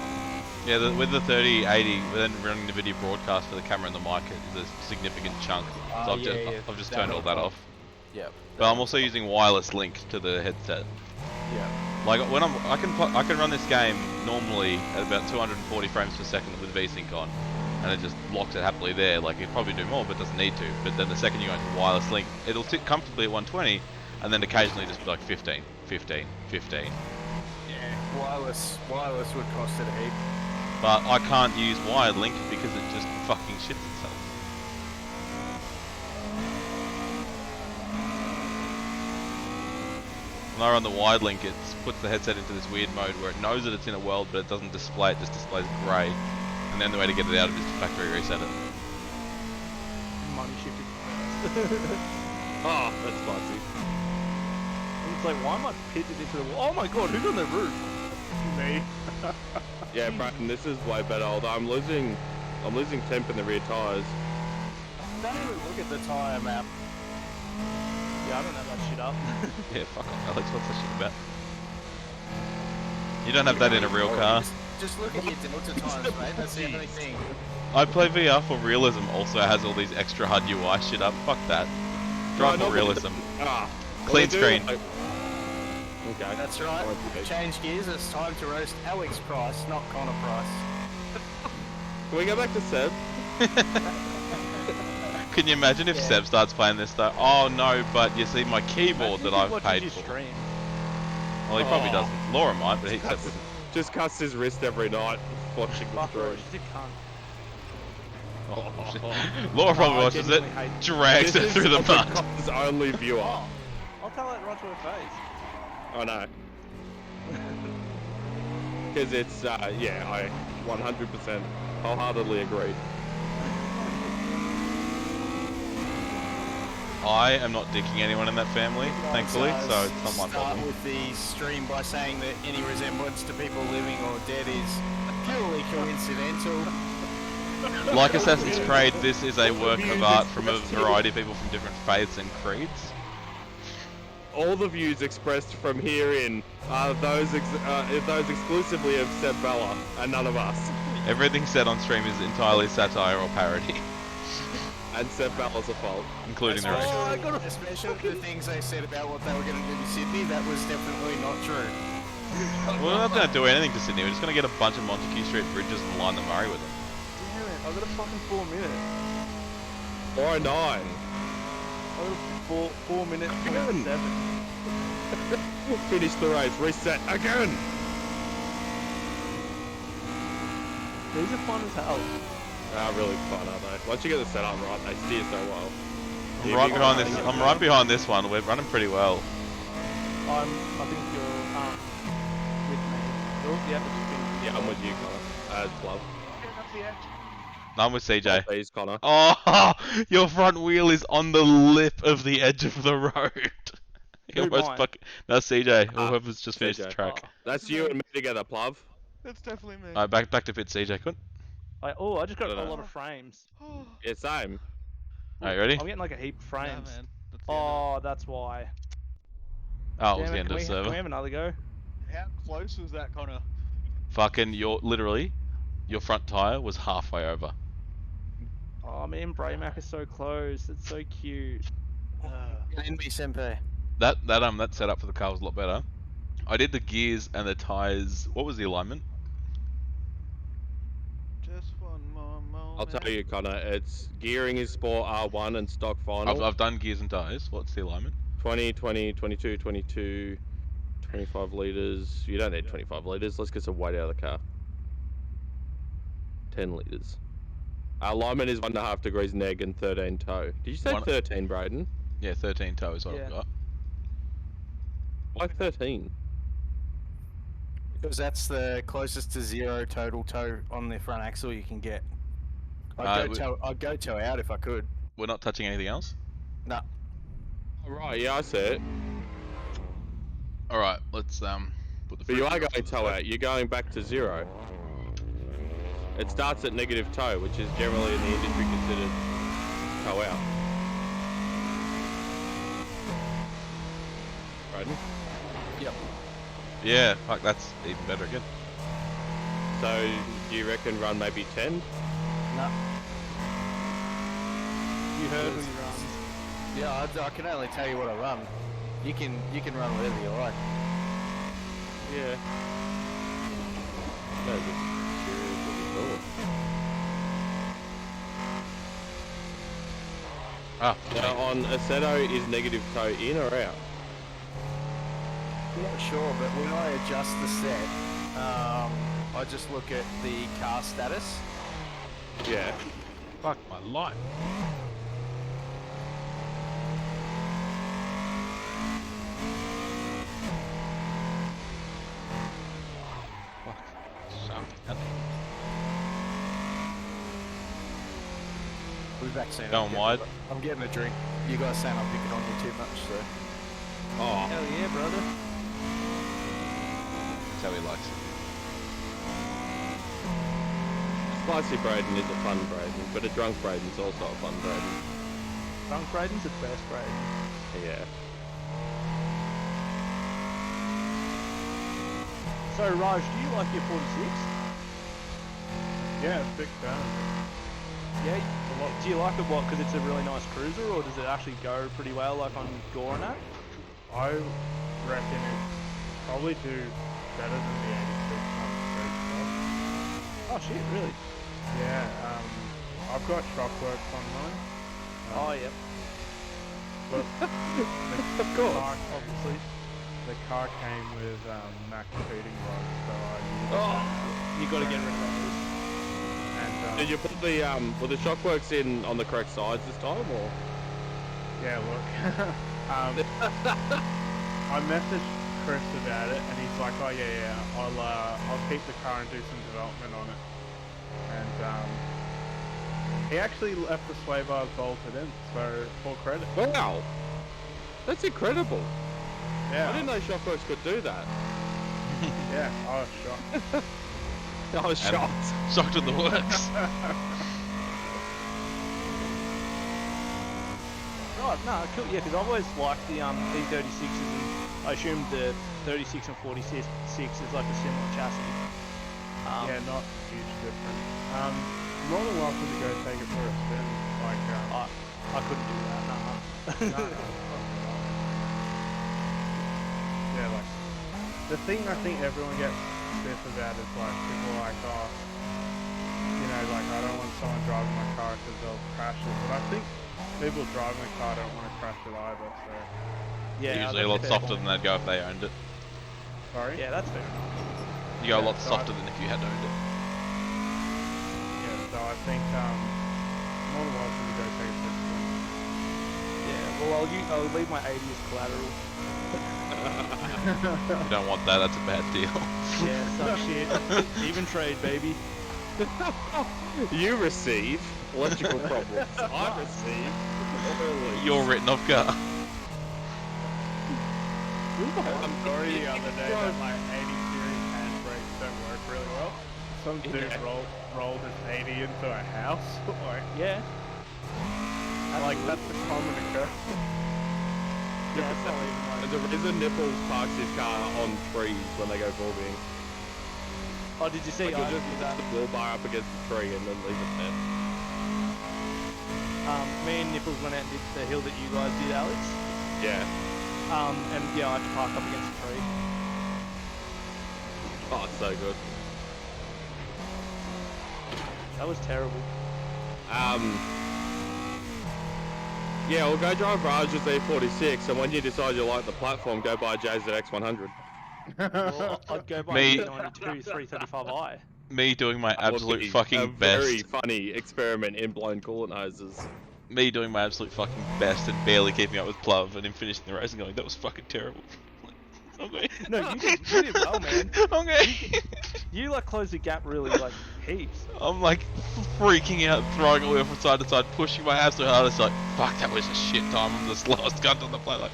Yeah, with the 3080, then running the video broadcast for the camera and the mic is a significant chunk. So I've just turned all that off. Yep. But I'm also using wireless link to the headset. Yeah. Like when I can run this game normally at about 240 frames per second with VSync on, and it just locks it happily there. Like it probably do more, but doesn't need to. But then the second you go into wireless link, it'll sit comfortably at 120, and then occasionally just be like 15, 15, 15. Yeah. Wireless would cost it a heap. But I can't use wired link because it just fucking shits itself. When I run the wide link, it puts the headset into this weird mode where it knows that it's in a world, but it doesn't display it, just displays grey. And then the way to get it out of it is to factory reset it. Money shifted. Oh, that's spicy. And it's like, why am I pitted into the wall? Oh my god, who's on the roof? Me. Yeah, Bratton, this is way better. Although I'm losing temp in the rear tyres. Don't even look at the tyre map. Yeah, I don't have that shit up. Yeah, fuck off, Alex. What's that shit about? You don't have that in a real car. Just look at your delta times, mate. That's the only thing. I play VR for realism. Also has all these extra HUD UI shit up. Fuck that. Drive for realism. Clean screen. Okay. That's right. Change gears. It's time to roast Alex Price, not Connor Price. Can we go back to Seb? Can you imagine if Seb starts playing this though? Oh no, but you see my keyboard that I've paid for. Stream. Well, he probably doesn't. Laura might, but he Seb wouldn't. Just cuts his wrist every night watching the Fuck her, stream. she's a cunt. Oh, shit. Laura probably watches it, drags it through the mud. His only viewer. Oh, I'll tell that right to her face. I know. Because it's, yeah, I 100% wholeheartedly agree. I am not dicking anyone in that family, thankfully, so it's not my problem. Start with the stream by saying that any resemblance to people living or dead is purely coincidental. Like Assassin's Creed, this is a work of art from a variety of people from different faiths and creeds. All the views expressed from herein are those exclusively of Seb Bella and none of us. Everything said on stream is entirely satire or parody, And Seb Bella's a fault. including the race. Especially the things they said about what they were going to do to Sydney, that was definitely not true. We're not going to do anything to Sydney, we're just going to get a bunch of Montague Street bridges and line the Murray with them. Damn it, I've got a fucking 4 minutes. Or a 9. I've got a 4 minutes and 7. Finish the race, reset again! These are fun as hell. Really fun, aren't they? Once you get the setup right, they steer so well. I'm right behind this. I'm right behind this one. We're running pretty well. I think you're with me. Yeah, I'm with you, Connor. Love. I'm with CJ. Please, Connor. Oh, your front wheel is on the lip of the edge of the road. You Who, almost mine? fucking. That's CJ. Ah, Whoever's just finished the CJ. track. That's you and me together, Pluv. That's definitely me. Alright, back to pit, CJ. Good. I just got a lot of frames. Yeah, same. Alright, ready? I'm getting like a heap of Nah, frames. man. That's the end of Oh, that's why. Oh, it was Damn the it, end can of we, server. Can we have another go? it. How close was that, Connor? Fucking, your front tyre was halfway over. Oh, me and Braymac are so close. It's so cute. NB Senpai. That setup for the car was a lot better. I did the gears and the tyres. What was the alignment? Just one more moment. I'll tell you, Connor, it's gearing is Sport R1 and stock final. I've done gears and tyres. What's the alignment? 20, 20, 22, 22, 25 litres. You don't need 25 litres. Let's get some weight out of the car. 10 litres. Alignment is 1.5 degrees neg and 13 toe. Did you say 13, Braden? Yeah, 13 toe is what Yeah. I've got. Why 13? Because that's the closest to 0 total toe on the front axle you can get. I'd go toe out if I could. We're not touching anything else? No. Oh, right, yeah, I see it. Alright, let's put the But you are front going toe out. You're going back to 0. It starts at negative toe, which is generally in the industry considered toe out. Braden? Yep. Yeah, fuck, that's even better again. So do you reckon run maybe 10? No. You heard who you run. Yeah, I can only tell you what I run. You can run whatever you like. Yeah. No, just curious what you thought. Ah, Now on Assetto, is negative toe in or out? I'm not sure, but when I adjust the set, I just look at the car status. Yeah. fuck my life. Fuck. Suck. We'll be back soon. Going wide. I'm getting a drink. You guys saying I'm picking on you too much, so. Oh, Hell yeah, brother. That's how he likes it. spicy Braden is a fun Braden, but a drunk Braden's also a fun Braden. Drunk Braden's the best Braden. Yeah. So Raj, do you like your 46? Yeah, big fan. Yeah. Do you like it what? Because it's a really nice cruiser, or does it actually go pretty well, like on Gore and that? I reckon it's probably do better than the 86 on street stuff. Oh shit, really? Yeah, I've got Shockworks on mine. Oh yeah. But Of course. car, obviously, the car came with max feeding rods, so I used Oh, you got to get rid of those. and Did you put the were the Shockworks in on the correct sides this time, or? yeah, look, I messaged Chris about it, and he's like, "Oh yeah, I'll keep the car and do some development on it." And he actually left the sway bars bolted in, so full credit. Wow, that's incredible. Yeah, I didn't know Shockworks could do that. yeah, I was shocked. I was And- shocked. Shocked at the works. Right, no, cool. Yeah, because I've always liked the E36s, and I assumed the 36 and 46 is like a similar chassis. Yeah, not huge difference. More than welcome to go take it for a spin. Like, I couldn't do that. no, no, yeah, like the thing I think everyone gets stiff about is like people are like, oh, you know, like I don't want someone driving my car because they'll crash it. But I think people driving the car don't want to crash it either. So Yeah, Usually a lot softer than they'd go if they owned it. sorry. Yeah, that's fair enough. You go a Yeah, lot so softer than if you had owned it. Yeah, so I think more than welcome to go take it for a spin. Yeah, well, I'll leave my 80 as collateral. You don't want that, that's a bad deal. Yeah, suck shit. Even trade, baby. You receive electrical problems. I receive oil You're written off car. I'm sorry the other day that my 80 series handbrakes don't work really well. Some dude rolled his 80 into a house. Like, Yeah. like that's a common occurrence. Yeah, it's not even like... The reason Nipples parks his car on trees when they go boarding. Oh, did you see? Like, I he'll did just that. put the wheel bar up against the tree and then leave it there. Me and Nipples went out and did the hill that you guys did, Alex. Yeah. And yeah, I had to park up against a tree. Oh, it's so good. That was terrible. Yeah, well, go drive Raj's E46, and when you decide you like the platform, go buy Jay's X100. Well, I'd go by Me- the 92 335i. Me doing my That would absolute be a fucking very best. funny experiment in blown coolant hoses. Me doing my absolute fucking best and barely keeping up with Plov and him finishing the race and going, that was fucking terrible. Okay. No, you did well, man. Okay. You like closed the gap really like heaps. I'm like freaking out, throwing a wheel from side to side, pushing my absolute hardest, like, fuck, that was a shit time. I'm the slowest cunt on the planet. Like,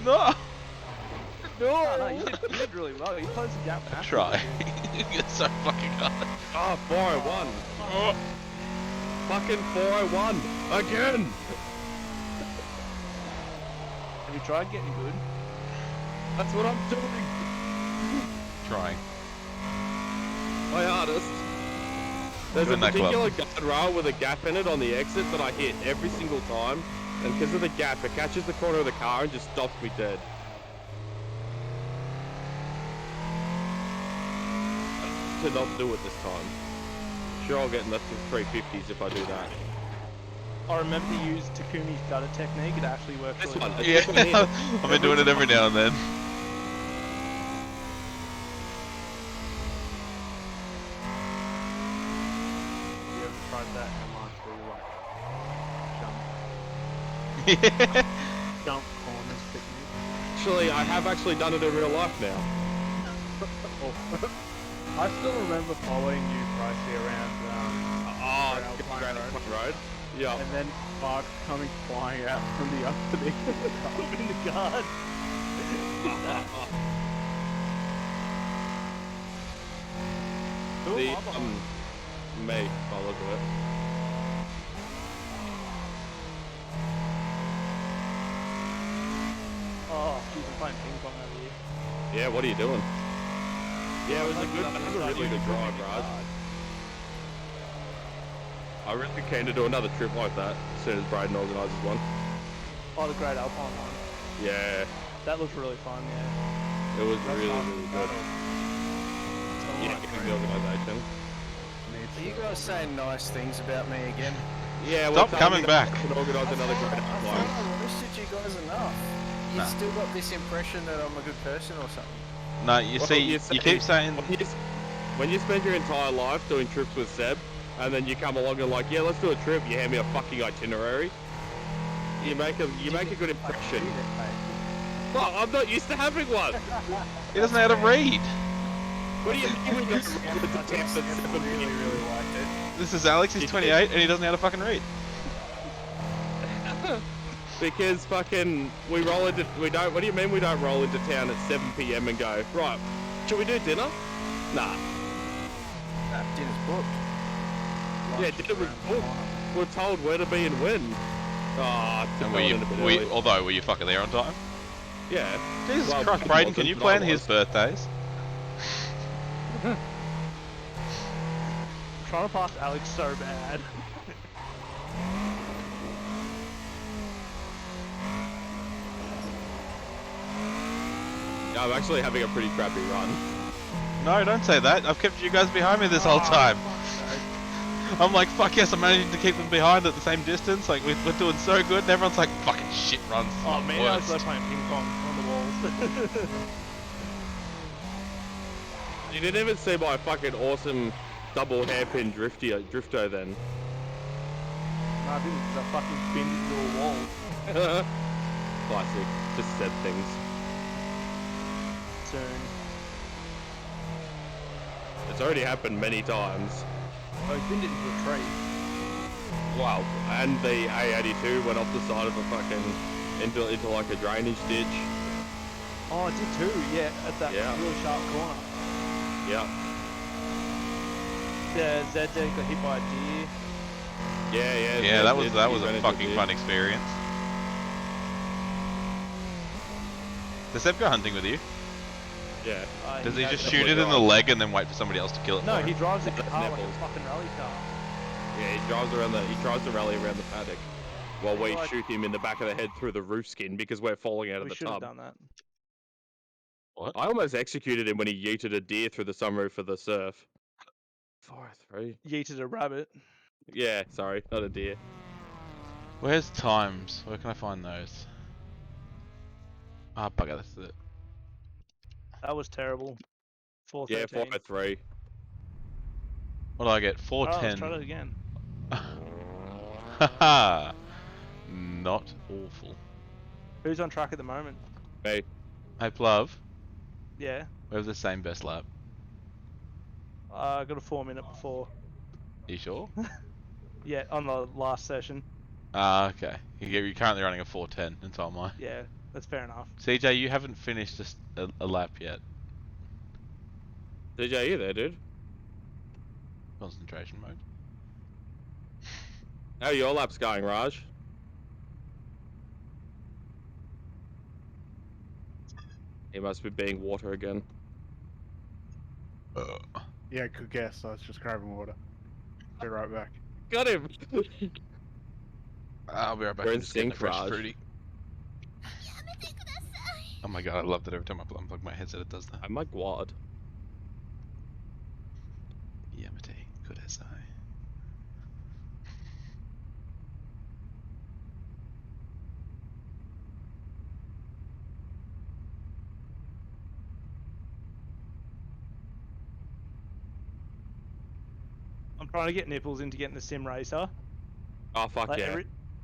no. No, you did really well. You closed the gap. massively. Try. It's so fucking hard. Oh, 401. Oh. Fucking 401. Again. Have you tried getting good? That's what I'm doing. Trying. My hardest. There's a Join that club. particular guardrail with a gap in it on the exit that I hit every single time, and because of the gap, it catches the corner of the car and just stops me dead. To not do it this time. Sure, I'll get in the 350s if I do that. I remember to use Takumi's gutter technique. It actually works This really one, well. this one here. I've been doing it every now and then. You ever tried that online where you like jump corners technique? Actually, I have actually done it in real life now. I still remember following you, Pricey, around Oh, Grand Alpine Road. Yeah. And then Mark coming flying out from the underneath of the car. In the guard. Who The, am I behind? me, by the look of it. Oh, she's been playing ping pong over here. Yeah, what are you doing? Yeah, it was a Like, good, nothing that was a inside really you, good you're drive, really Raj. hard. I really keen to do another trip like that as soon as Braden organises one. Oh, the Great Alpine one. Yeah, That looks really fun, yeah. it was That's really, half really the good. battle. Yeah, getting the organisation. Are you guys saying nice things about me again? Yeah, Stop coming back. Can organise another great I one. thought I roasted you guys enough. You Nah. still got this impression that I'm a good person or something. No, you Well, see, you you say- keep saying. When you spend your entire life doing trips with Seb, and then you come along and like, yeah, let's do a trip. You hand me a fucking itinerary. You make a good impression. Well, I'm not used to having one. He doesn't know how to read. What do you mean we got to town at 7 Really, really liked it. This is Alex, he's 28, and he doesn't know how to fucking read. Because fucking we roll into what do you mean we don't roll into town at 7 p.m. and go, right, should we do dinner? Nah. Nah, dinner's booked. Yeah, dinner was booked. We're told where to be and when. Ah, And although, were you fucking there on time? Yeah. Jesus Well, Christ, it Braden, can wasn't, you but I plan his was. birthdays? I'm trying to pass Alex so bad. I'm actually having a pretty crappy run. No, don't say that. I've kept you guys behind me this whole time. I'm like, fuck yes, I'm managing to keep them behind at the same distance. Like, we're doing so good, and everyone's like, fucking shit runs. This is Oh my man, I was worst. like playing ping pong on the walls. You didn't even see my fucking awesome double hairpin drifto then. No, I didn't, because I fucking binned into a wall. Classic. Just said things. Soon. It's already happened many times. I binned it into a tree. Wow. And the A82 went off the side of a fucking into like a drainage ditch. Oh, I did too, yeah, at that Yeah. really sharp corner. Yeah. The ZZ got hit by a deer. Yeah. Yeah, that was it a ran into fucking deer. fun experience. Does Seb go hunting with you? Yeah. Does he has just a- shoot it in the leg and then wait for somebody else to kill it? No, for he him? drives the That's car like a nipples. fucking rally car. Yeah, he tries to rally around the paddock while we Like- shoot him in the back of the head through the roof skin because we're falling out of We the should have tub. done that. What? I almost executed him when he yeeted a deer through the sunroof of the surf. 4-3. Yeeted a rabbit. Yeah, sorry, not a deer. Where's times? Where can I find those? Ah, bugger, that's it. That was terrible. Yeah, 413. 4-3. What do I get? Alright, let's try 410. that again. Haha. Not awful. Who's on track at the moment? Hey, Hey, Plov, Yeah. we have the same best lap. I got a 4-minute before. You sure? Yeah, on the last session. Ah, okay. You're currently running a 410, and so am I. Yeah, that's fair enough. CJ, you haven't finished a lap yet. DJ, you there, dude? Concentration mode. How are your laps going, Raj? He must be being water again. Yeah, good guess. I was just grabbing water. Be right back. Got him. I'll be right back. We're I'm in just getting a sync, fresh Raj. fruity. Oh my god, I love that every time I unplug my headset it does that. Oh my god. Yamate kudasai. I'm trying to get Nipples into getting the sim racer. Oh fuck Like yeah.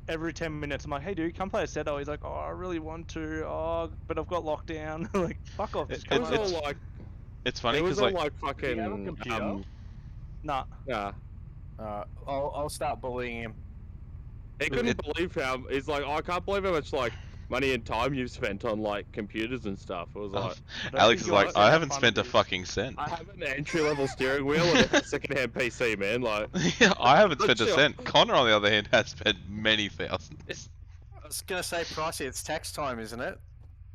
every 10 minutes, I'm like, hey dude, come play a Seto. He's like, oh, I really want to. Oh, but I've got lockdown. Like, fuck off. Just It come was over. all like It's funny it was because all like like Do you have a fucking computer? Nah. yeah. I'll start bullying him. He couldn't believe how he's like, oh, I can't believe how much like money and time you've spent on like computers and stuff. It was like don't Alex think is you like, understand I how haven't fun spent it a is. fucking cent. I have an entry level steering wheel and a secondhand PC, man. Like Yeah, I haven't spent a Sure. cent. Connor, on the other hand, has spent many thousands. I was gonna say, Pricey, it's tax time, isn't it?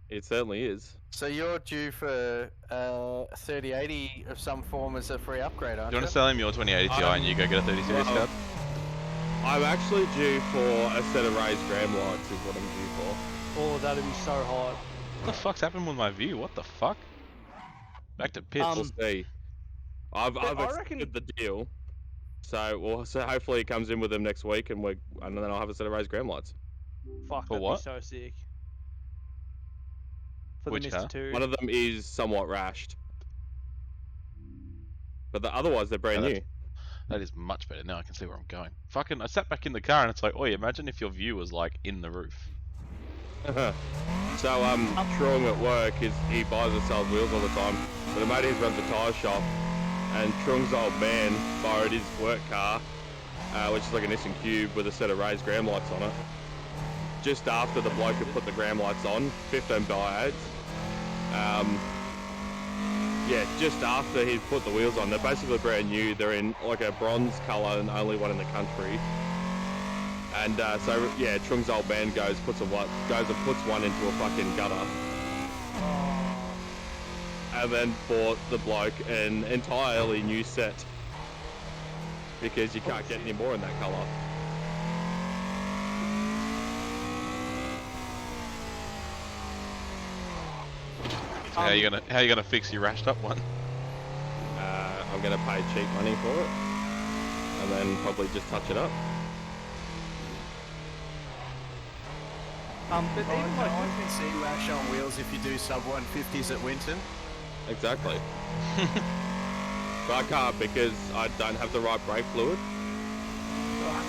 it certainly is. So you're due for 3080 of some form as a free upgrade, Do aren't you want to sell him your 2080 Ti and you go get a 30 series well, card? I'm actually due for a set of raised gram lights is what I'm due for. Oh, that'd be so hot. What the fuck's happened with my view? What the fuck? Back to pits. We'll see. I've but I accepted the deal. So hopefully he comes in with them next week and then I'll have a set of raised gram lights. Fuck, For that'd what? be so sick. For Which the car? Mr. 2. One of them is somewhat rashed. But otherwise they're brand new. That is much better. Now I can see where I'm going. Fucking, I sat back in the car and it's like, oi, imagine if your view was like in the roof. So Trung at work he buys and sells wheels all the time. But a mate of his runs a tyre shop, and Trung's old man borrowed his work car, which is like a Nissan Cube with a set of raised gram lights on it. Just after the bloke had put the gram lights on, 15 diodes. Yeah, just after he'd put the wheels on, they're basically brand new. They're in like a bronze colour and only one in the country. And so yeah, Trung's old man goes and puts one into a fucking gutter. And then bought the bloke an entirely new set because you can't get any more in that colour. So how you gonna fix your rashed up one? I'm gonna pay cheap money for it, and then probably just touch it up. But even like, I can see rash on wheels if you do sub 150s at Winton. Exactly. But I can't because I don't have the right brake fluid.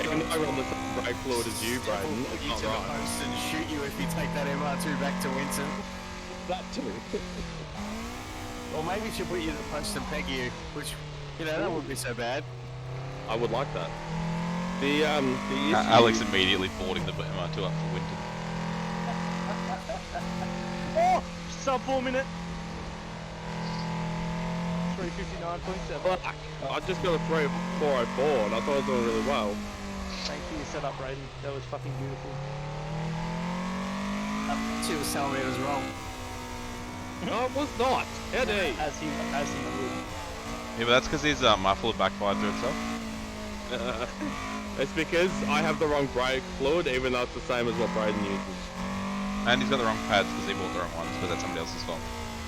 Even though I run the same brake fluid as you, Braden, it's You not to the right. post and shoot you if you take that MR2 back to Winton. That too. Or maybe she'll put you to the post and peg you, which, you know, that wouldn't be so bad. I would like that. The issue... Alex immediately boarding the MR2 up for Winton. oh, sub 4 minute. 359.7. I just got a 404 and I thought I was doing really well. Thanks for your setup, Braden. That was fucking beautiful. She was telling me it was wrong. No, it was not. How dare you? As he would. Yeah, but that's because his muffler backfired to itself. It's because I have the wrong brake fluid, even though it's the same as what Braden uses. And he's got the wrong pads because he bought the wrong ones, but that's somebody else's fault.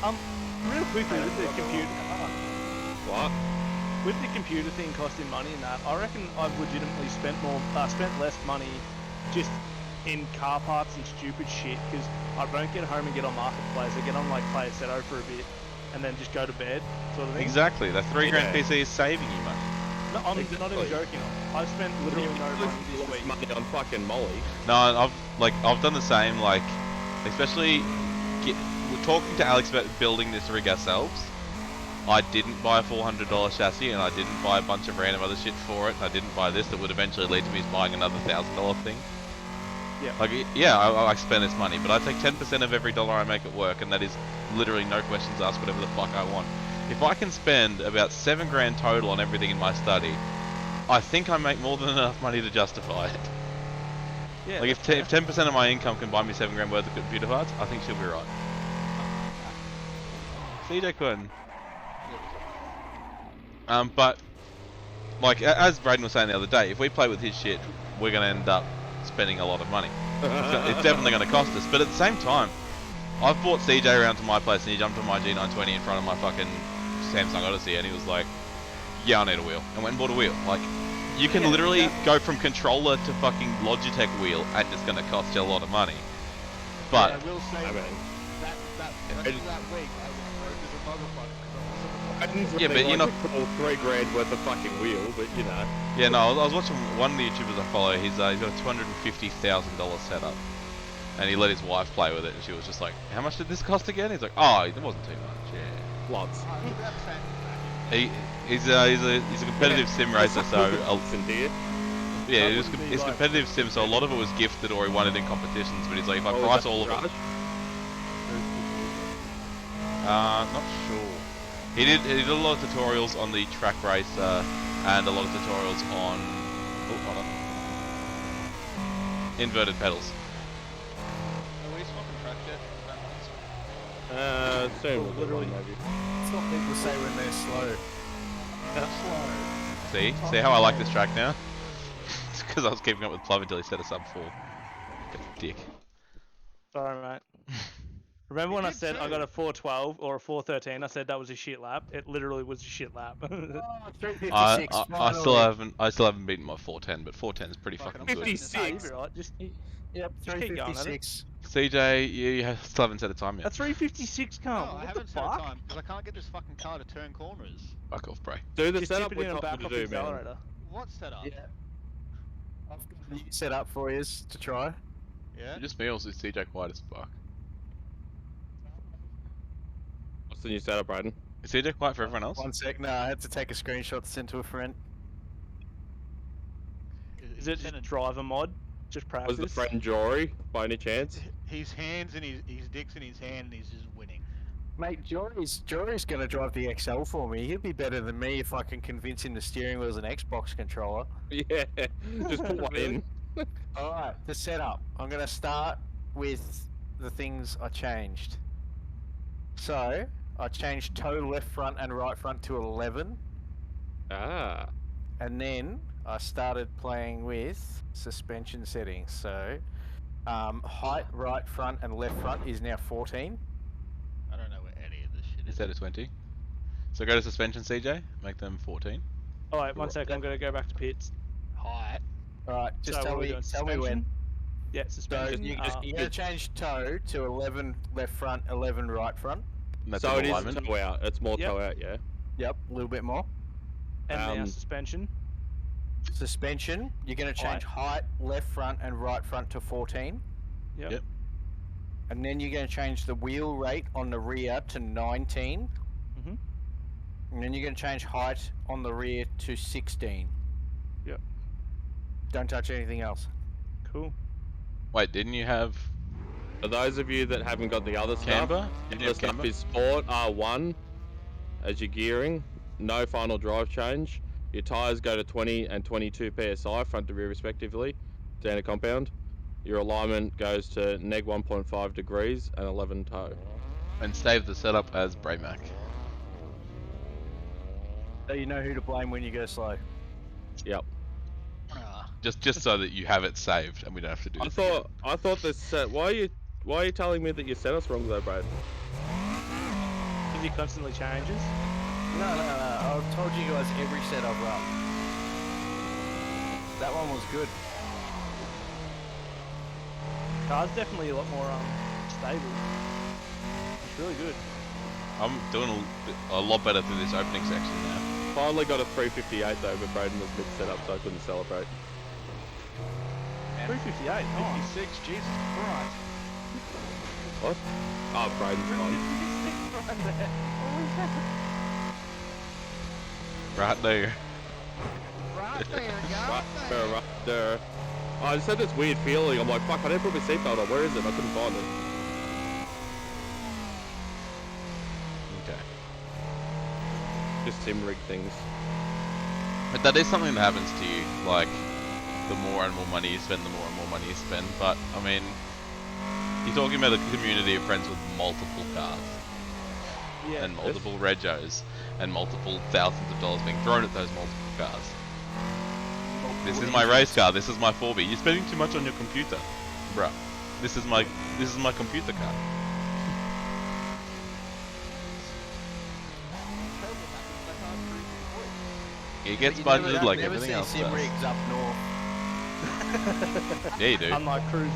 Real quickly with the computer. What? With the computer thing costing money and that, I reckon I've legitimately spent less money just in car parts and stupid shit because I don't get home and get on Marketplace. I get on like play a Seto for a bit and then just go to bed sort of thing. Exactly. That $3 grand Yeah. PC is saving you money. No, I'm not Exactly. even joking. I've spent literally no money this week. Money on fucking Molly. No, I've done the same. Like, especially we're talking to Alex about building this rig ourselves. I didn't buy a $400 chassis, and I didn't buy a bunch of random other shit for it. And I didn't buy this that would eventually lead to me buying another $1,000 thing. Yeah. Like, yeah, I spend this money, but I take 10% of every dollar I make at work, and that is literally no questions asked, whatever the fuck I want. If I can spend about $7 grand total on everything in my study, I think I make more than enough money to justify it. Yeah. Like if 10% of my income can buy me $7 grand worth of computer parts, I think she'll be right. CJ Quinn. But like as Braden was saying the other day, if we play with his shit, we're gonna end up spending a lot of money. It's definitely gonna cost us. But at the same time, I've brought CJ around to my place and he jumped on my G920 in front of my fucking Samsung Odyssey and he was like, "Yeah, I need a wheel," and went and bought a wheel. Like, you can literally go from controller to fucking Logitech wheel, and it's gonna cost you a lot of money. But I will say I mean, that rest of that week I was broke as a motherfucker because I was Yeah, but you're not- all $3,000 worth of fucking wheel, but you know. yeah, no, I was watching one of the YouTubers I follow. He's got a $250,000 setup, and he let his wife play with it, and she was just like, "How much did this cost again?" He's like, "Oh, it wasn't too much." Yeah. Lots. He's a competitive sim racer, so Listen, dear. yeah, That it's wouldn't be it's like- competitive sim. So a lot of it was gifted or he won it in competitions. But he's like, if I Oh, price is that all of it, Raj? not sure. He did a lot of tutorials on the track racer and a lot of tutorials on hold on, inverted pedals. Are we swapping track yet? Soon. Oh, we'll do literally. one, maybe. That's what people say when they're slow. See how I like this track now? It's because I was keeping up with Plum until he set us up for like a dick. Sorry, mate. Remember when I said I got a 412 or a 413? I said that was a shit lap. It literally was a shit lap. Oh, 356, I still finally. haven't beaten my 410, but 410 is pretty Fucking fucking good. 56. Nah, you'll be right. Just Yep, Just keep going at it. 356. CJ, you still haven't set a time a yet. 356 No, come. I What haven't the set a fuck? time because I can't get this fucking car to turn corners. Fuck off, bro. Do the Just setup tip it we're in and trying back to off the do, man. accelerator. What setup? Yeah. I've got a new setup for you to try. Yeah? Just me or is CJ quiet as fuck? What's the new setup, Braden? Is CJ quiet for everyone else? One sec, no, I had to take a screenshot to send to a friend. Is it just driver mod? Just practice? Was the friend Jory, by any chance? His hands and his dick's in his hand and he's just winning. Mate, Jory's gonna drive the XL for me. He'll be better than me if I can convince him the steering wheel's an Xbox controller. Yeah, just put one Really? in. Alright, the setup. I'm gonna start with the things I changed. So, I changed toe left front and right front to 11. Ah. And then I started playing with suspension settings. So, height right front and left front is now 14. I don't know where any of this shit is. Instead of 20. So go to suspension, CJ. Make them 14. Oh, wait, one sec. I'm going to go back to pits. Height. Alright, just So tell what are we me, doing? tell me when. Suspension? Yeah, So suspension. you're uh, gonna change toe to 11 left front, 11 right front. And that's So in it is alignment. toe out. It's more Yep. toe out, yeah. Yep, a little bit more. and now um, suspension. Suspension, you're gonna change height left front and right front to 14. Yep. Yep. And then you're gonna change the wheel rate on the rear to 19. Mhm. And then you're gonna change height on the rear to 16. Yep. Don't touch anything else. Cool. Wait, didn't you have For those of you that haven't got the other stuff, camber? the Didn't you other have stuff camber? is Sport R1 as your gearing. No final drive change. Your tyres go to 20 and 22 PSI, front to rear respectively, standard compound. Your alignment goes to neg 1.5 degrees and 11 toe. And save the setup as Braymac. So you know who to blame when you go slow. Yep. Ah. Just so that you have it saved and we don't have to do this I thought this set. Why are you telling me that your setup's wrong though, Brad? Because he constantly changes. No. I've told you guys every set I've run. That one was good. Car's definitely a lot more stable. It's really good. I'm doing a lot better through this opening section now. Finally got a 358 though, but Braden was mid setup, so I couldn't celebrate. 358. Nice. 56, Jesus Christ. What? Oh, Braden's fine. Right there. Right there, Right there. I just had this weird feeling. I'm like, fuck, I didn't put my seatbelt on. Where is it? I couldn't find it. Okay. Just sim rig things. But that is something that happens to you. Like, the more and more money you spend, the more and more money you spend. But, I mean, you're talking about a community of friends with multiple cars. Yeah. And multiple regos. And multiple thousands of dollars being thrown at those multiple cars. This is my race car. This is my 4B. You're spending too much on your computer, bruh. This is my computer car. It gets budgeted like everything else sim does. rigs up north. Yeah, you do. Unlike cruisers.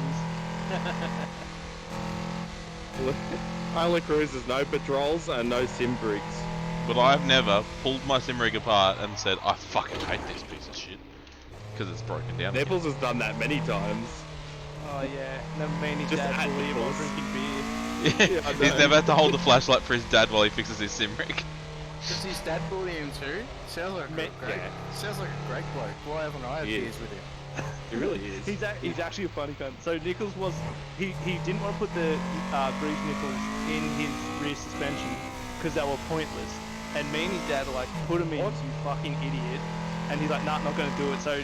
Only cruisers, no patrols, and no sim rigs. But I've never pulled my sim rig apart and said, I fucking hate this piece of shit. Because it's broken down. Nipples has done that many times. Oh yeah, never mean his Just dad at bully him while Nipples. drinking beer. Yeah, I he's know. never had to hold the flashlight for his dad while he fixes his sim rig. Does his dad bully him too? Sounds like a great. Sounds like a great bloke. Why haven't I had He is. beers with him? He really is. He's actually a funny cunt. So Nichols was he didn't want to put the grease nipples in his rear suspension because they were pointless. And me and his dad are like, put him in, you fucking idiot. And he's like, nah, not gonna do it. So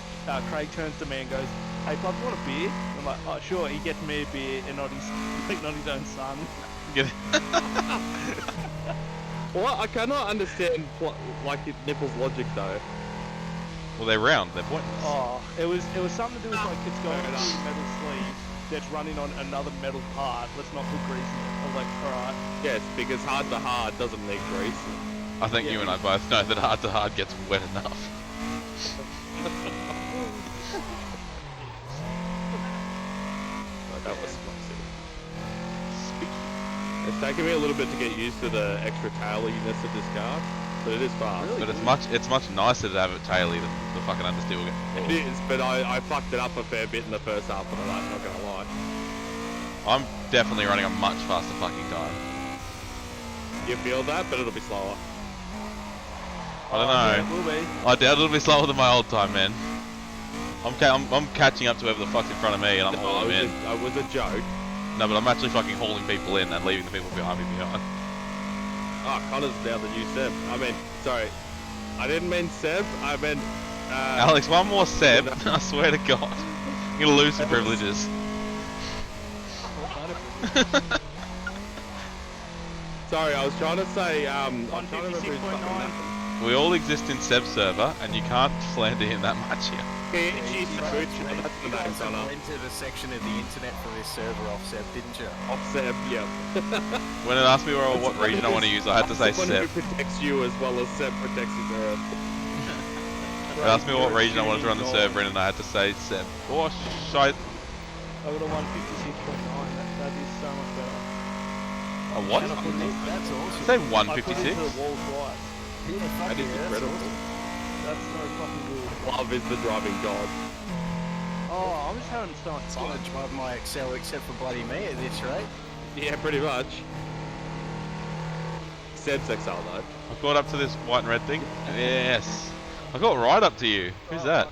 Craig turns to me and goes, hey, Bob, you want a beer? And I'm like, oh sure. He gets me a beer and not his own son. Get it? Well, I cannot understand Nipples' logic though. Well, they're round. They're pointless. Oh, it was something to do with like it's going through a metal sleeve that's running on another metal part. Let's not put grease in it. I was like, alright. Yes, because hard to hard doesn't need grease. I think you and I both know that hard to hard gets wet enough. That was spicy. It's taken me a little bit to get used to the extra tailiness of this car, but it is fast. But it's much nicer to have it taily than the fucking understeer will It get. is, but I fucked it up a fair bit in the first half of the night, not gonna lie. I'm definitely running a much faster fucking tire. You feel that, but it'll be slower. I don't know. Yeah, it will be. I doubt it'll be slower than my old time, man. I'm catching up to whoever the fuck's in front of me, and I'm hauling them in. It was a joke. No, but I'm actually fucking hauling people in and leaving the people behind me behind. Oh, Connor's now the new Seb. Sorry. I didn't mean Seb, I meant... Alex, one more Seb, I swear to God. You're gonna lose some privileges. Sorry, I was trying to say, I'm trying to remember his fucking 156.9. name. We all exist in Seb server, and you can't slander him that much here. That's the name, guys Connor. rented a section of the internet for this server off Seb, didn't you? Off Seb, yep. When it asked me what region I want to use, I had to say Someone Seb. who protects you as well as Seb protects his earth. It asked me what region I wanted to run the server in, and I had to say Seb. Oh, shite. I got a 156.9. That is so much better. A what? That's awesome. Say I put it 156? into the wall twice. Yeah, fuck That is yeah, incredible. That's so fucking good. Love is the driving god. Oh, I'm just having so much It's fun. gonna drive my Excel except for bloody me at this rate. Yeah, pretty much. Seb's XL though. I got up to this white and red thing. Yes. I got right up to you. Who's that?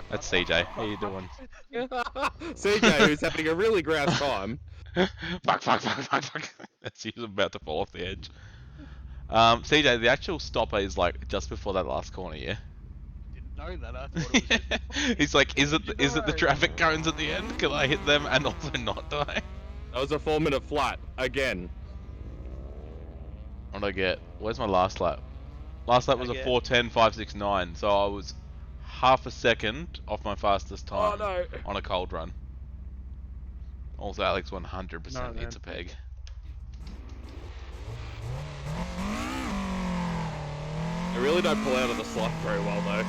That's CJ. How you doing? CJ, who's having a really grouse time. Fuck. That's he's about to fall off the edge. CJ, the actual stopper is like just before that last corner, yeah? Didn't know that. I thought it was just... He's like, is it the traffic cones at the end? Can I hit them and also not die? That was a 4-minute flat, again. What did I get? Where's my last lap? Last lap was a 4:10.569, so I was half a second off my fastest time on a cold run. Also, Alex 100% hits a peg. They really don't pull out of the slot very well though.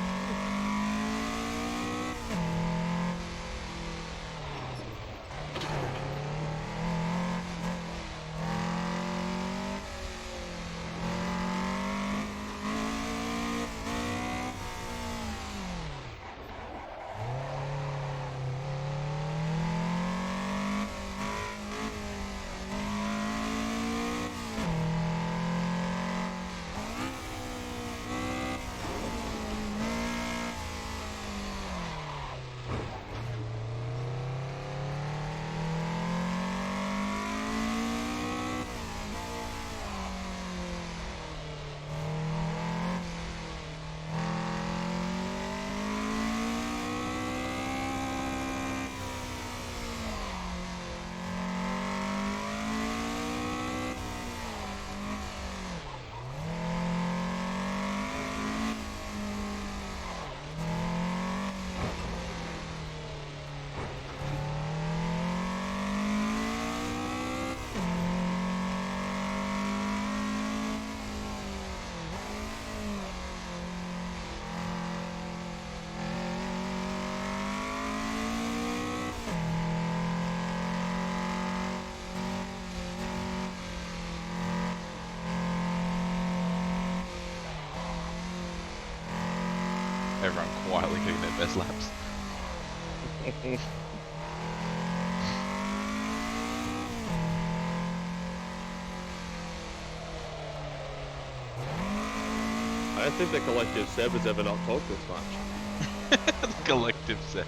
everyone quietly doing their best laps. I don't think the collective Seb has ever not talked this much. The collective set.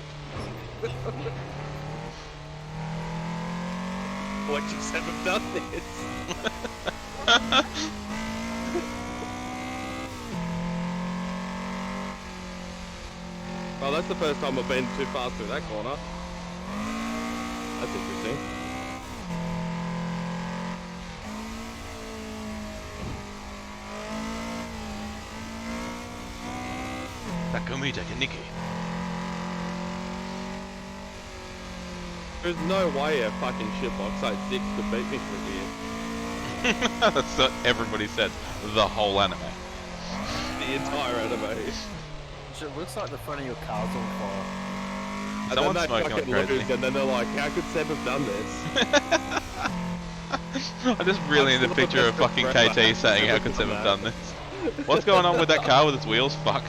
Collective Seb have done this. Well, that's the first time I've been too fast through that corner. That's interesting. Takumi Takaniki. There's no way a fucking shitbox 86 could beat me from here. That's what everybody said. The whole anime. The entire anime. It looks like the front of your car's on fire. And Someone's then they smoking fucking like crazy. lose, and then they're like, how could Seb have done this? I just really I'm need a still picture of the best fucking friend I KT have saying, how ever could Seb done have that." done this? What's going on with that car with its wheels fucked?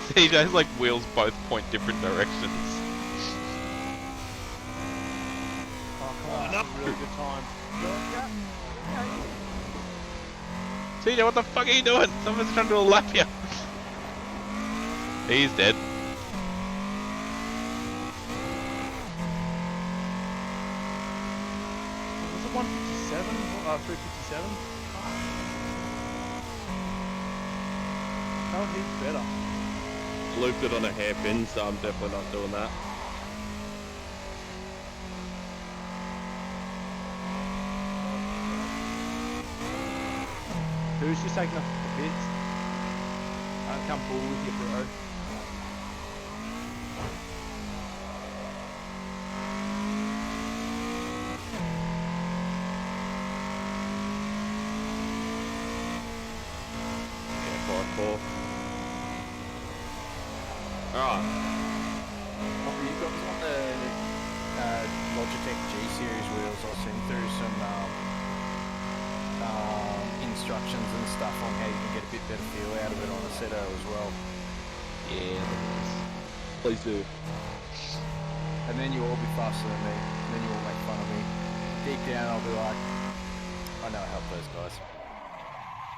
CJ's like wheels both point different directions. Oh, come on. That's a really good time. CJ, what the fuck are you doing? Someone's trying to do a lap here. He's dead. Was it 157? 357? Oh, he's better. Looped it on a hairpin, so I'm definitely not doing that. Who's just taking off the pits? I'll come pull with you, bro. Yeah, 4-4. Alright. You got on the Logitech G series wheels. I'll send through some instructions and stuff on how you can get a bit better feel out of it on a Seto as well. Yeah. Please do. And then you'll all be faster than me. And then you'll all make fun of me. Deep down, I'll be like, I know I helped those guys.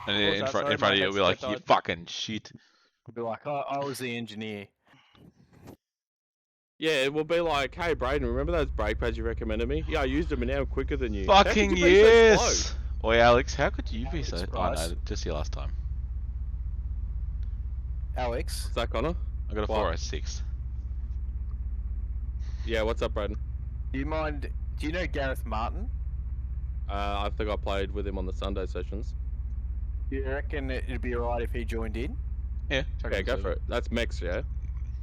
And What was in that? front, Sorry, in front of my you, it'll be like, headset you died. fucking shit. I'll be like, I was the engineer. Yeah, it will be like, hey, Braden, remember those brake pads you recommended me? Yeah, I used them and now I'm quicker than you. How could Fucking you be so yes! slow? Oi, Alex, how could you be Alex so... Oh Price. no, just your last time. Alex, What's that, Connor? I got a What? 406. Yeah, what's up, Braden? do you know Gareth Martin? I think I played with him on the Sunday sessions. Do you reckon it'd be alright if he joined in? Yeah, check Okay, on the go server. for it. That's Mex, yeah?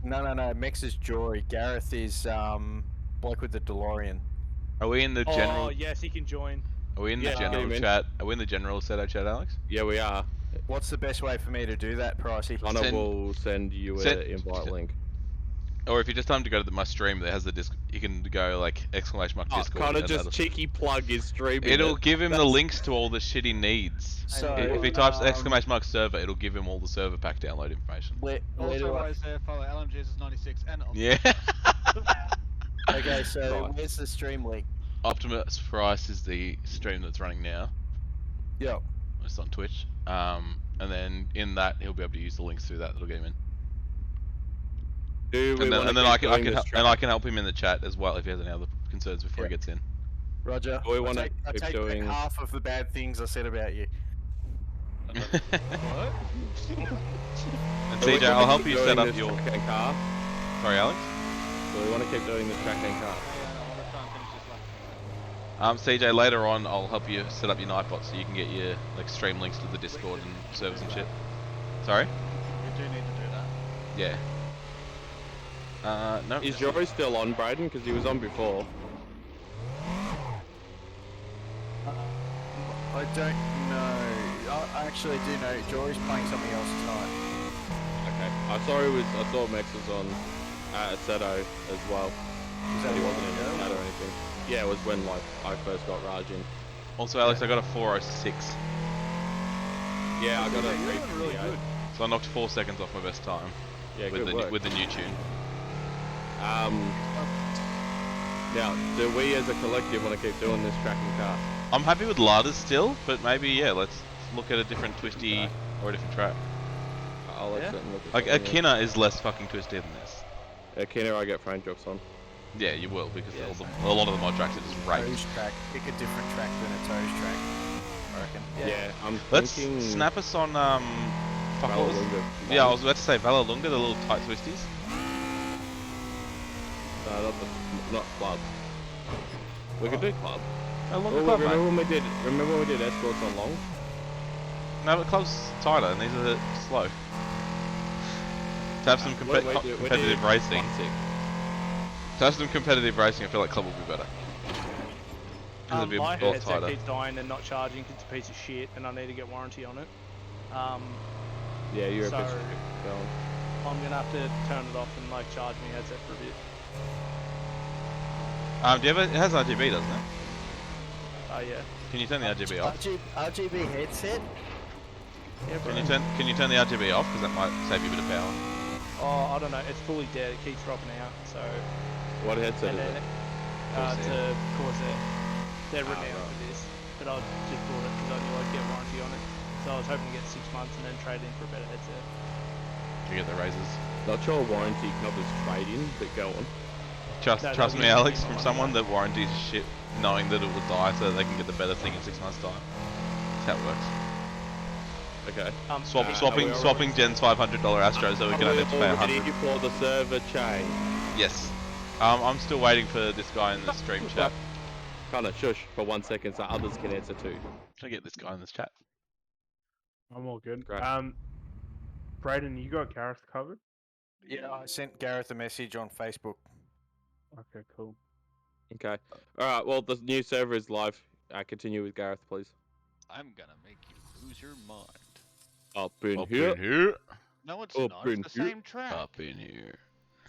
No. Mex is Jory. Gareth is bloke with the DeLorean. Are we in the general... Oh, yes, he can join. Are we in the Yeah, general get him in. chat? Are we in the general Seto chat, Alex? Yeah, we are. What's the best way for me to do that, Pricey? Connor Send- will send you send- an invite link. Or if you just tell him to go to my stream that has the disc, you can go like exclamation mark Oh, Discord. Connor and just that'll- cheeky plug his stream. It'll give him the That's- links to all the shit he needs. So, If he types exclamation mark server, it'll give him all the server pack download information. where Also, do I... Isaiah follow LMGs is 96 and Yeah. Okay, so Right. where's the stream link? Optimus Price is the stream that's running now. Yo, It's on Twitch. And then in that he'll be able to use the links through that. That'll get him in. Do we And then, wanna and then keep I can doing this help, track? and I can help him in the chat as well if he has any other concerns before he Yeah. gets in. Roger. Do we wanna I keep take doing- back half of the bad things I said about you. And Do we CJ, wanna I'll help keep you doing set up this your. track and car? Sorry, Alex. Do we want to keep doing this track and car? CJ, later on I'll help you set up your Nightbot so you can get your like stream links to the Discord and servers and shit. Sorry? We do need to do that. Yeah. No. Is Jory still on, Braden? Because he was on before. I don't know. I actually do know. Jory's playing something else tonight. Okay. I saw Max was on Seto as well. Is But that he a wasn't while in the ago? chat or anything. Yeah, it was when like I first got Raj in. Also, Alex, I got a 406. Yeah, I got a You're doing really 358. good. So I knocked 4 seconds off my best time Yeah, with good work. with the new tune. Now, do we as a collective want to keep doing this tracking car? I'm happy with Ladas still, but maybe yeah, let's look at a different twisty or a different track. I'll let Yeah. something look at Like something else. Akina is less fucking twisty than this. Akina, I get frame drops on. Yeah, you will because Yeah, a lot of the mod tracks are just raped. Toes track. Pick a different track than a toes track. I reckon. Yeah, I'm Let's thinking. snap us on fuck, what was- Valorunga. Yeah, I was about to say Valorunga, the little tight twisties. No, not club. We could do club. Oh, longer Oh, club, mate. remember when we did escorts on long? No, but club's tighter and these are slow. To have some We did competitive racing. classic. To have some competitive racing, I feel like club will be better. Because it'll be My a lot headset tighter. keeps dying and not charging 'cause it's a piece of shit, and I need to get warranty on it. Yeah, you're So- a piece of shit. Go on. I'm gonna have to turn it off and like charge my headset for a bit. Do you have it has RGB, doesn't it? Yeah. Can you turn the RGB off? RGB headset? Yeah, bro. Can you turn the RGB off? Because that might save you a bit of power. Oh, I don't know. It's fully dead. It keeps dropping out. So. What headset And is then it? it's a Corsair. They're Ah, renowned right. for this, but I just bought it because I knew I'd get warranty on it. So I was hoping to get 6 months and then trade in for a better headset. You get the razors. Not sure warranty covers trade-in, but go on. Trust No, me, that'll be Alex. my From money someone back. that warranties shit, knowing that it will die, so they can get the better thing in 6 months' time. That's how it works. Okay. Swapping Jen's $500 Astro so we can only pay ready 100. for the server change. Yes. I'm still waiting for this guy in the stream chat. Kinda shush for 1 second so others can answer too. Can I get this guy in this chat? I'm all good. Great. Brayden, you got Gareth covered? Yeah, I sent Gareth a message on Facebook. Okay, cool. Okay. Alright, well, the new server is live. Continue with Gareth, please. I'm gonna make you lose your mind. Up in Up here. in here. No, it's Up not. in It's the here. same track. Up in here.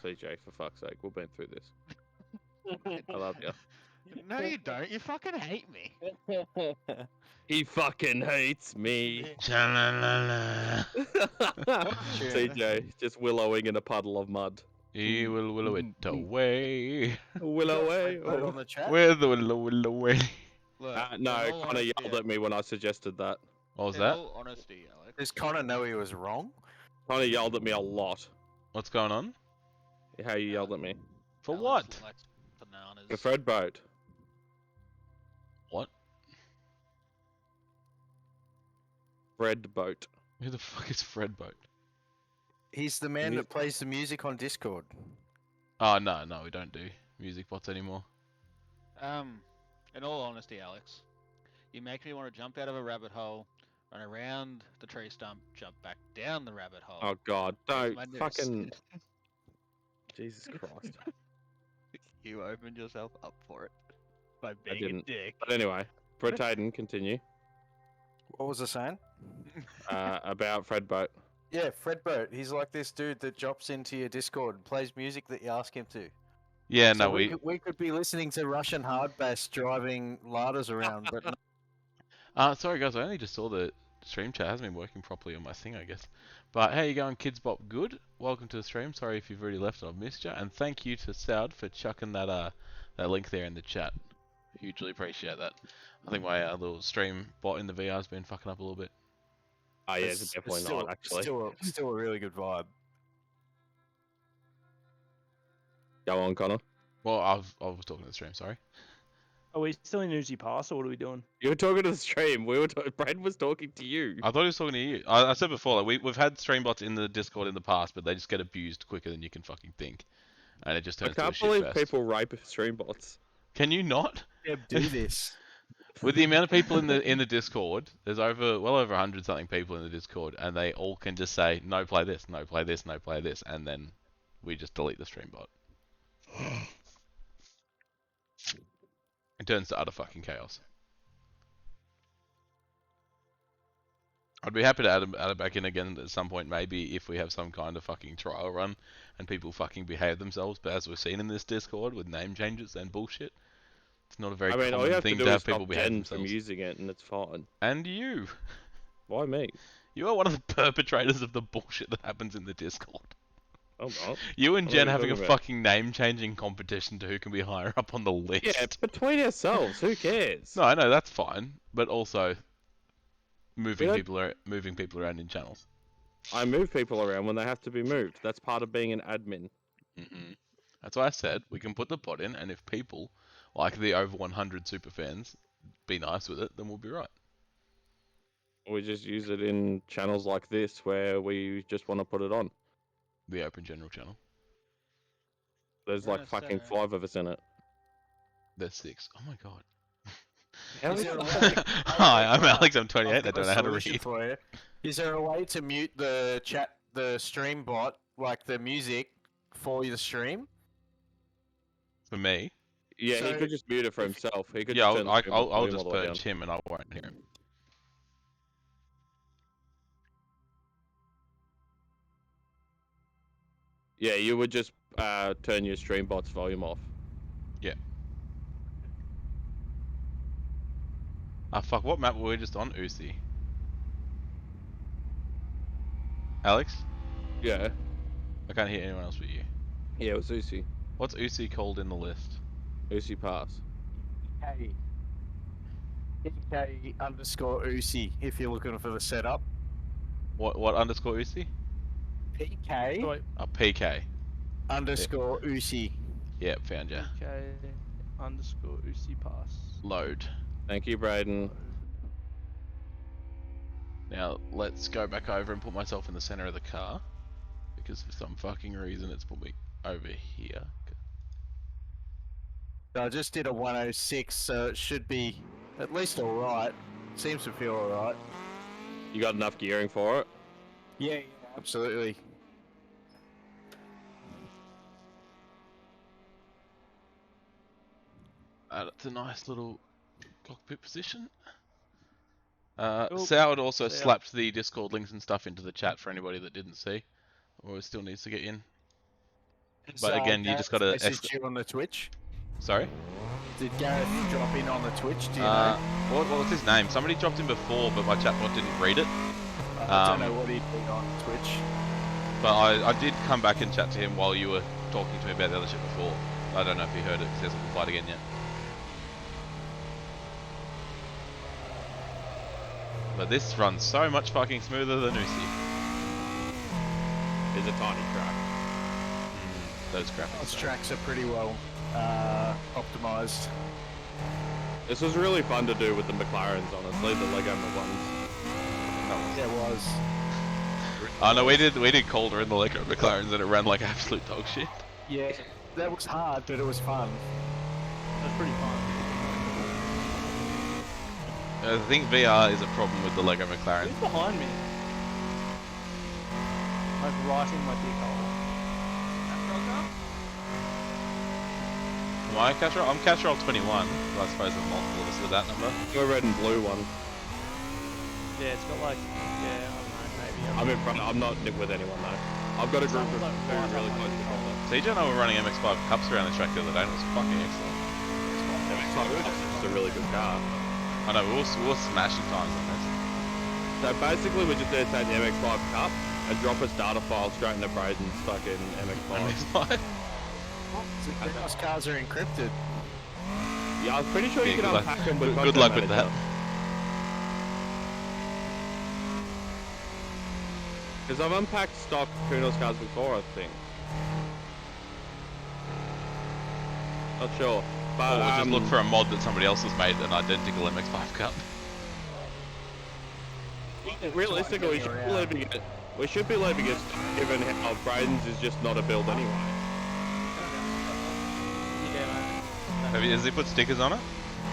CJ, for fuck's sake, we've been through this. I love you. No, you don't. You fucking hate me. He fucking hates me. Cha-la-la-la. CJ, just willowing in a puddle of mud. He will willow it away. Willow away. Vote on the chat. Where the willow away. Look, No, in all Connor honesty, yelled at me when I suggested that. What was in that? all honesty, Alex. Does Connor know he was wrong? Connor yelled at me a lot. What's going on? How you yelled at me? For Alex what? likes bananas. The Fred boat. What? Fred boat. Who the fuck is Fred Boat? He's the man that plays the music on Discord. Oh, no, we don't do music bots anymore. In all honesty, Alex, you make me want to jump out of a rabbit hole, run around the tree stump, jump back down the rabbit hole. Oh god, Where's don't my noose? fucking... Jesus Christ. You opened yourself up for it by being a didn't. dick. But anyway, Britaden, continue. What was I saying? About Fred boat. Yeah, Fred Boat. He's like this dude that drops into your Discord and plays music that you ask him to. Yeah, So no, we could be listening to Russian hard bass driving larders around, but no. sorry guys, I only just saw the stream chat. It hasn't been working properly on my thing, I guess. But how you going, Kids Bop? Good. Welcome to the stream. Sorry if you've already left, I've missed you. And thank you to Soud for chucking that link there in the chat. Hugely appreciate that. I think my little stream bot in the VR has been fucking up a little bit. Oh yeah, it's definitely still, not actually. Still a really good vibe. Go on, Connor. Well, I was talking to the stream. Sorry. Are we still in Uzi Pass or what are we doing? You were talking to the stream. Brad was talking to you. I thought he was talking to you. I said before, like, we've had stream bots in the Discord in the past, but they just get abused quicker than you can fucking think, and it just I turns to a can't shit believe fest. people rape stream bots. Can you not? Yeah, do this. With the amount of people in the Discord, there's well over 100 something people in the Discord, and they all can just say no, play this, no, play this, no, play this, and then we just delete the stream bot. It turns to utter fucking chaos. I'd be happy to add it back in again at some point, maybe if we have some kind of fucking trial run and people fucking behave themselves. But as we've seen in this Discord with name changes and bullshit, it's not a very I mean, all you common have to thing do to is have people stop behave Jen themselves. from using it, and it's fine. And you. Why me? You are one of the perpetrators of the bullshit that happens in the Discord. I'm not. You and What Jen are you having a talking about? fucking name-changing competition to who can be higher up on the list. Yeah, between ourselves, who cares? No, I know that's fine, but also moving don't- people around in channels. I move people around when they have to be moved. That's part of being an admin. That's why I said we can put the pot in, and if people, like the over 100 super fans, be nice with it, then we'll be right. We just use it in channels like this where we just want to put it on. The open general channel. There's like fucking 5 of us in it. There's 6. Oh my god. Is there a way- Hi, I'm Alex. I'm 28. I I've got don't a know how to solution read. for you. Is there a way to mute the stream bot, like the music, for the stream? For me, Yeah, he So, could just mute it for himself. He could yeah, just turn the I'll stream volume just all the way purge him, and I won't hear him. Yeah, you would just turn your stream bot's volume off. Yeah. Ah, fuck. What map were we just on? Uzi. Alex, Yeah. I can't hear anyone else but you. Yeah, it was Uzi. What's Uzi called in the list? Uzi Pass. Hey. PK underscore Uzi, if you're looking for the setup. What underscore Uzi? PK Wait, PK. underscore Uzi. Yeah, found ya. okay. Underscore Uzi pass. Load. Thank you, Braden. Now, let's go back over and put myself in the center of the car. Because for some fucking reason it's put me over here. I just did a 106, so it should be at least alright. Seems to feel alright. You got enough gearing for it? Yeah, absolutely. It's a nice little cockpit position. Cool. Soward also See ya. slapped the Discord links and stuff into the chat for anybody that didn't see. Or still needs to get in. But again, you just gotta... message you on the Twitch? Sorry? Did Gareth drop in on the Twitch? Do you Uh, know? what was his name? Somebody dropped in before, but my chatbot didn't read it. I don't know what he'd been on Twitch. But I did come back and chat to him while you were talking to me about the other shit before. I don't know if he heard it because he hasn't replied again yet. But this runs so much fucking smoother than Uzi. It's a tiny track. Those graphics. Those though. tracks are pretty well optimized. This was really fun to do with the McLarens, honestly, the Lego ones. Yeah, it was. Oh no, we did Calder in the Lego McLarens and it ran like absolute dog shit. Yeah, that was hard, but it was fun. That's pretty fun. I think VR is a problem with the Lego McLaren. Who's behind me? Like right in my dick hole. Am I Castrol? I'm Castrol 21. But I suppose there's multiple of us with that number. Your red and blue one. Yeah, it's got like, yeah, I don't know, maybe. I'm in front. I'm not with anyone though. I've got a group of very really close to Calder. CJ and I were running MX-5 Cups around the track the other day and it was fucking excellent. It's a really good car. I know, we were smashing times on this. So basically, we're just there to take the MX-5 Cup and drop a starter file straight into Braden's fucking MX-5. MX-5. Those cars are encrypted. Yeah, I was pretty sure you Yeah, can good luck. unpack them with Good luck with that. Because I've unpacked stock Kunos cars before, I think. Not sure. But Or we'll just look for a mod that somebody else has made, an identical MX-5 Cup. realistically, we should be leaving it given how Braden's is just not a build anyway. Yeah, mate. Has he put stickers on it?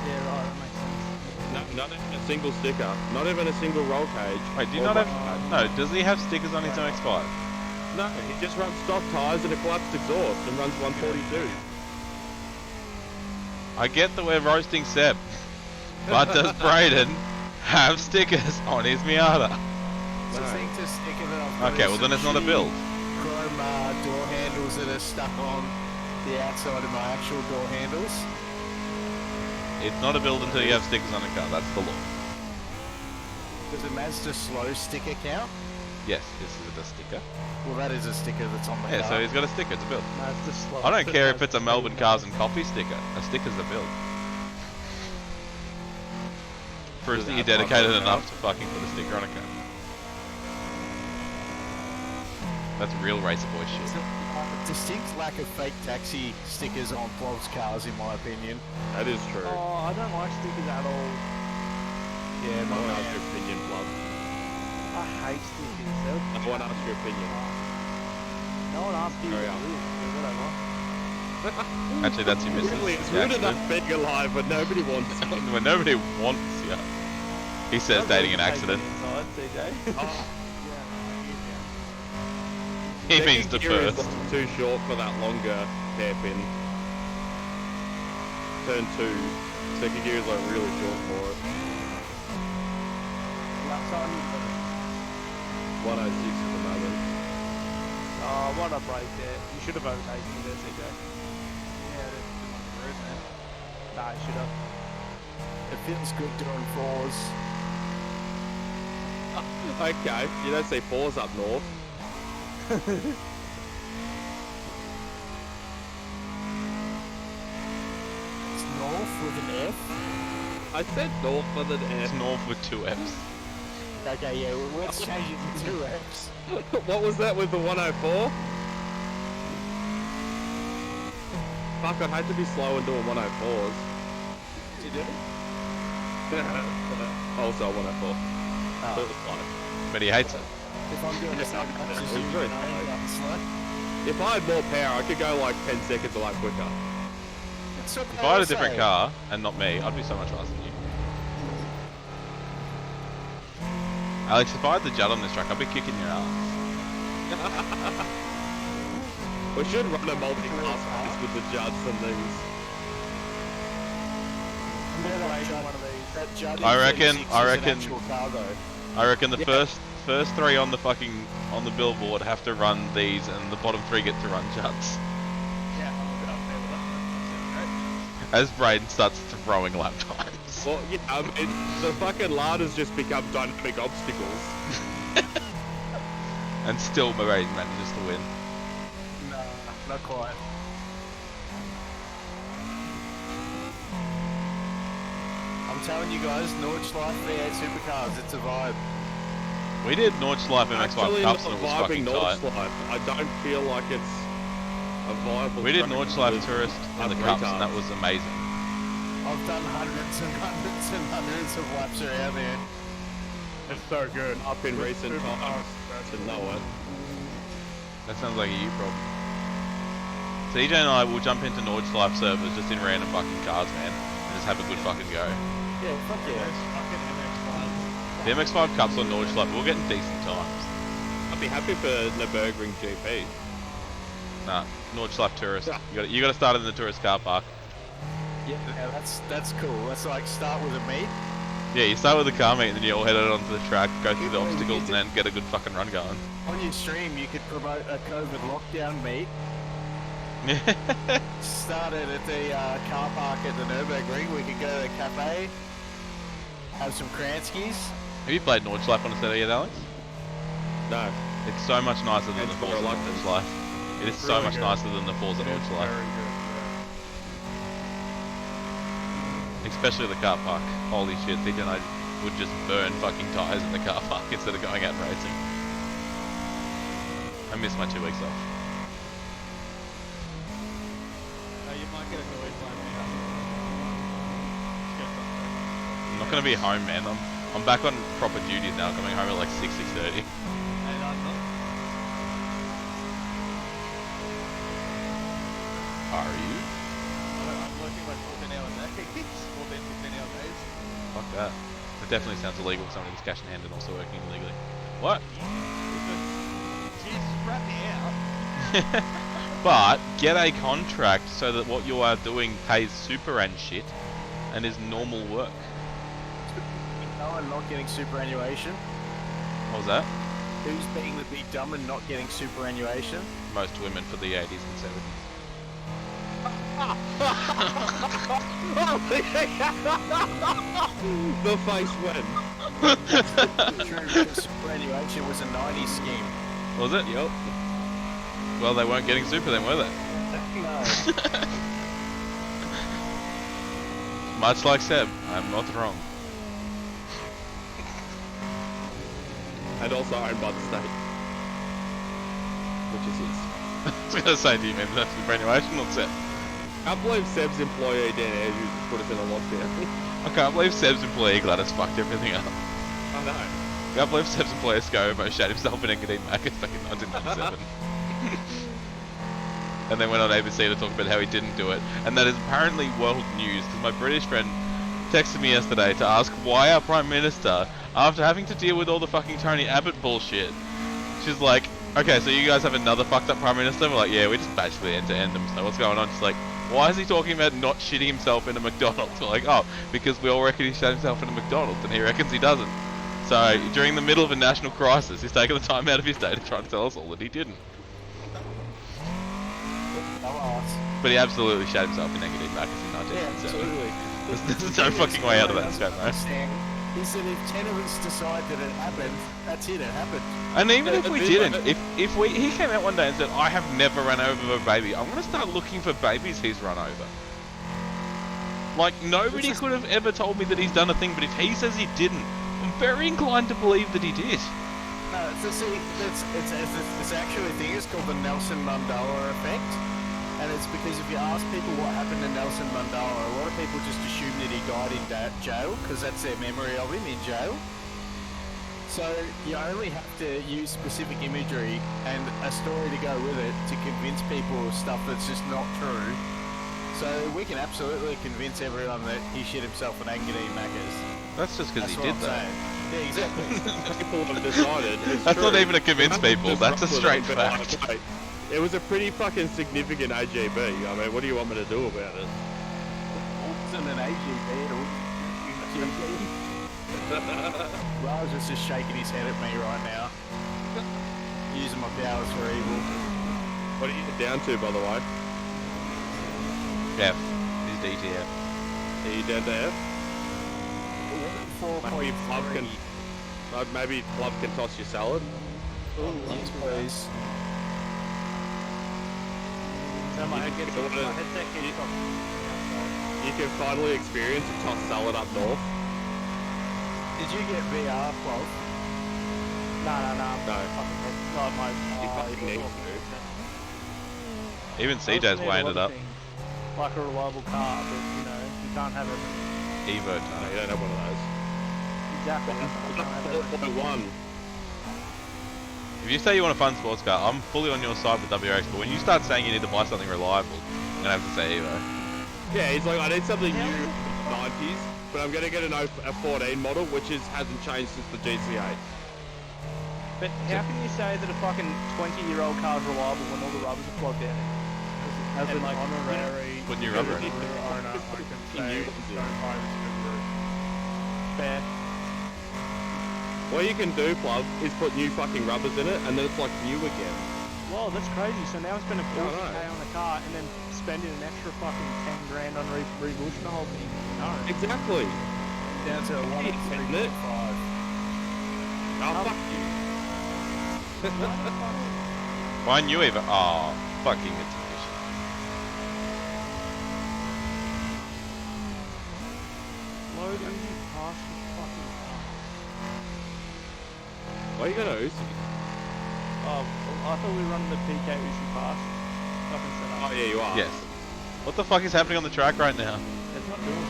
Yeah, right, that makes sense. No, not even a single sticker. Not even a single roll cage. Wait, do you or not have... No, does he have stickers on his MX-5? No, he just runs stock tyres and a collapsed exhaust and runs 142. I get that we're roasting Seb, but does Braden have stickers on his Miata? Succinct sticker that I've got Okay, is well then some it's not a build. Chrome door handles that are stuck on the outside of my actual door handles. It's not a build until you have stickers on a car, that's the law. Does the Mazda slow sticker count? Yes, this is a sticker. Well, that is a sticker that's on the Yeah, car. so he's got a sticker. It's a build. Mazda slow. I don't care if it's a Mazda Melbourne speed Cars car. and Coffee sticker. A sticker's a build. Proves that you're dedicated enough to fucking put a sticker on a car. That's real racer boy shit. Distinct lack of fake taxi stickers on Blob's cars, in my opinion. That is true. Oh, I don't like stickers at all. Yeah, No one asked your opinion, Blood. I hate stickers. They're- No one asked your opinion. No one asked you. Hurry to up. live, but whatever. Actually, that's your missus. Really, it's The good enough accident. being alive, but nobody wants you. When nobody wants you. He says dating an accident. Inside, CJ. He means the Second gear is first. too short for that longer hairpin. Turn 2. Second gear is like really short for it. 106 at the moment. Oh, what a break there. You should have overtaken me there, CJ. Yeah, that's too much road, man. Nah, you should have. It feels good doing fours. Okay, you don't see 4s up north. It's north with an F. I said north with an It's F. north with 2 F's. Okay, yeah, well, let's change it to 2 Fs. What was that with the 104? Fuck, I'd hate to be slow and doing 104s. You do? Also 104. Oh. So it was fine. But he hates it. If I'm doing the same laps as It's you, very then I ain't going slow. If I had more power, I could go like 10 seconds a lap quicker. That's what If I had a different say. car, and not me, I'd be so much faster than you. Alex, if I had the Judd on this track, I'd be kicking your ass. We should run a multi-class race with the Judds and these. That Judd I reckon- E36 I is an reckon- actual car, though. I reckon the Yeah. first 3 on the billboard have to run these, and the bottom 3 get to run Judds. Yeah, I'll go up there with that. As Braden starts throwing lap times. Well, yeah, I mean, the fucking ladder's just become dynamic obstacles. And still Braden manages to win. No, not quite. I'm telling you guys, Nordschleife V8 Supercars, it's a vibe. We did Nordschleife MX5 Actually, Cups not and it was vibing fucking tight. Nordschleife. I don't feel like it's a viable. We did track Nordschleife with Tourist in the other Cups and retards. that was amazing. I've done hundreds and hundreds and hundreds of laps around there. It's so good. Up in With recent super times fast, to know it. That sounds like a you problem. CJ and I will jump into Nordschleife servers just in random fucking cars, man, and just have a good fucking go. Yeah, fuck yeah. Fucking MX-5. The MX5 Cups on Nordschleife, we're getting decent times. I'd be happy for Nürburgring GP. Nah, Nordschleife Tourist. You got to start in the tourist car park. Yeah, that's cool. Let's like start with a meet. Yeah, you start with the car meet and then you all head out onto the track, go through the Yeah, we obstacles, did- and then get a good fucking run going. On your stream, you could promote a COVID lockdown meet. Started at the car park at the Nürburgring. We could go to the cafe, have some Kranskis. Have you played Nordschleife on a set yet, Alex? No. It's so much nicer than It's the for Forza reluctance. Nordschleife. It is It's so really much good. nicer than the Forza It's Nordschleife. very good, Especially the car park. Holy shit, CJ and I would just burn fucking tyres in the car park instead of going out and racing. I missed my 2 weeks off. You might get annoyed by me. I'm not gonna be home, man. I'm back on proper duties now, coming home at like 6:30. And I'm not. Are you? I'm working like 14-hour days. 14, 15-hour days. Fuck that. It definitely sounds illegal if somebody's cash in hand and also working illegally. What? Jeez, wrap me out. But get a contract so that what you are doing pays super and shit and is normal work. No, I'm not getting superannuation. What was that? Who's being the big dumb and not getting superannuation? Most women for the 80s and 70s. The face went. True, because superannuation was a 90s scheme. Was it? Yep. Well, they weren't getting super then, were they? No. Much like Seb, I'm not wrong. And also owned by the state. Which is his. I was gonna say, do you mean that's superannuation or Seb? I can't believe Seb's employee Dan Andrews just put us in a lockdown. I can't believe Seb's employee Gladys fucked everything up. I know. I can't believe Seb's employee ScoMo shot himself in Engadine Marcus back in 1997. And then went on ABC to talk about how he didn't do it. And that is apparently world news, because my British friend texted me yesterday to ask why our Prime Minister, after having to deal with all the fucking Tony Abbott bullshit, she's like, okay, so you guys have another fucked up Prime Minister? We're like, yeah, we just basically end them, so what's going on? She's like, why is he talking about not shitting himself in a McDonald's? We're like, oh, because we all reckon he shot himself in a McDonald's, and he reckons he doesn't. So, during the middle of a national crisis, he's taken the time out of his day to try to tell us all that he didn't. But he absolutely shot himself in Engadine Marcus in 1997. There's no fucking way out of that, ScoMo. He said if 10 of us decide that it happened, that's it, it happened. And even if we didn't, if he came out one day and said, I have never run over a baby, I'm gonna start looking for babies he's run over. Like, nobody could have ever told me that he's done a thing, but if he says he didn't, I'm very inclined to believe that he did. No, it's actually a thing, it's called the Nelson Mandela effect. And it's because if you ask people what happened to Nelson Mandela, a lot of people just assume that he died in jail, because that's their memory of him in jail. So you only have to use specific imagery and a story to go with it to convince people of stuff that's just not true. So we can absolutely convince everyone that he shit himself in Engadine Macca's. That's just because he did that. Yeah, exactly. People have decided. That's not even to convince people, that's a straight fact. It was a pretty fucking significant AGB. I mean, what do you want me to do about it? It wasn't an AGB, it was Raj is just shaking his head at me right now. Using my powers for evil. What are you down to, by the way? F. He's DTF. Are you down to F? 4.3. Maybe Love can toss your salad. Yes, please. So my headset keeps You can finally experience a tossed salad up north. Did you get VR, Fluff? No. No. Not my. You fucking need to. Even CJ's weighing it up. Like a reliable car, but you know, you can't have it. Evo No, you don't have one of those. Exactly. You can't have it. 4.1. If you say you want a fun sports car, I'm fully on your side with WRX, but when you start saying you need to buy something reliable, I'm gonna have to say Evo. Yeah, he's like, I need something new in the 90s, but I'm gonna get a 14 model, which hasn't changed since the GC8. But how can you say that a fucking 20-year-old car is reliable when all the rubbers are plugged in? As And an like, honorary Put new rubber in. owner, I can say don't buy the Subaru. fair. What you can do, Plug, is put new fucking rubbers in it, and then it's like new again. Whoa, that's crazy. So now I'm spending Yeah, I 40k know. on the car and then spending an extra fucking 10 grand on rebushing the whole thing. No. Exactly. Down to a 1 Isn't it? 3.5. Oh, fuck you. Buy a new Evo. Oh, fucking Mitsubishi. Load Uzi past the fucking car. Why are you gonna Uzi? Oh, I thought we were running the PK Uzi pass. Fucking set up. Oh, yeah, you are. Yes. What the fuck is happening on the track right now? It's not doing it.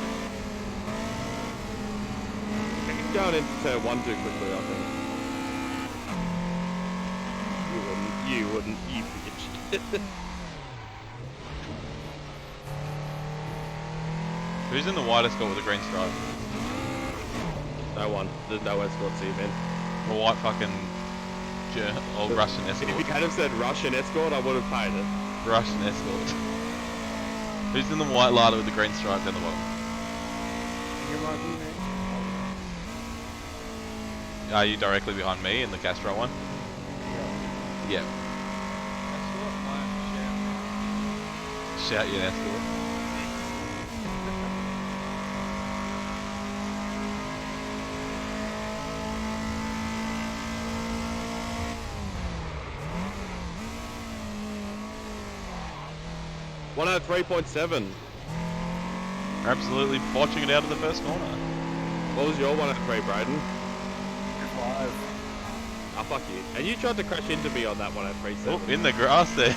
He's going into turn 1 too quickly, I think. You wouldn't, you bitch. Who's in the white escort with a green stripe? No one. There's no escort to you, man. A white fucking old Russian If you escort. had have said Russian escort, I would have paid it. Russian escort. Who's in the white Lada with the green stripe down the bottom? You're right, man. Are you directly behind me in the Castro one? Yeah. Shout you an escort. 103.7. Absolutely botching it out of the first corner. What was your 103, Braden? 5. Ah, fuck you. And you tried to crash into me on that 103.7. Oh, in the grass there.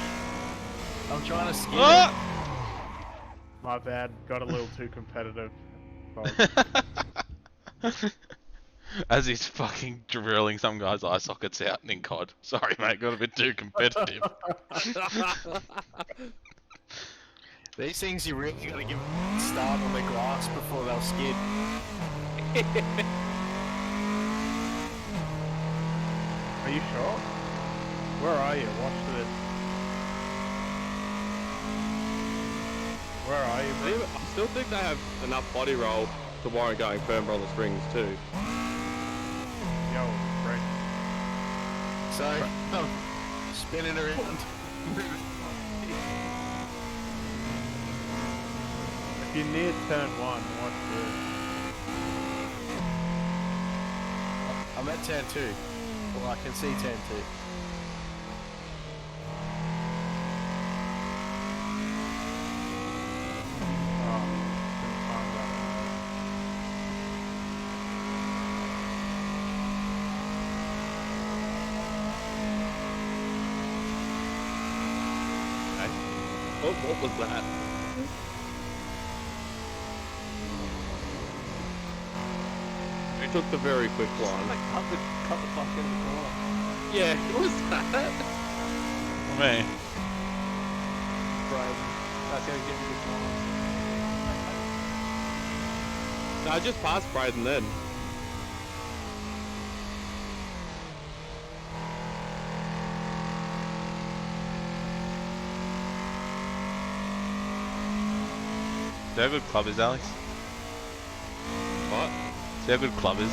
I'm trying to skid it. Ah! My bad. Got a little too competitive. As he's fucking drilling some guy's eye sockets out in COD. Sorry, mate, got a bit too competitive. These things you really gotta give a start on the grass before they'll skid. Are you sure? Where are you? Watch this. Where are you, bro? I still think they have enough body roll to warrant going firmer on the springs too. Yo, Brent. So, I'm spinning around. If you're near turn 1, watch this. I'm at turn 2. Well, I can see turn 2. Oh, couldn't find that What was that? We took the very quick one. Like, cut the fuck out of the corner. Yeah, what was that? Me. Brave. That's gonna give you good corners. No, I just passed Braden then. See how good club is, Alex? What? See how good club is?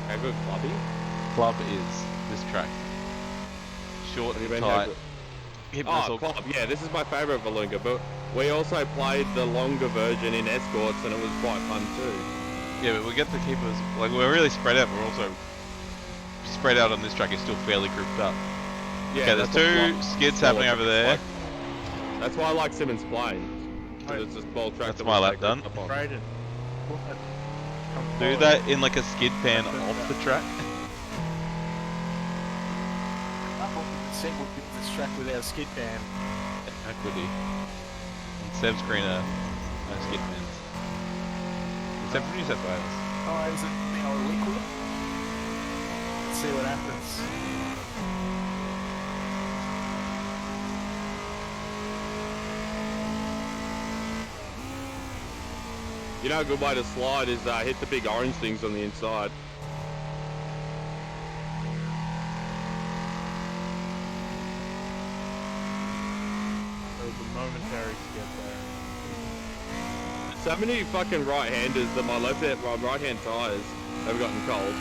How good clubby? Club is this track. Short What do you and mean, how tight. good? Hip Oh, missile. club. Yeah, this is my favourite Valunga, but we also played the longer version in escorts and it was quite fun too. Yeah, but we get to keep us like we're really spread out, but we're also spread out on this track. It's still fairly grouped up. Yeah, Okay, there's that's what two club- skids small happening over tracks there. like. That's why I like Simmons playing. Because it's a small track That's that my we lap stay done. grouped up on. Braden. What? Come Do forward. that in like a skid pan That's it, off yeah. the track. Set would be this track without a skid pan. How could he? On Seb's greener, no skid pans. Except for New South Wales. Oh, is it now a liquid? Let's see what happens. You know, a good way to slide is hit the big orange things on the inside. There was a momentary skip there. So many fucking right-handers that my right-hand tyres have gotten cold.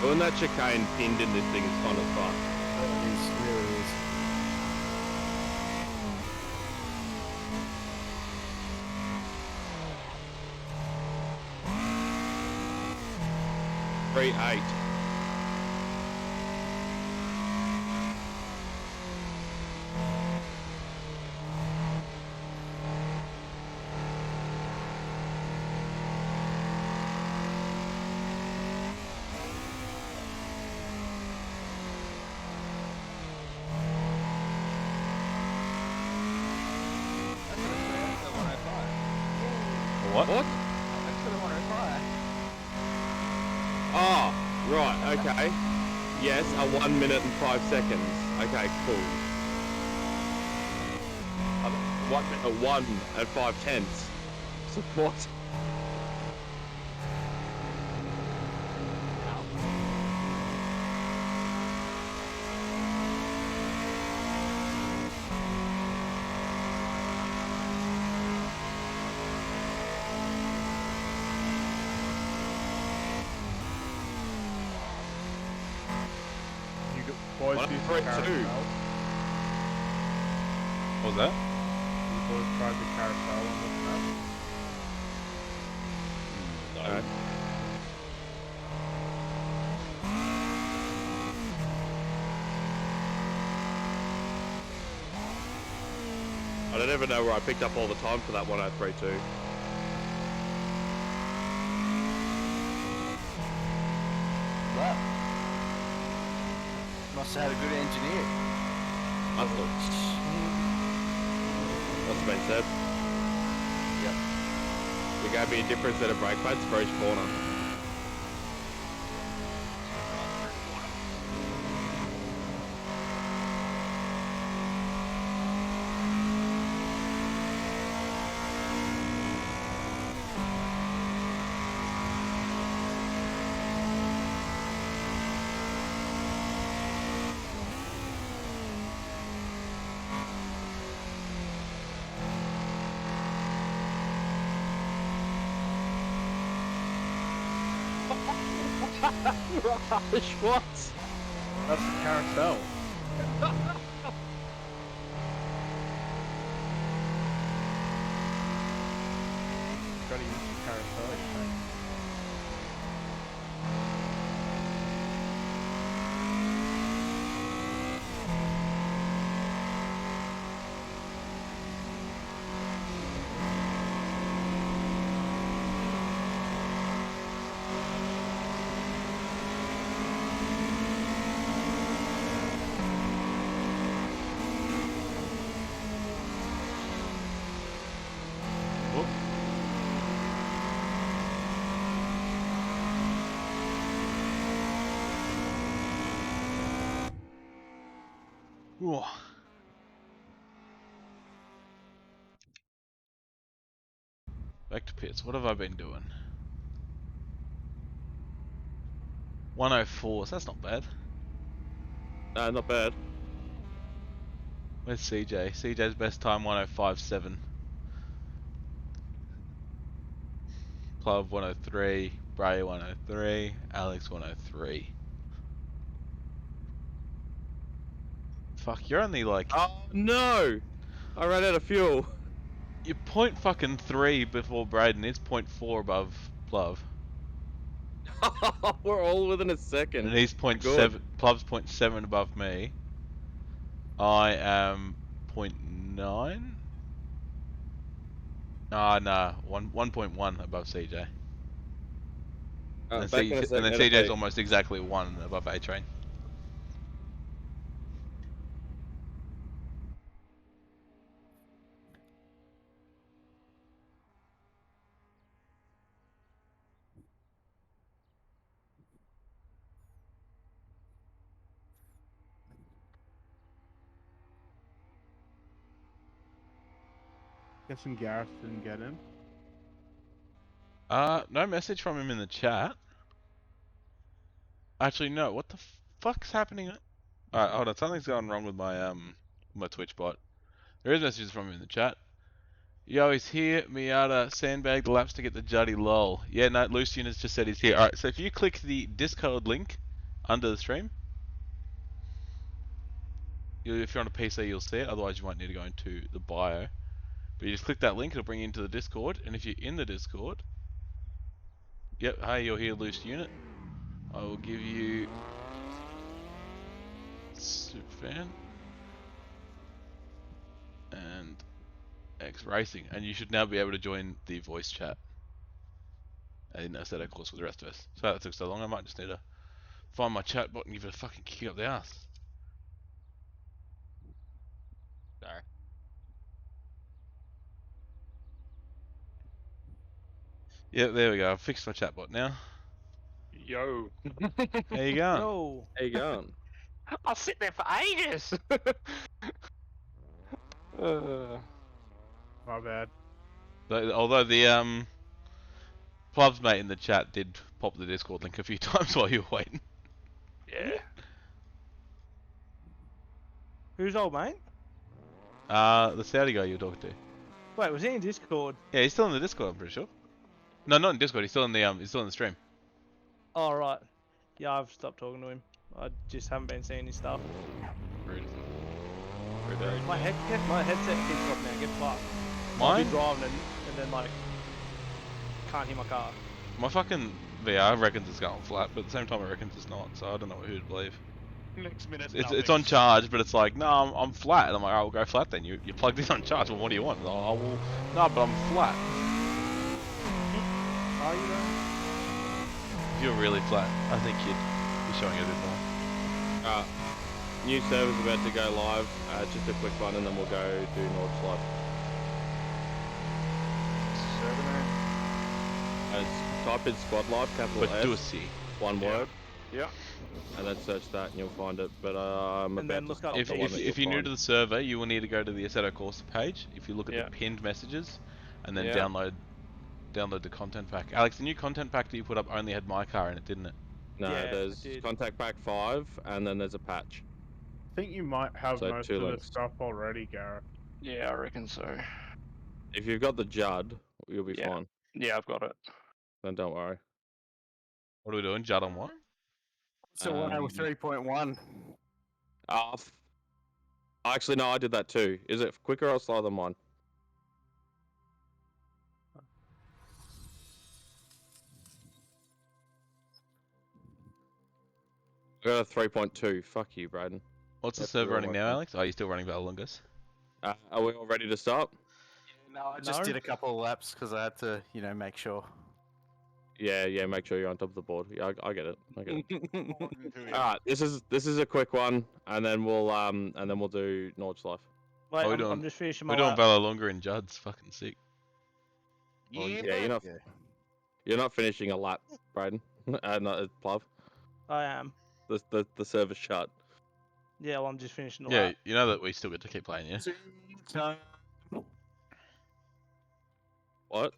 Doing that chicane pinned in this thing is fun as fuck. It is, really is. Three eight. What? What? Thanks for the 105. Oh, right, okay. Yes, a 1 minute and 5 seconds. Okay, cool. A 1 and 5 tenths. So what? boys What? use the 3-2. carousel? What was that? You boys tried the carousel on this map? No. I don't even know where I picked up all the time for that 1032. That. Must have had a good engineer. Must have been said. Yep. We gave me a different set of brake pads for each corner. Rush, what? That's the carousel. Gotta use the carousel, you think. Whoa. Back to pits. What have I been doing? 104, so that's not bad. No, not bad. Where's CJ? CJ's best time 105.7. Club 103, Bray 103, Alex 103. Fuck, you're only like Oh no! I ran out of fuel. you're point fucking 3 before Braden is point 4 above Pluv. We're all within a second. And he's point Good. 7 Pluv's point 7 above me. I am point 9? Ah, nah, 1.1 above CJ. And, Back in a and second. then CJ's almost exactly 1 above A Train. Guessing Gareth didn't get in. No message from him in the chat. Actually, no. What the fuck's happening? Alright, hold on. Something's going wrong with my Twitch bot. There is messages from him in the chat. Yo, he's here. Miata sandbag the laps to get the Juddy lol. Yeah, no, Lucian has just said he's here. Alright, so if you click the Discord link under the stream, if you're on a PC, you'll see it. Otherwise, you might need to go into the bio. But you just click that link, it'll bring you into the Discord. And if you're in the Discord, yep, hey, you're here, loose unit. I will give you Superfan and Xracing, and you should now be able to join the voice chat. I didn't know that, of course, with the rest of us. So that took so long, I might just need to find my chat bot and give it a fucking kick up the ass. Sorry. Yep, there we go. I've fixed my chat bot now. Yo. How you going? Yo. How you going? I'll sit there for ages. My bad. Although the Pluv's mate in the chat did pop the Discord link a few times while you were waiting. Yeah. Who's old mate? The Saudi guy you were talking to. Wait, was he in Discord? Yeah, he's still in the Discord, I'm pretty sure. No, not in Discord. He's still in the stream. Oh right. Yeah, I've stopped talking to him. I just haven't been seeing his stuff. Rude. My headset keeps dropping out. Get fucked. I'll be Mine? driving and then like can't hear my car. My fucking VR reckons it's going flat, but at the same time it reckons it's not, so I don't know who to believe. Next minute, It's on charge, but it's like, no, I'm flat. And I'm like, oh, we'll go flat then. You plugged in on charge. Well, what do you want? Oh, well, no, but I'm flat. Are you though? If you're really flat, I think you'd be showing it a bit more. New server's about to go live. Just a quick one, and then we'll go do Nord's live. Server name. Type in squad live, capital But S, do a C. one word, Yeah. and then search that, and you'll find it. But I'm And about then to look stop up the If, one if, that if you'll you're new find. to the server, you will need to go to the Assetto Corsa page. If you look at Yeah. the pinned messages, and then Yeah. download the content pack. Alex, the new content pack that you put up only had my car in it, didn't it? No, Yeah, I there's did. contact pack 5, and then there's a patch. I think you might have So most 2 of the links. stuff already, Gareth. Yeah, I reckon so. If you've got the Judd, you'll be Yeah. fine. Yeah, I've got it. Then don't worry. What are we doing? Judd on what? So 103.1. Actually, no, I did that too. Is it quicker or slower than mine? I got a 3.2. Fuck you, Braden. What's the That's server real running now, much. Alex? Oh, you're still running Valorlungus? Are we all ready to start? No, I just No. did a couple of laps because I had to, make sure. Yeah. Make sure you're on top of the board. Yeah, I get it. I get it. Yeah. All right, this is a quick one, and then we'll do Nord's life. Wait, we I'm doing- just finishing my We're doing lap. Valorlunga and Judd's fucking sick. Well, yeah, you're not finishing a lap, Braden. Not a Pluv. I am. The server's shut. Yeah, well, I'm just finishing the Yeah, lap. you know that we still get to keep playing, yeah? What?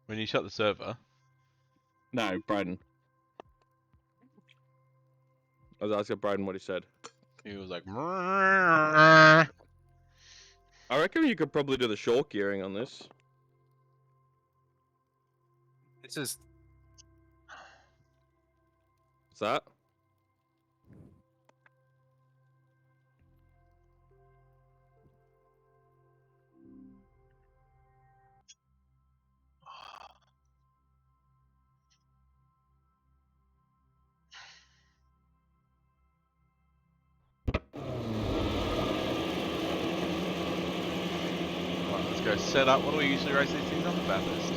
When you shut the server, No, Braden. I was asking Braden what he said. he was like, I reckon you could probably do the short gearing on this. This is What's that? Alright, let's go set up. What do we usually race these things on? The Bathurst.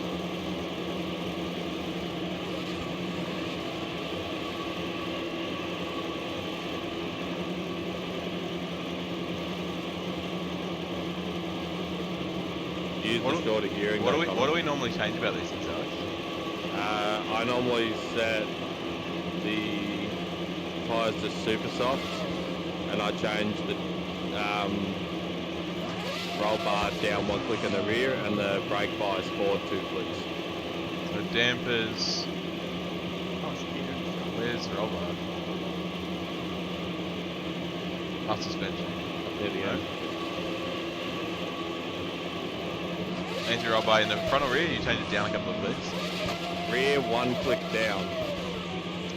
Use the shorter gearing. What do we normally change about these things, Alex? I normally set the tires to super soft, and I change the roll bar down 1 click in the rear, and the brake bias forward 2 clicks. So dampers. Where's the roll bar? Oh, suspension. There we go. Anti-roll bar in the front or rear? You change it down a couple of clicks. Rear 1 click down,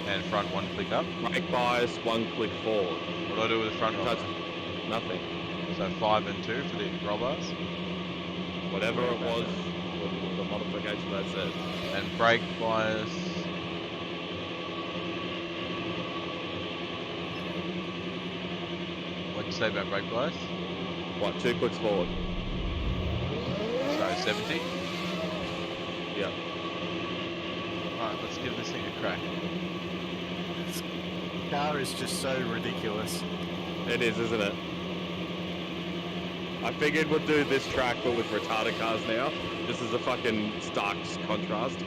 And front 1 click up. brake bias 1 click forward. What do I do with the front roll Touch bar? nothing. So 5 and 2 for the roll bars. Whatever it was, the modification that said. And brake bias. What'd you say about brake bias? What, 2 clicks forward? So 70. Yeah. Alright, let's give this thing a crack. this car is just so ridiculous. It is, isn't it? I figured we'd do this track but with retarded cars now. This is a fucking stark contrast.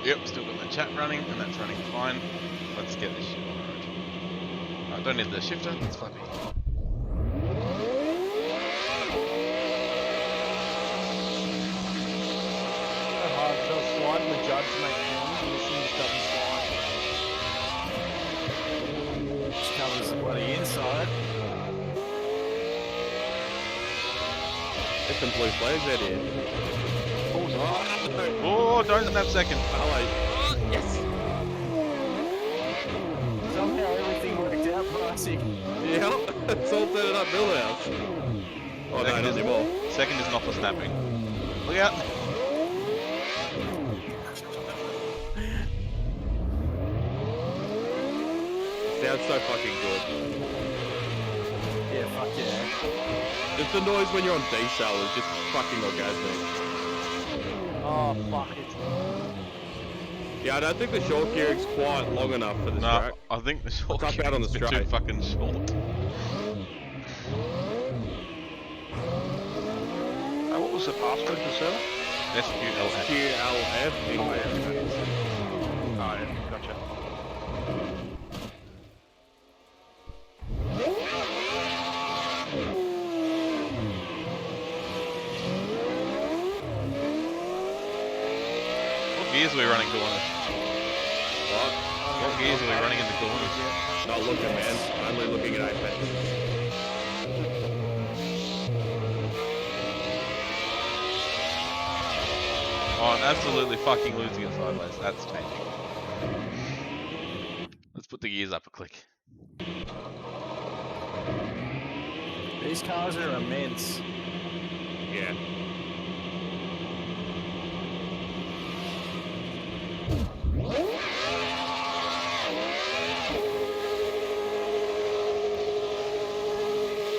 Yep, still got my chat running, and that's running fine. Let's get this shit on the road. I don't need the shifter, it's flappy. So hard, so I was sliding the judge to make corners, and this thing just doesn't slide. Which covers the bloody inside. fucking blue flags out here. Oh, don't snap second. Yes. Somehow everything worked out for us. Yep. It's all turning up Millhouse. Oh no, Second not is- anymore. Second is not for snapping. Look out. Sounds so fucking good. Yeah, fuck yeah. Just the noise when you're on D-cell is just fucking orgasmic. Oh fuck it. Yeah, I don't think the short gearing's quite long enough for this No, track. I think the short It's up out on the is a bit too straight. fucking short. What was the password for the server? SQLF. QLF. Oh, yeah, gotcha. What gears are we running corners? What? What gears are we running in the corners? Not looking, man. Only looking at Apex. Oh, I'm absolutely fucking losing it sideways. That's changing. Let's put the gears up a click. These cars are immense. Yeah.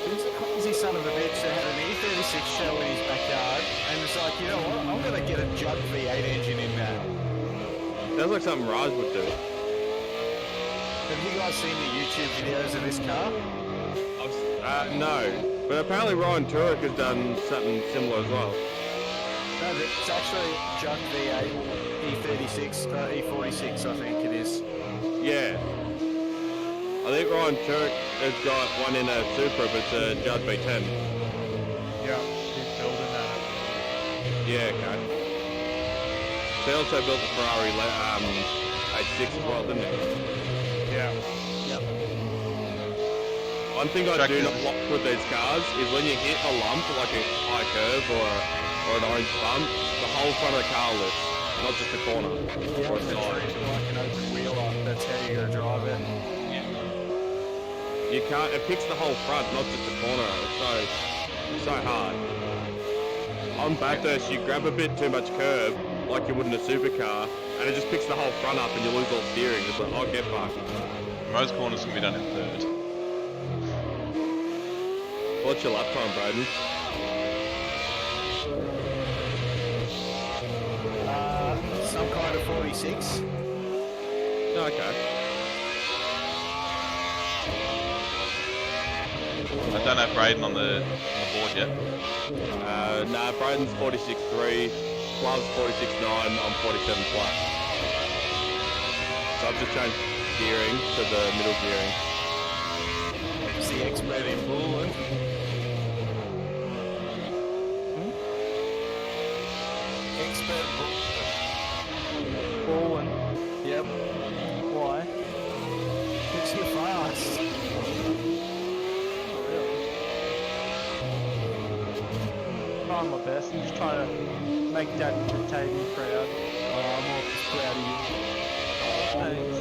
There's a crazy son of a bitch that had an E36 shell in his backyard and was like, you know what, I'm gonna get a Jug V8 engine in that. Sounds like something Raj would do. Have you guys seen the YouTube videos of this car? No. But apparently Ryan Turek has done something similar as well. No, it's actually Jug V8 E36, E46 I think it is. Yeah. I think Ryan Turek has got one in a Supra, but it's a Judd V10. Yeah, he's building that. Yeah, okay. They also built the Ferrari H6 as well, didn't they? Yeah. One thing I Track do is- not like with these cars is when you hit a lump, like a high curve or an orange bump, the whole front of the car lifts, not just the corner Yeah, or a it's a side. treat like an open wheeler, that's how you gotta drive it. You can't. It picks the whole front, not just the corner. It's so hard. On Bathurst, you grab a bit too much curb, like you would in a supercar, and it just picks the whole front up, and you lose all steering. It's like, oh, get fucked. Most corners can be done in third. What's your lap time, Braden? Some kind of 46. Oh, okay. I don't have Braden on the board yet. Nah, Braden's 46.3, Love's 46.9, I'm 47 flat. So I've just changed gearing to the middle gearing. It's the expert in bulling. Expert Balling. Yep. Why? It's your fast. Trying my best. I'm just trying to make Dad and Tatum proud. I'm always proud of you. Thanks.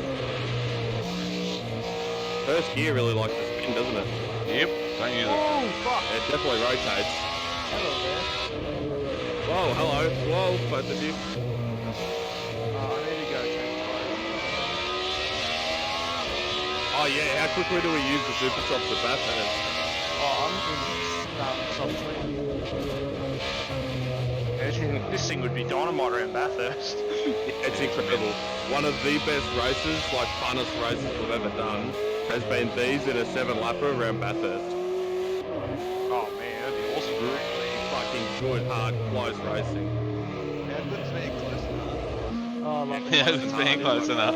First gear really likes the spin, doesn't it? Yep, don't use it. Oh fuck! It definitely rotates. Hello there. Whoa, hello. Whoa, both of you. I need to go change tires. Oh yeah, how quickly do we use the super shops at Bathurst? Oh, I'm in top 3. This thing would be dynamite around Bathurst. It's incredible. One of the best races, like funnest races we've ever done, has been these in a 7-lapper around Bathurst. Oh man, that'd be awesome. Really fucking good, hard, close racing. Oh, I love it. Yeah, it's being close enough.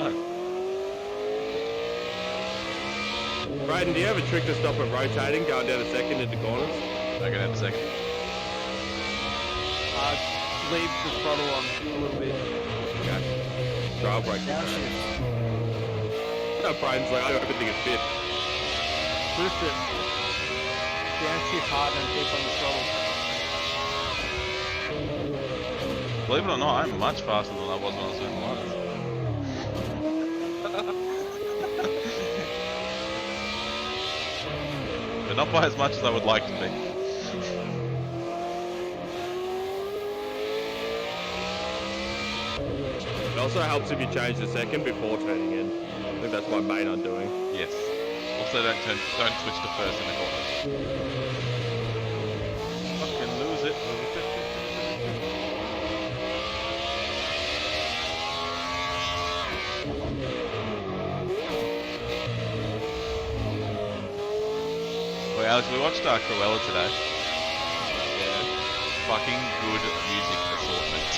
Braden, do you have a trick to stop it rotating, going down a second into corners? Okay, in a second. Leave the throttle on a little bit. Okay. Trail brake. Downshift. No, Braden's like, I do everything is fit. Boost it. Downshift hard and keep on the throttle. Believe it or not, I'm much faster than I was when I was doing the ladders. But not by as much as I would like to be. It also helps if you change the second before turning in. I think that's my main undoing. Yes. Also, don't switch to first in the corners. Fucking lose it. Wait, Alex, we watched Cruella today. Yeah. Fucking good music assortment.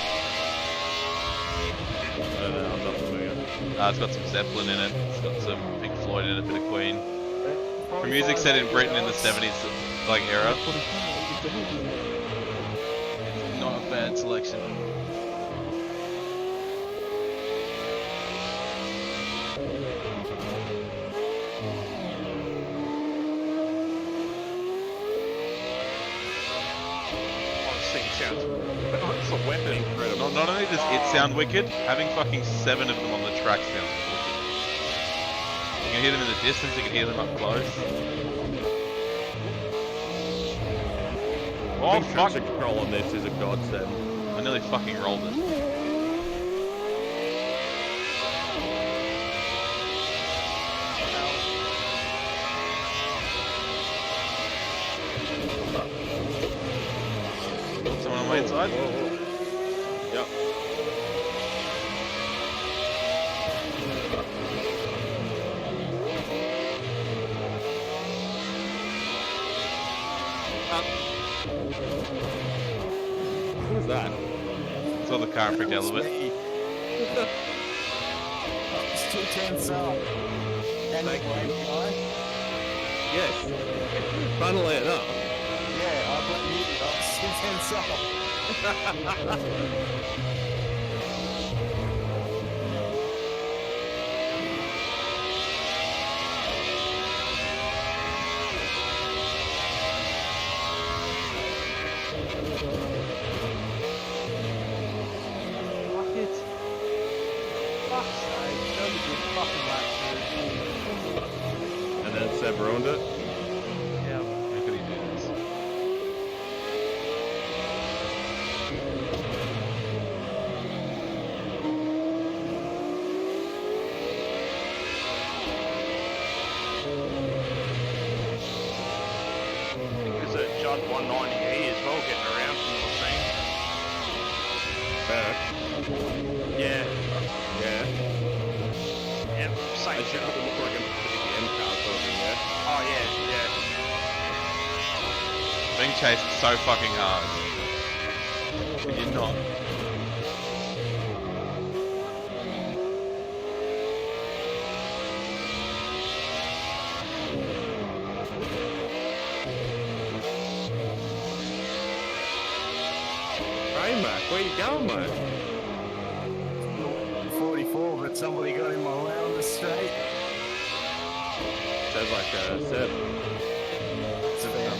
I don't know, I'm not familiar. It's got some Zeppelin in it. It's got some Pink Floyd in it, a bit of Queen. For music set in Britain in the 70s, like era. Not a bad selection. Oh, this thing sounds. It's a weapon. Incredible. Not only does it sound wicked, having fucking 7 of them on the track sounds wicked. You can hear them in the distance, you can hear them up close. Oh fuck! Traction control on this is a godsend. I nearly fucking rolled it. Someone on my inside? Yep. What was that? Saw the car freaked out a little bit. It's 2 tenths up. And Thank blame you. guy. Yes. Funnily enough. Yeah, I blame you. It's 2 tenths up. Fuck it. Fuck's sake. That was a good fucking lap, And then Seb ruined it. dude. Yeah. How could he do this? There's a Judd 190E as well getting around from the thing. Yeah. Yeah. Yeah. I Same should shit. have looked like a PDM car sort of thing, yeah. Oh yeah, yeah. Being chased so fucking hard. But you're not. Hey, Mac, where you going, mate? 44, but somebody got in my way on the straight. Sounds like Seb. It's fair.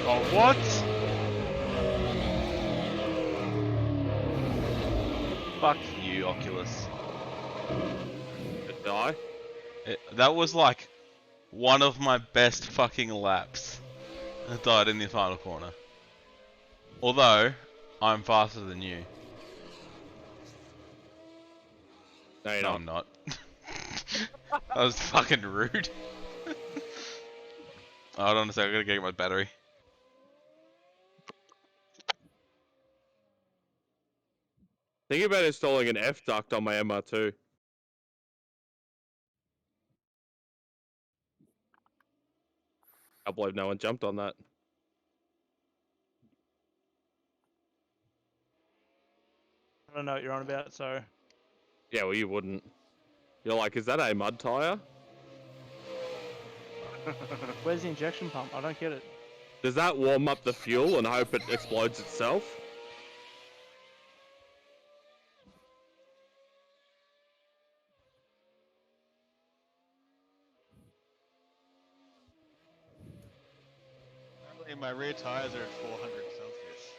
Oh, what? Fuck you, Oculus. Did die? That was like one of my best fucking laps. I died in the final corner. Although, I'm faster than you. No, you're No, not. I'm not. That was fucking rude. Hold on a second, I gotta get my battery. Think about installing an F duct on my MR2. I believe no one jumped on that. I don't know what you're on about, so. Yeah, well, you wouldn't. You're like, is that a mud tire? Where's the injection pump? I don't get it. Does that warm up the fuel and hope it explodes itself? And my rear tires are at 400 Celsius.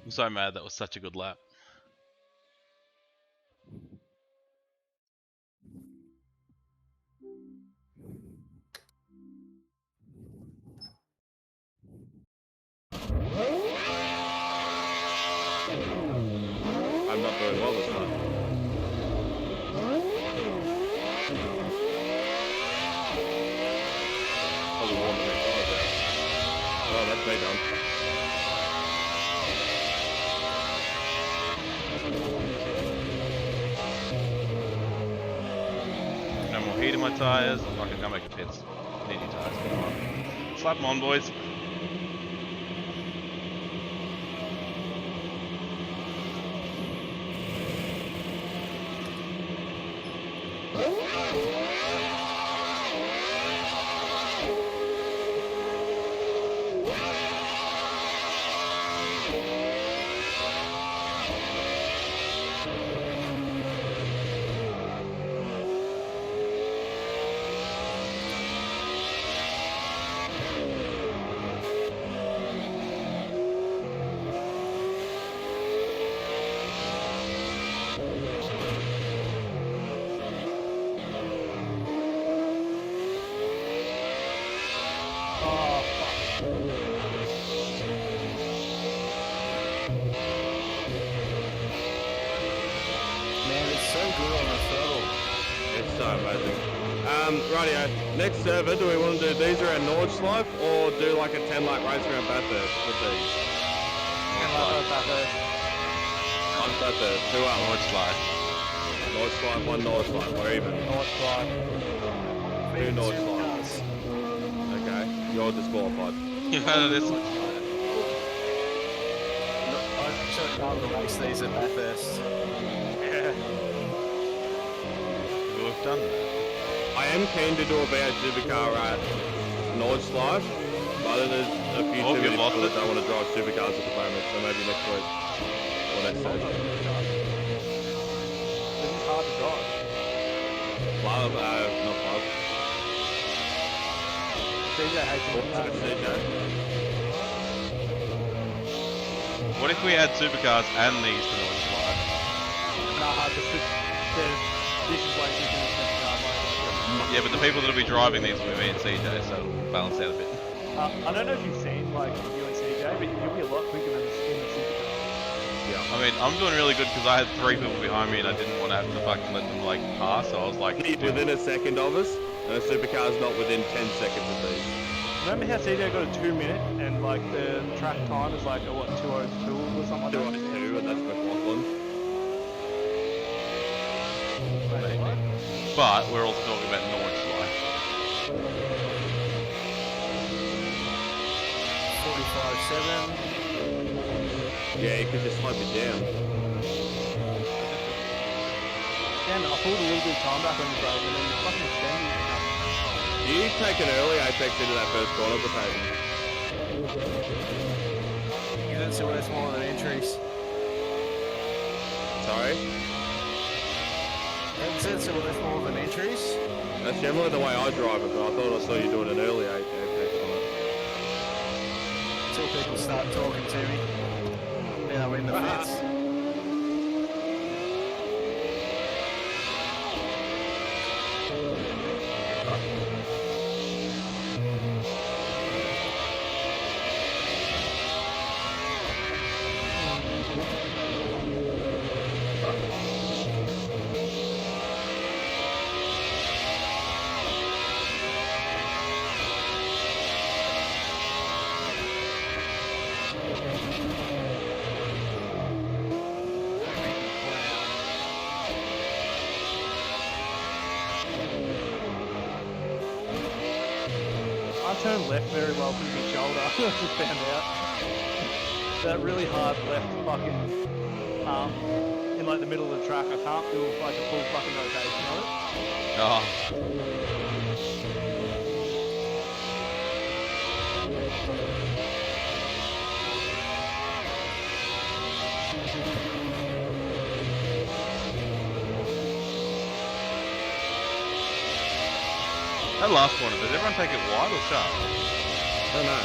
I'm so mad that was such a good lap. I'm not doing well this time. Probably warm the next tires out. Oh, that's me done. No more heat in my tyres. I'm not gonna make a pits. Need new tyres. Come on. Slap them on, boys. Oh, fuck. Man, it's so good on the throttle. It's so amazing. Rightio, next server, do we want to do these around Nordschleife or do like a 10 lap race around Bathurst with these? One Bathurst, who are Nordschleife. Nordschleife, one Nordschleife, or even two Nordschleife. Okay, you're disqualified. You've heard of this one? I actually can't race these at Bathurst. Yeah. We've done that. I am keen to do a V8 supercar at Nordschleife, but there's a few Oh, too many you've lost people it? that don't want to drive supercars at the moment, so maybe next week or next session. This is hard to drive. Love, not love. CJ hates it. CJ. What if we add supercars and these to Nordschleife? Nah, this is way too good. Yeah, but the people that'll be driving these will be me and CJ, so it'll balance out a bit. I don't know if you've seen like you and CJ, but you'll be a lot quicker than in the supercar. Yeah. I mean, I'm doing really good because I had 3 people behind me and I didn't want to have to fucking let them like pass, so I was like, He's within a second of us, and a supercar's not within 10 seconds of these. Remember how CJ got a 2 minute and like the track time is like a what 2:02 or something like that? 202, and that's McLaughlin. but we're also talking about Nordschleife. 45.7. Yeah, you could just slope it down. Damn it, I pulled a little bit of time back on your brake and then you fucking extended it. You take an early apex into that first corner of the pavement. Units are worth more than entries. Sorry? Exits are worth more than entries. That's generally the way I drive it, but I thought I saw you doing an early apex on it. Until people start talking to me. Then I win the fence. I turned left very well from my shoulder, I just found out. That really hard left fucking in like the middle of the track, I can't do like a full fucking rotation on it. Oh, that last corner, does everyone take it wide or sharp? I don't know.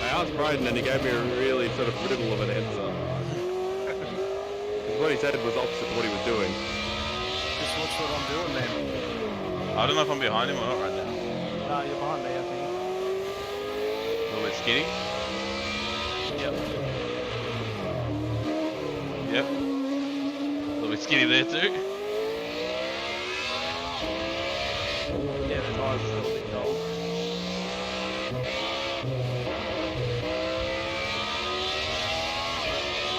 I asked Braden and he gave me a really sort of riddle of an answer. Because what he said was opposite to what he was doing. Just watch what I'm doing, man. I don't know if I'm behind him or not right now. No, you're behind me, I think. A little bit skinny. Yep. Yep. A little bit skinny there too. Yeah, the tyres are still a bit cold.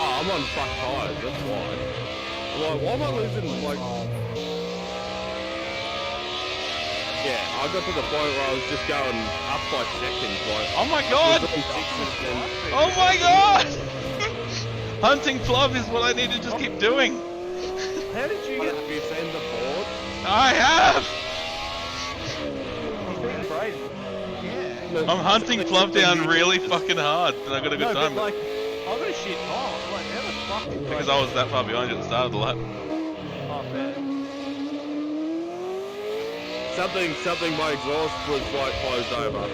Oh, I'm on fuck tires, that's why. I'm like, why am I losing, like... Yeah, I got to the point where I was just going up by seconds, like... Oh my god! Oh my god! Hunting flub is what I need to just keep doing. How did you get... Have you seen the board? I have! He's beating Braden. Yeah. I'm hunting flub down really fucking hard, and I got a good No, time. but like, I got a shit time. Like, how the fuck did Because I was that far behind you at the start of the lap. Oh, fair. Something my exhaust was like closed over.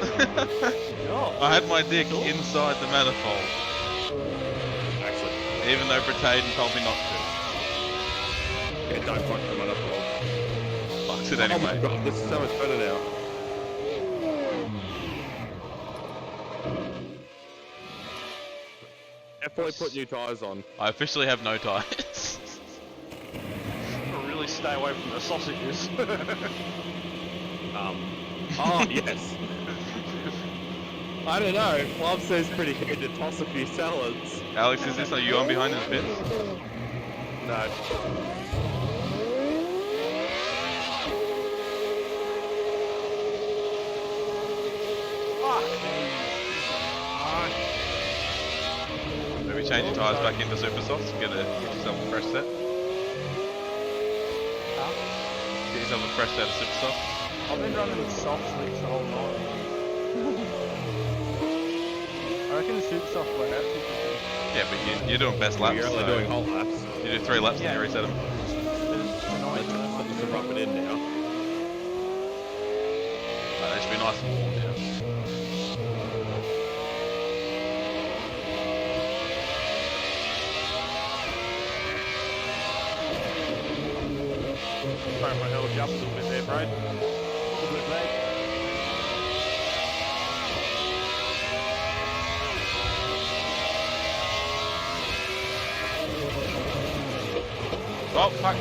God. I had my dick inside the manifold, Actually, even though Britain told me not to. yeah, don't fuck the manifold. Fucks it Oh my anyway. god, this is so much better now. Definitely put new tyres on. I officially have no tyres. Really stay away from the sausages. Oh, yes. I don't know. Flub says pretty keen to toss a few salads. Alex, is this are you on behind in the pits? No. Maybe change your tyres back into super softs and get yourself a fresh set. Get yourself a fresh set of super softs. I've been running soft slicks the whole night. I reckon the super soft went out too quickly. Yeah, but you're doing best laps. You're only so doing whole laps. you do 3 laps and you reset them. It's annoying. I'll just rub it in now. They should be nice and warm now. Sorry if I held you up a little bit there, Braden. All good, mate. Oh, fuck.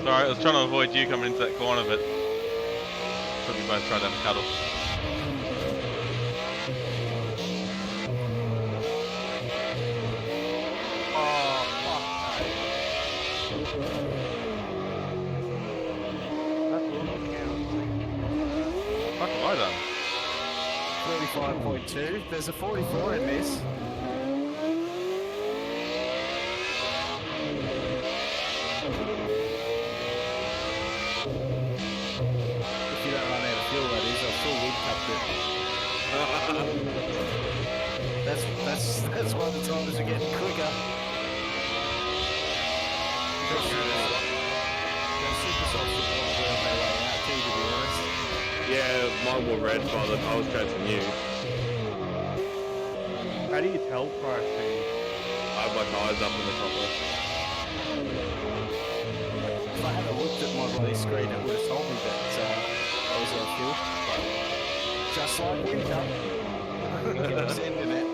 Sorry, I was trying to avoid you coming into that corner, but thought we both tried to have a cuddle. Oh, fuck. That will not count. Fuck have I done? 35.2. There's a 44 in this. If you don't run out of fuel, that is. I've full wind capped it. That's why the timers are getting quicker. Those super softs are probably on their way out too, to be honest. Yeah, mine were red by the I was chasing you. How do you tell pricing? I have my tyres up in the top left. If I hadn't looked at my bloody screen, it would have told me that I was on fuel. Just like wind up. Keep sending it.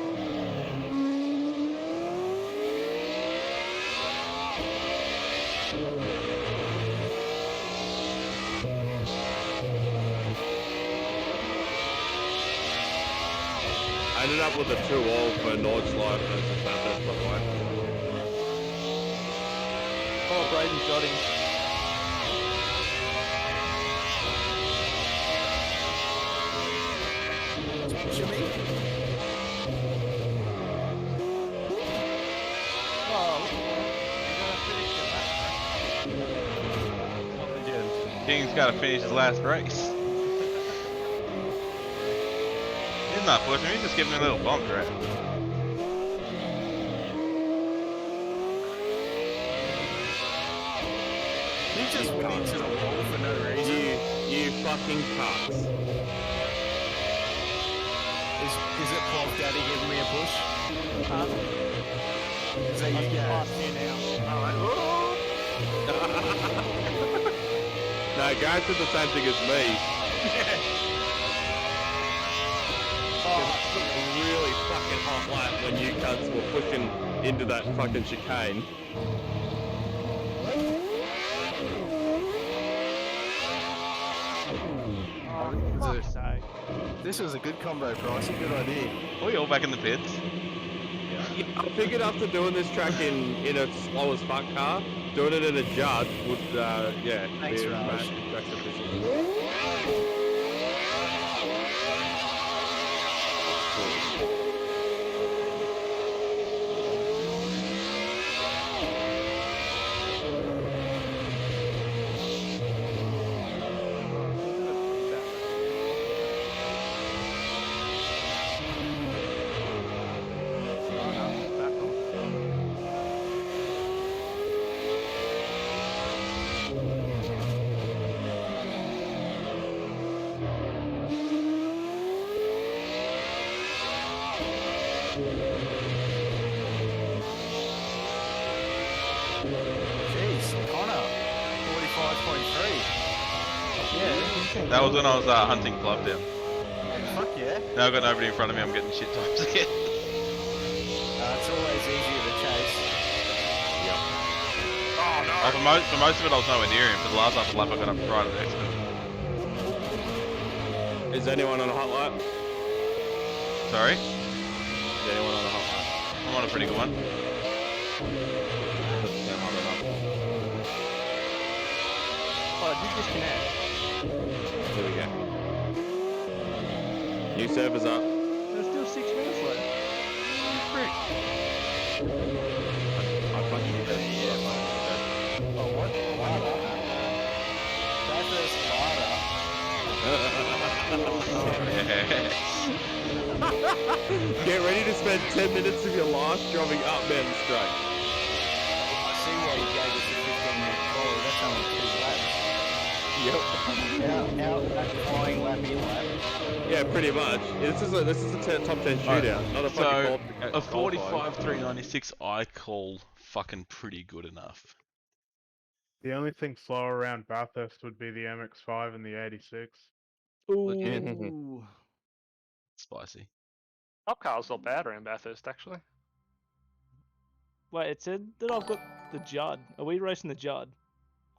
I ended up with a 2-all for Nordschleife versus Bathurst, by the way. Oh, Braden's got him. Jimmy. King's got to finish his last race. He's not pushing, he's just giving me a little bump, right? You just went into the wall for no reason. You fucking cunts. Is it Plov Daddy giving me a push? Is that I'm you just guys? past you now. Alright. No, Gareth did the same thing as me. It was a really fucking hot lap when you cunts were pushing into that fucking chicane. Oh, fuck's sake. This was a good combo, Pricey. Good idea. Are we all back in the pits? Yeah, I figured after doing this track in a slow as fuck car, doing it in a Judd would, yeah, Thanks, be a Raj. massive track efficiency. Jeez, Connor. 45.3. Yeah. That was when I was hunting Plov down. Fuck yeah. Now I've got nobody in front of me, I'm getting shit times again. It's always easier to chase. Oh, for most of it I was nowhere near him. For the last half of the lap I got up right at the exit. Is anyone on a hot lap? Sorry? Is anyone on a hot lap? I'm on a pretty good one. Yeah, hot enough. Oh, did you disconnect? Here we go. New servers up. There's still 6 minutes left. I fucking did that. Oh, what? Lada? Bathurst Lada. Get ready to spend 10 minutes of your life driving up mountain straight. I see why you gave us a 15-minute call. That's only 2 laps. Yep. Out that flying lap in lap. Yeah, pretty much. This is a top 10 shootout, not a fucking So, a 45.396 I call fucking pretty good enough. The only thing slower around Bathurst would be the MX-5 and the 86. Legit. Ooh. Spicy. Top car's not bad around Bathurst, actually. Wait, it said that I've got the Judd. Are we racing the Judd?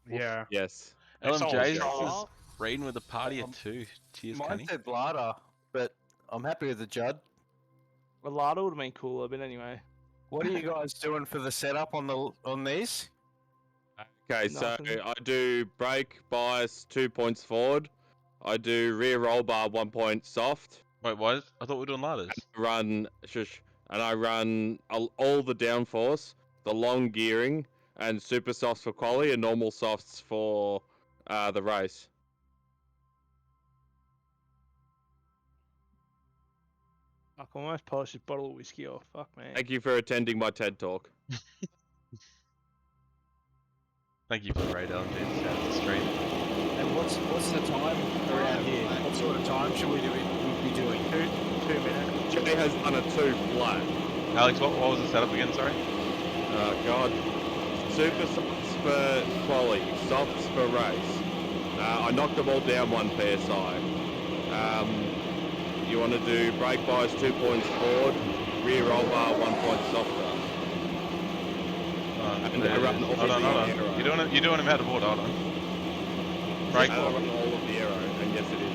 Yeah. Yes. LMJ's Excellent. is raiding with a party at 2. Cheers, Mine Kenny. said Lada, but I'm happy with the Judd. A Lada would have been cooler, but anyway. What are you guys doing for the setup on these? Okay, Nothing. so I do brake bias 2 points forward. I do rear roll bar 1 point soft. Wait, what? I thought we were doing ladders. And I run all the downforce, the long gearing, and super softs for quali and normal softs for the race. I can almost polish this bottle of whiskey off. Fuck, man. Thank you for attending my TED talk. Thank you for the raid, LMJ. It's out of the stream. And what's the time around here? What sort of time should we be doing? 2 minutes. Jay has done a 2 flat. Alex, what was the setup again? Sorry? God. Super softs for quali, softs for race. I knocked them all down 1 PSI. You want to do brake bias 2 points forward, rear roll bar 1 point softer. And I run all Hold on. the aero. You're doing them out of order. Hold on. Brake. And I run all of the aero, and yes it is.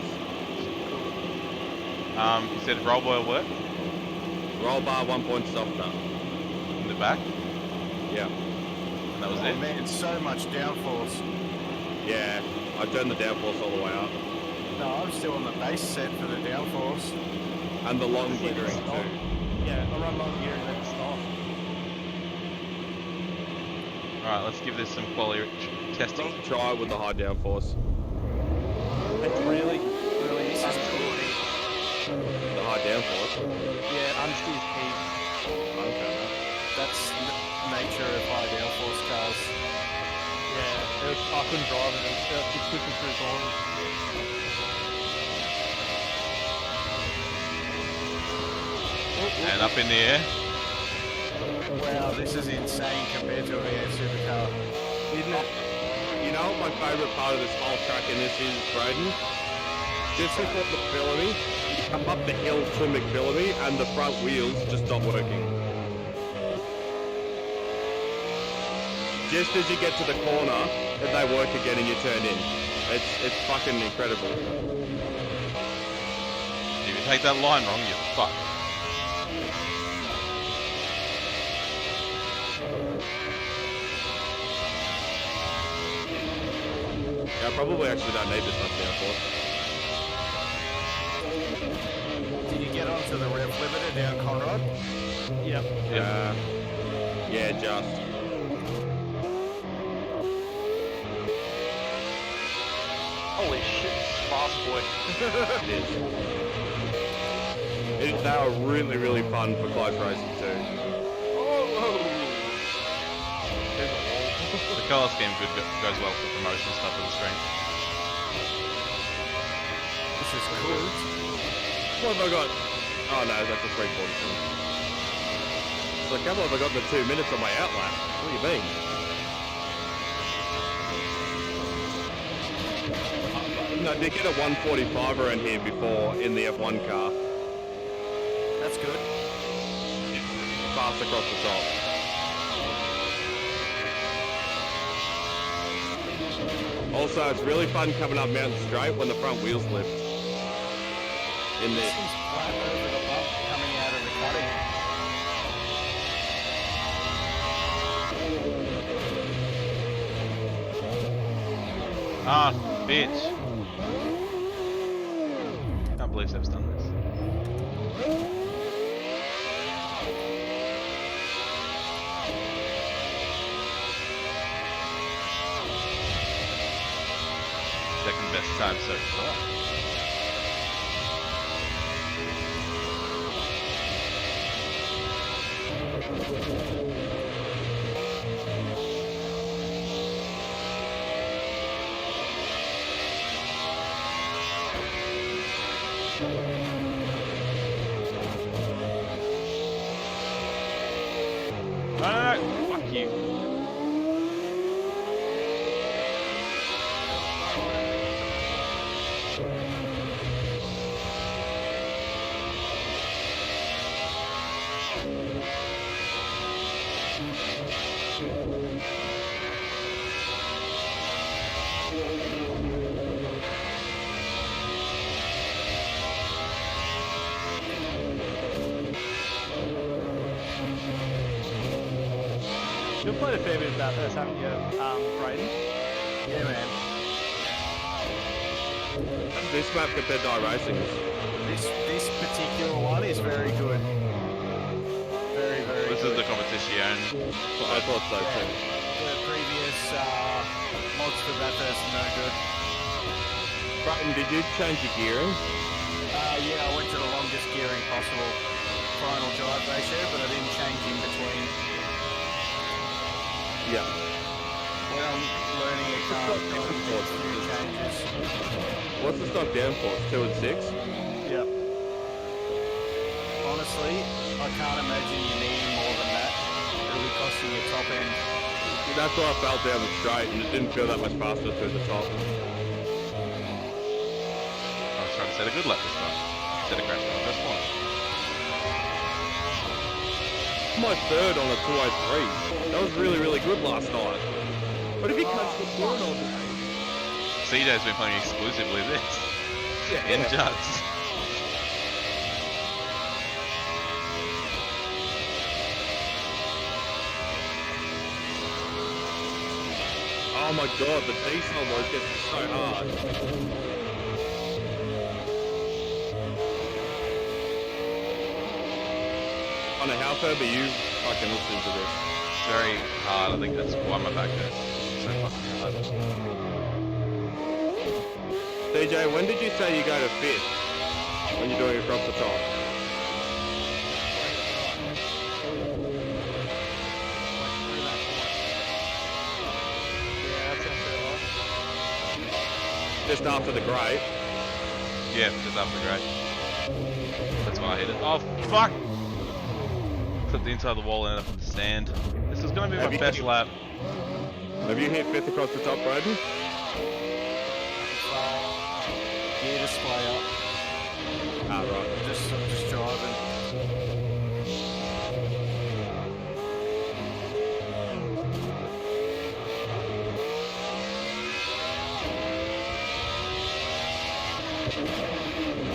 You said roll boil work Roll bar 1 point softer. in the back, Yeah. and that was Oh it. man, so much downforce. Yeah. I turned the downforce all the way up. No, I'm still on the base set for the downforce. And the long Yeah, gearing stop. too. Yeah, I run long gear and then stop. Alright, let's give this some quality testing. Try it with the high downforce. It's really This is cool. The high downforce. yeah, understeer's key. Okay. That's the nature of high downforce cars. Yeah, I couldn't drive it. It was pushing through corners. And up in the air. Wow, this is insane compared to a V8 supercar. Isn't it? You know what my favourite part of this whole track in this is, Braden? Just before McPhillamy, you come up the hill to McPhillamy and the front wheels just stop working. Just as you get to the corner, and they work again and you turn in. It's fucking incredible. If you take that line wrong, you're fucked. Yeah, I probably actually don't need this much downforce. Did you get onto the rev limiter down Conrad? Yep. Yeah, just. Holy shit, fast boy. It is. They are really, really fun for close racing too. The colour scheme goes well for promotion stuff on the screen. This is cool. What have I got? Oh no, that's a 342. So how have I got the 2 minutes on my outlap? What do you mean? No, they get a 145 around here before in the F1 car. That's good. Fast across the top. Also, it's really fun coming up Mountain Straight when the front wheels lift. In This this. one's flat over the bump coming out of the cutting. Ah, bitch. Can't believe Seb's done this. Second best time so far. No, fuck you. You've played a fair bit about this, haven't you, Braden? Yeah, man. This map compared to iRacing. This particular one is very good. Very, very This good. is the competition. I thought so too. The previous mods for Bathurst are no good. Bratton, did you change your gearing? Yeah, I went to the longest gearing possible final drive ratio, but I didn't change in between. Yeah. When I'm learning a car, I'm doing a few changes. What's the stock downforce? 2 and 6? Yep. Honestly, I can't imagine you needing more than that. It'll be costing your top end. That's why I fell down the straight and it didn't feel that much faster through the top. I was trying to set a good lap this time. Set a crash on the first one. My third on a 203. That was really, really good last night. What if you catch the third on the CJ's been playing exclusively this. In Juts. Oh my god, the diesel mode gets so hard. On a how far are you fucking listening to this? It's very hard. I think that's why my back hurts. So fucking hard. DJ, when did you say you go to 5th? When you're doing across the top? Yeah, that sounds pretty hard. Just after the grate. Yeah, just after the grade. That's why I hit it. Oh, fuck! Clip the inside of the wall and end up in the stand. This is going to be Have my you- best lap. Have you hit 5th across the top, Braden? Gear display up. Ah, right. I'm just driving.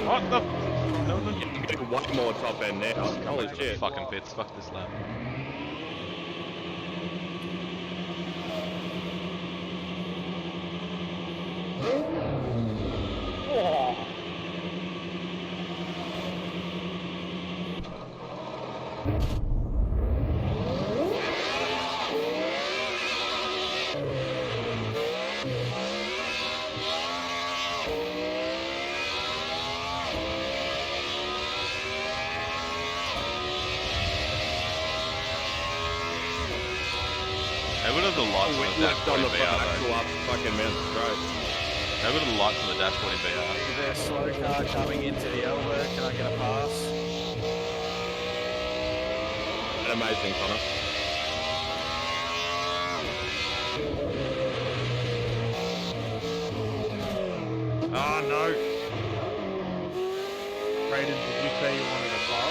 What the? No, no. You're getting one more top end now. Holy shit. Fucking pits. Fuck this lap. How good are the lights on the dashboard on in the VR actual though? up fucking mountain straight. How good are the lights on the dashboard in VR? Is there a slow car coming into the Albert? Can I get a pass? Amazing, Connor. Oh no. Brayden, did you say you wanted a bar?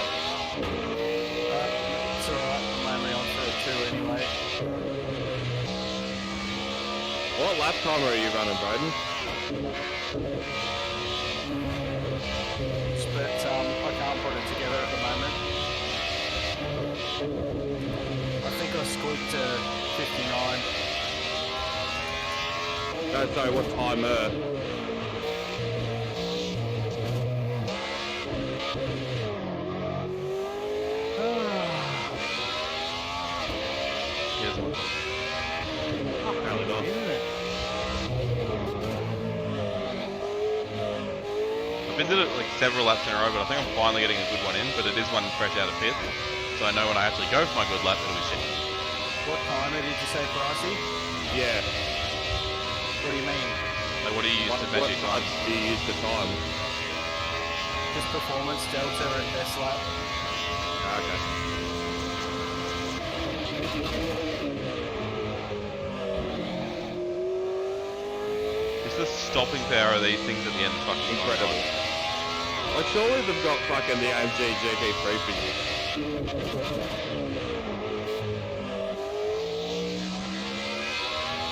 It's alright, I'm only on for a 2 anyway. What lap timer are you running, Braden? But I can't put it together at the moment. I think I scored to 59. No, sorry, what timer? Here's one. Apparently not. I've been to it like several laps in a row, but I think I'm finally getting a good one in. But it is one fresh out of pits, so I know when I actually go for my good lap, it'll be shit. What timer did you say, Pricey? Yeah. What do you mean? Like, what do you use to measure your time? Do you use the time? Just performance, delta, and best lap. Okay. It's the stopping power of these things at the end fucking Incredible. Like, surely they've got fucking the AMG GT3 for you.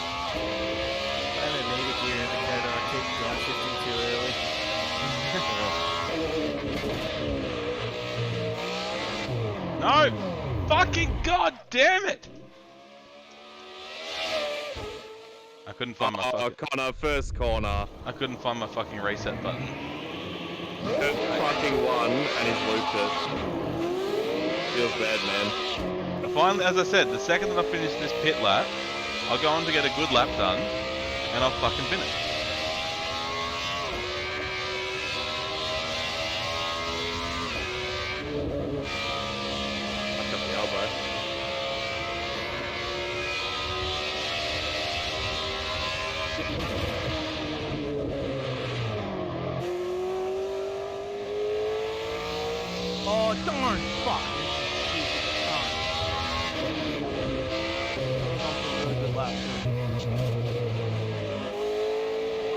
I don't need a gear indicator, I keep downshifting too early. No! Fucking god damn it! I couldn't find my fucking, Connor, first corner. I couldn't find my fucking reset button. Fucking one, and he's looped it. Feels bad, man. Finally, as I said, the second that I finish this pit lap, I'll go on to get a good lap done, and I'll fucking finish. Fucked up the elbow. Oh darn! Fuck! Really good lap.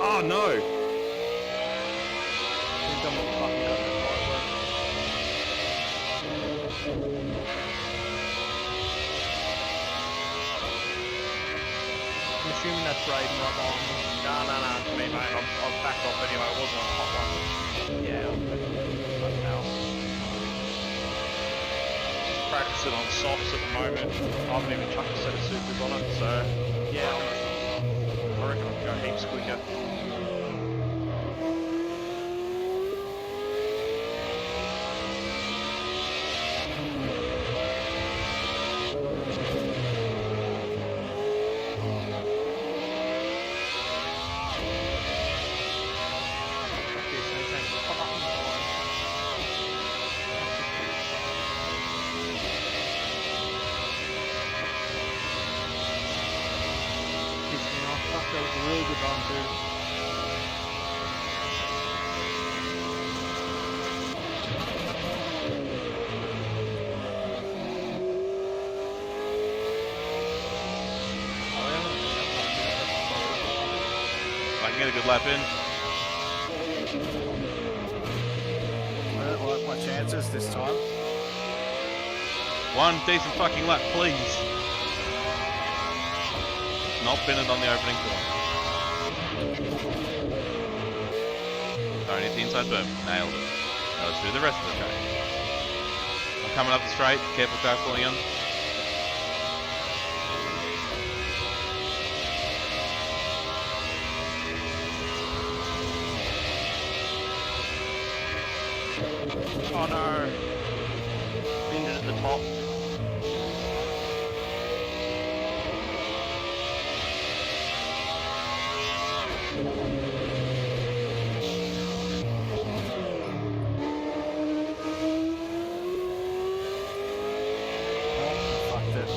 Oh no! Think I'm gonna fucking go that far, I'm assuming that's Braden right behind me. No, it's me, mate. I've backed off anyway. It wasn't on the hot one. Yeah, I'm now. Practicing on softs at the moment. I haven't even chucked a set of supers on it, so Yeah, I reckon I can go heaps quicker. Pissed me off. Fuck, that was a really good run too. get a good lap in. I don't like my chances this time. One decent fucking lap, please. Not Bennett on the opening corner. Throwing it the inside boom. Nailed it. Now let's do the rest of the track. I'm coming up the straight. Careful car pulling in. Oh no. Ended at the top. Fucked it.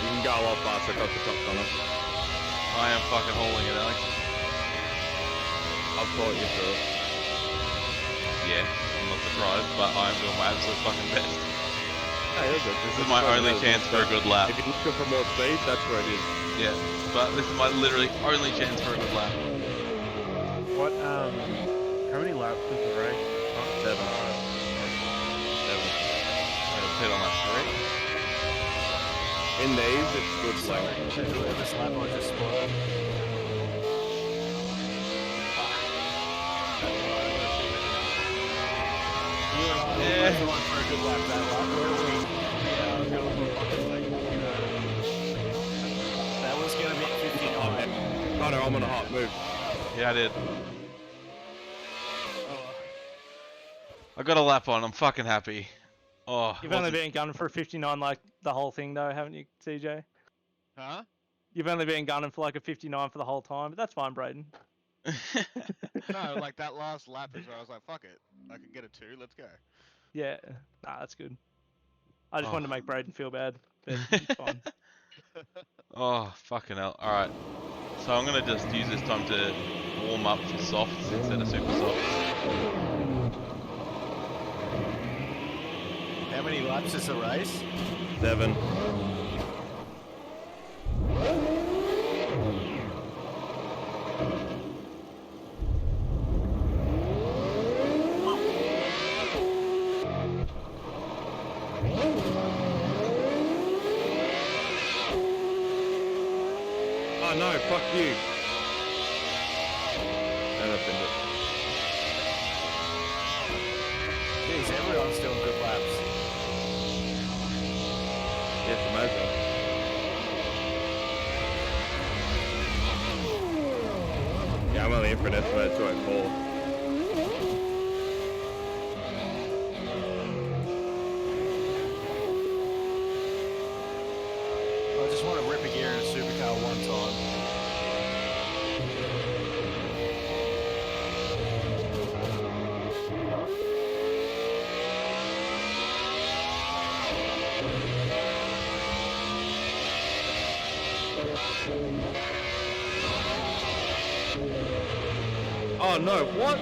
You can go a lot faster across the top corner. I am fucking hauling it, Alex. I've thought you through it. Yeah, I'm not surprised, but I'm doing my absolute fucking best. Hey, you're good. This is my only chance for a good lap. If you're looking for more speed, that's where it is. Yeah, but this is my literally only chance for a good lap. What, how many laps is the race? Seven. Hit on lap 3. In these, it's good So, like this lap I just spoiled. Yeah. For a good lap that lap. Yeah, I was going for fucking like, That was gonna be 59. Connor, I'm on a hot move. Yeah, I did. I got a lap on, I'm fucking happy. Oh, You've only been gunning for 59 like the whole thing though, haven't you, CJ? Huh? You've only been gunning for like a 59 for the whole time, but that's fine, Braden. No, like that last lap is where I was like, fuck it. I can get a 2, let's go. Yeah, nah, that's good. I just wanted to make Braden feel bad, but it's fine. Oh, fucking hell. Alright. So I'm gonna just use this time to warm up for softs instead of super softs. How many laps is the race? 7. Oh no, fuck you. And I pinned it. Jeez, everyone's doing good laps. Yes, amazing. Yeah, I'm only in for an estimated 204. I just want to rip a gear in a supercar one time. Oh no, what?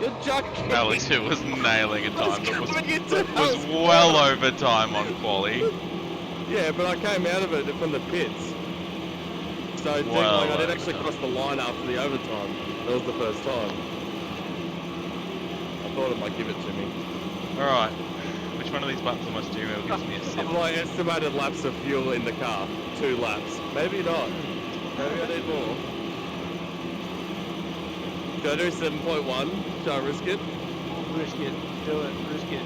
You're joking. Alex, it was nailing a time that was I was well over time on quali. Yeah, but I came out of it from the pits. So Well, I didn't actually cross the line after the overtime. That was the first time. I thought it might give it to me. Alright. Which one of these buttons on my steering wheel gives me a sip? I'm like estimated laps of fuel in the car. 2 laps. Maybe not. Maybe I need more. Should I do 7.1? Should I risk it? Risk it, do it, risk it.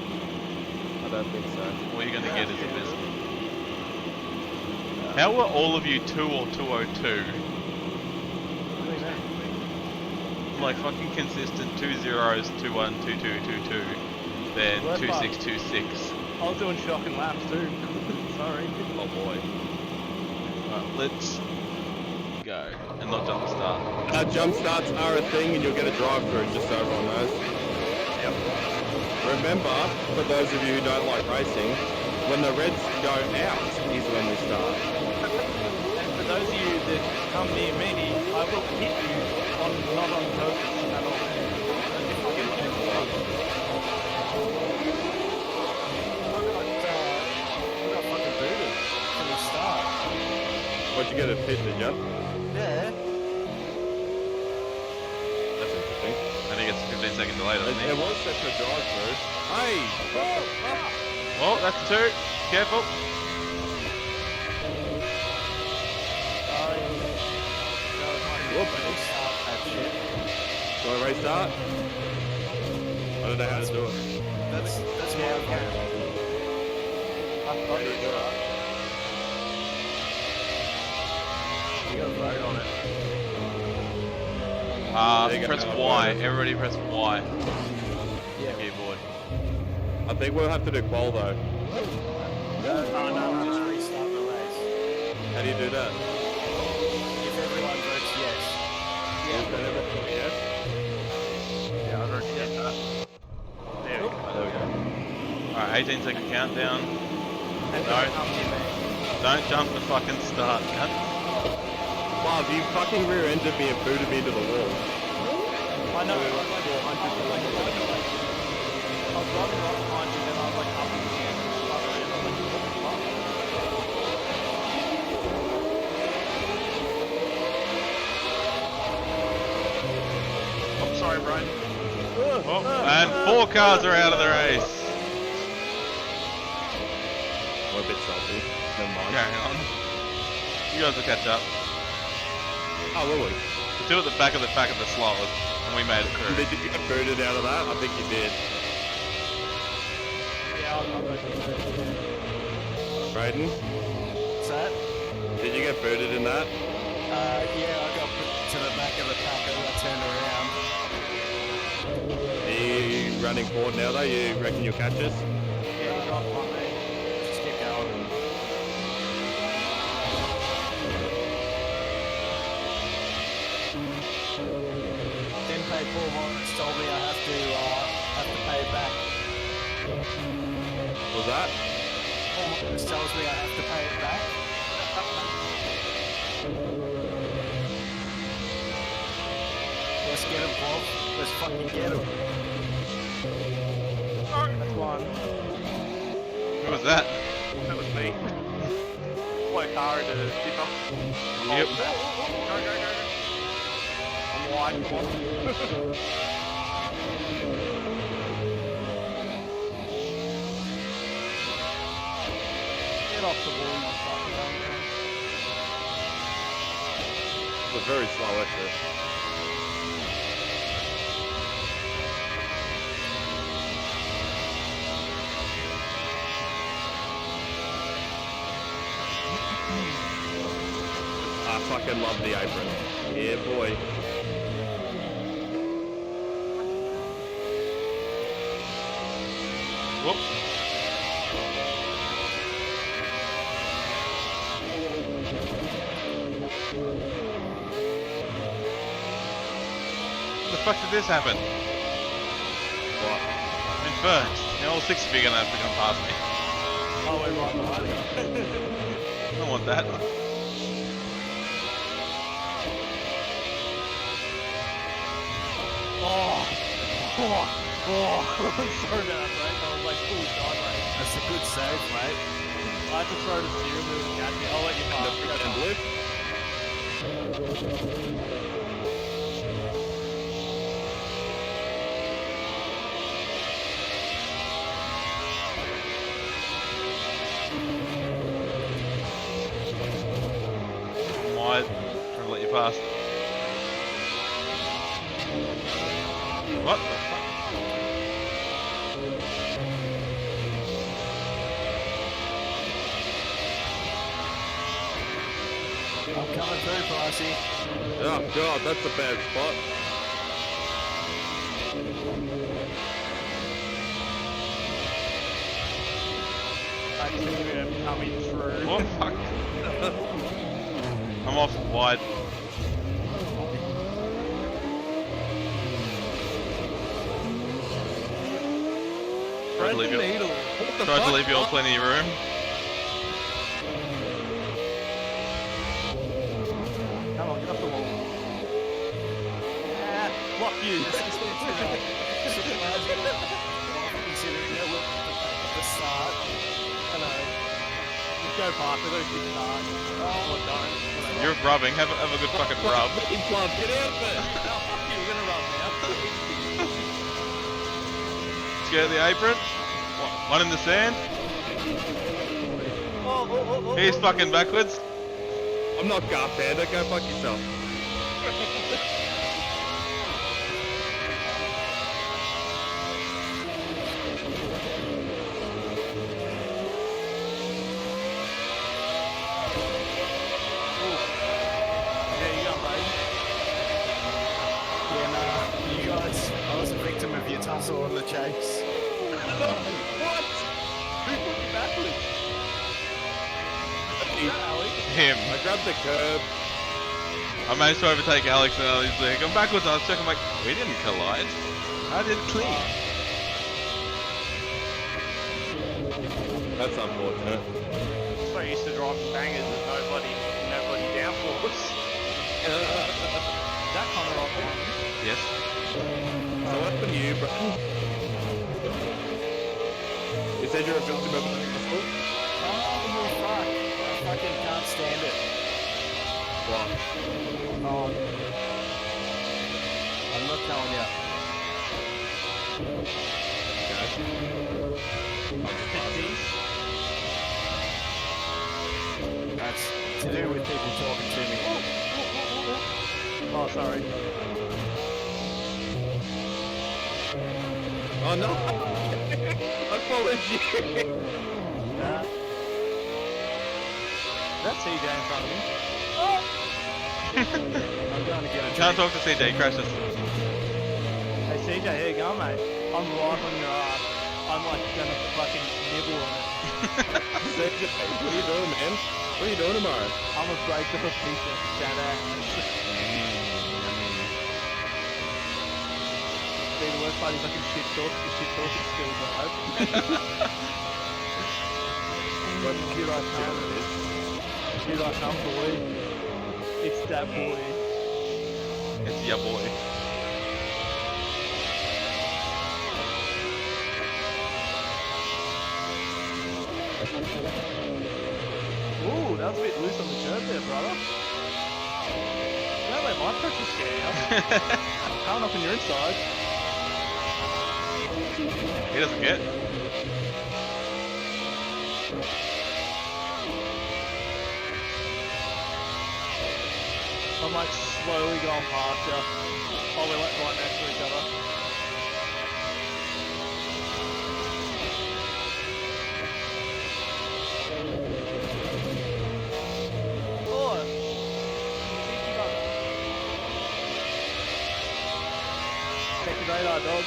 I don't think so. All you're gonna get is a biscuit. How were all of you 2 or 202? like fucking consistent 2 zeros, 2 1, 2 2, 2 2, then Well, 2 that's 6 2 6. I was doing shocking laps too. Sorry. Oh boy. Right, let's go and not jump the start. Jump starts are a thing, and you'll get a drive-through, just so everyone knows. Yep. Remember, for those of you who don't like racing, when the reds go out is when we start. And for those of you that come near me, I will hit you not on purpose at all. We got fucking booted from the start. What'd you get a pit, did you? Yeah. That's interesting. And he gets a 15 second delay, doesn't It he? was set for drive-through. Hey! Oh, that's 2. Careful. Do I restart? I don't know how to do it. That's my vote. You got to vote on it. There you go. Press Y. Everybody press Y. Yeah. Keyboard. I think we'll have to do qual though. No, just restart the race. How do you do that? If everyone votes yes. Yes? Yeah, I've already did that. There we go. There we go. Alright, 18 second countdown. And No. don't come near me. Don't jump the fucking start, cunt. Wow, you fucking rear-ended me and booted me into the wall. I know. I was like, I was driving right behind you, then I was like up in the air. I'm like, what the fuck? I'm sorry, Brian. Oh, and 4 cars are out of the race. We're a bit salty. Never mind. Carry on. You guys will catch up. Oh, will we? The 2 at the back of the slot, and we made it through. Did you get booted out of that? I think you did. Yeah, I'll go to Braden, What's that? did you get booted in that? Yeah, I got put to the back of the pack and I turned around. Are you running forward now though? You reckon you'll catch us? Yeah, you drive behind me. Just keep going. Then pay Paul Morris told me I have to pay it back. Was that? Paul Morris tells me I have to pay it back. Let's get him, Bob. Let's fucking get him. That's one. Who was that? That was me. My car into the tipper. Yep. Go, go, go, go. I'm wide. Come on. Get off the wall, you fucking dumb. It was very slow effort. I fucking love the apron. Yeah, boy. Whoop. How the fuck did this happen? What? I'm in first. Now all 6 of you are gonna have to come past me. Oh, we're right behind you. I don't want that. Sorry about that, Frank. I was like, ooh, sideways. That's a good save, mate. I had to throw the steering wheel and catch it. I'll let you pass. You go And past. lift. I'm wide. Trying to let you pass. What the fuck? I'm coming through, Pricey. Oh god, that's a bad spot. I just think we're coming through. Oh fuck! I'm off wide. Tried to leave you. Tried to leave you all plenty of room. Come on, get off the wall. Ah, fuck you. Considering that we're at the start. Hello. Just go past, we've got a good start. Oh, well, don't. Whatever. You're rubbing. Have a good fucking rub. Get out of it! Oh, fuck you, we're gonna run now. Let's get the apron. One in the sand. Oh. He's fucking backwards. I'm not Gar Panda, go fuck yourself. There you go, buddy. Yeah, nah, you guys, I was a victim of your tussle on the chase. What? Who put me backwards? Alex? Him. I grabbed the curb. I managed to overtake Alex and I was like, I'm backwards and I was checking, I'm like, we didn't collide. I did clean. That's unfortunate. So I used to drive bangers with nobody downforce. That Connor off one. Yes. So what happened to you, bro? You said you're a victim of a tussle? Oh, you fuck. I fucking can't stand it. What? Oh. I'm not telling you. That's to do with people talking to me. Oh, sorry. Oh no! I followed you! That's CJ in front of me. I'm going to get a Can't drink. talk to CJ, crashes. Hey CJ, here you go, mate. I'm right on your ass. I'm like gonna fucking nibble on it. What are you doing, man? What are you doing tomorrow? I'm a break up a piece of fat ass. See, the worst part is I can shit talk the shit talking skills I have. What Here I come. Here I come, boy. It's that boy. It's ya boy. Ooh, that was a bit loose on the curb there, brother. Don't let my pressure scare you. Coming up on your inside. He doesn't get. I'm like slowly going past you. Oh, we're like right next to each other. Oh! Cheeky bugger. Check your radar, dog.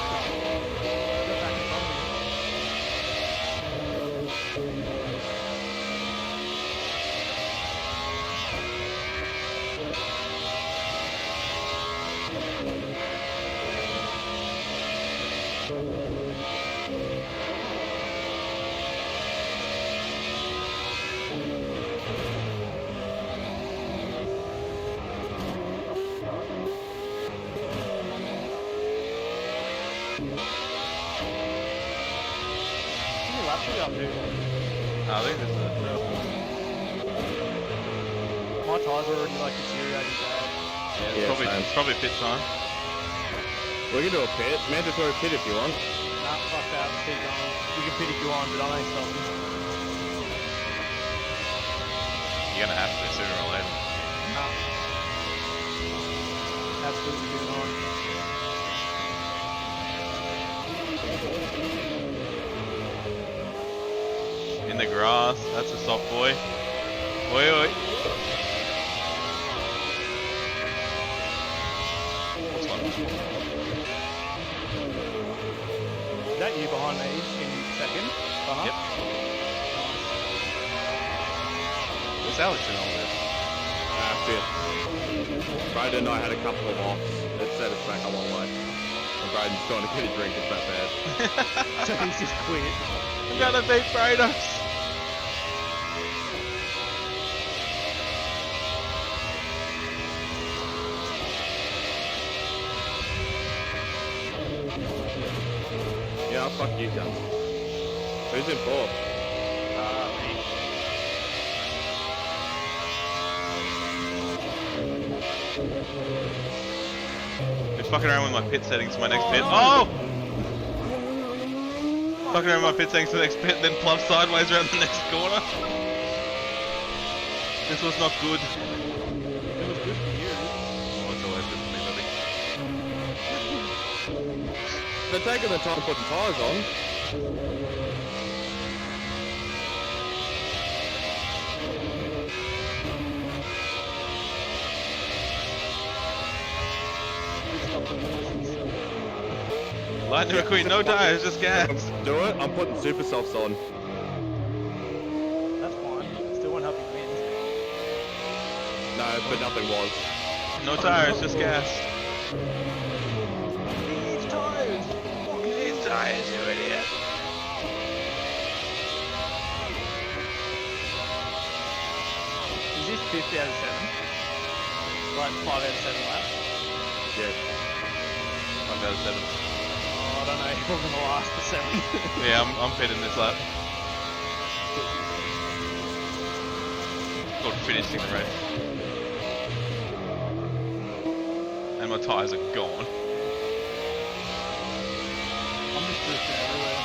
Get back in front of me. How many laps are we up to? I think this is it. My tyres are already like deteriorating bad. Yeah, Yeah, same. it's probably pit time. We can do a pit. Mandatory pit if you want. Nah, fuck that, let's keep going. We can pit if you want, but I ain't stopping. You're gonna have to sooner or later. Nah. Absolutely do not. In the grass, that's a soft boy. Oi oi. Is that you behind me in second? Yep. Where's Alex in all this? Fifth. Braden and I had a couple of offs that set us back a long way. And Braden's trying to get a drink, it's that bad. So he's just quit. I'm gonna beat Brados. Yeah, fuck you guys. Who's in fourth? Me. Been fucking around with my pit settings to my next pit. Oh! Fucking around with my pit settings to the next pit, then plump sideways around the next corner. This was not good. It was good for you. Oh, it's always good for me, buddy. They're taking the time putting tyres on. Lightning McQueen, no tires, just gas. Do it. I'm putting super softs on. That's fine. Still won't help you win. No, but nothing was. No tires, just gas. These tires! These tires, you idiot. Is this 50 out of 7? Like 5 out of 7 laps? Yeah. 5 out of 7. Oh, I don't know if I'm gonna last the 7. Yeah, I'm pitting this lap. Called finishing the race. And my tyres are gone. I'm just drifting everywhere.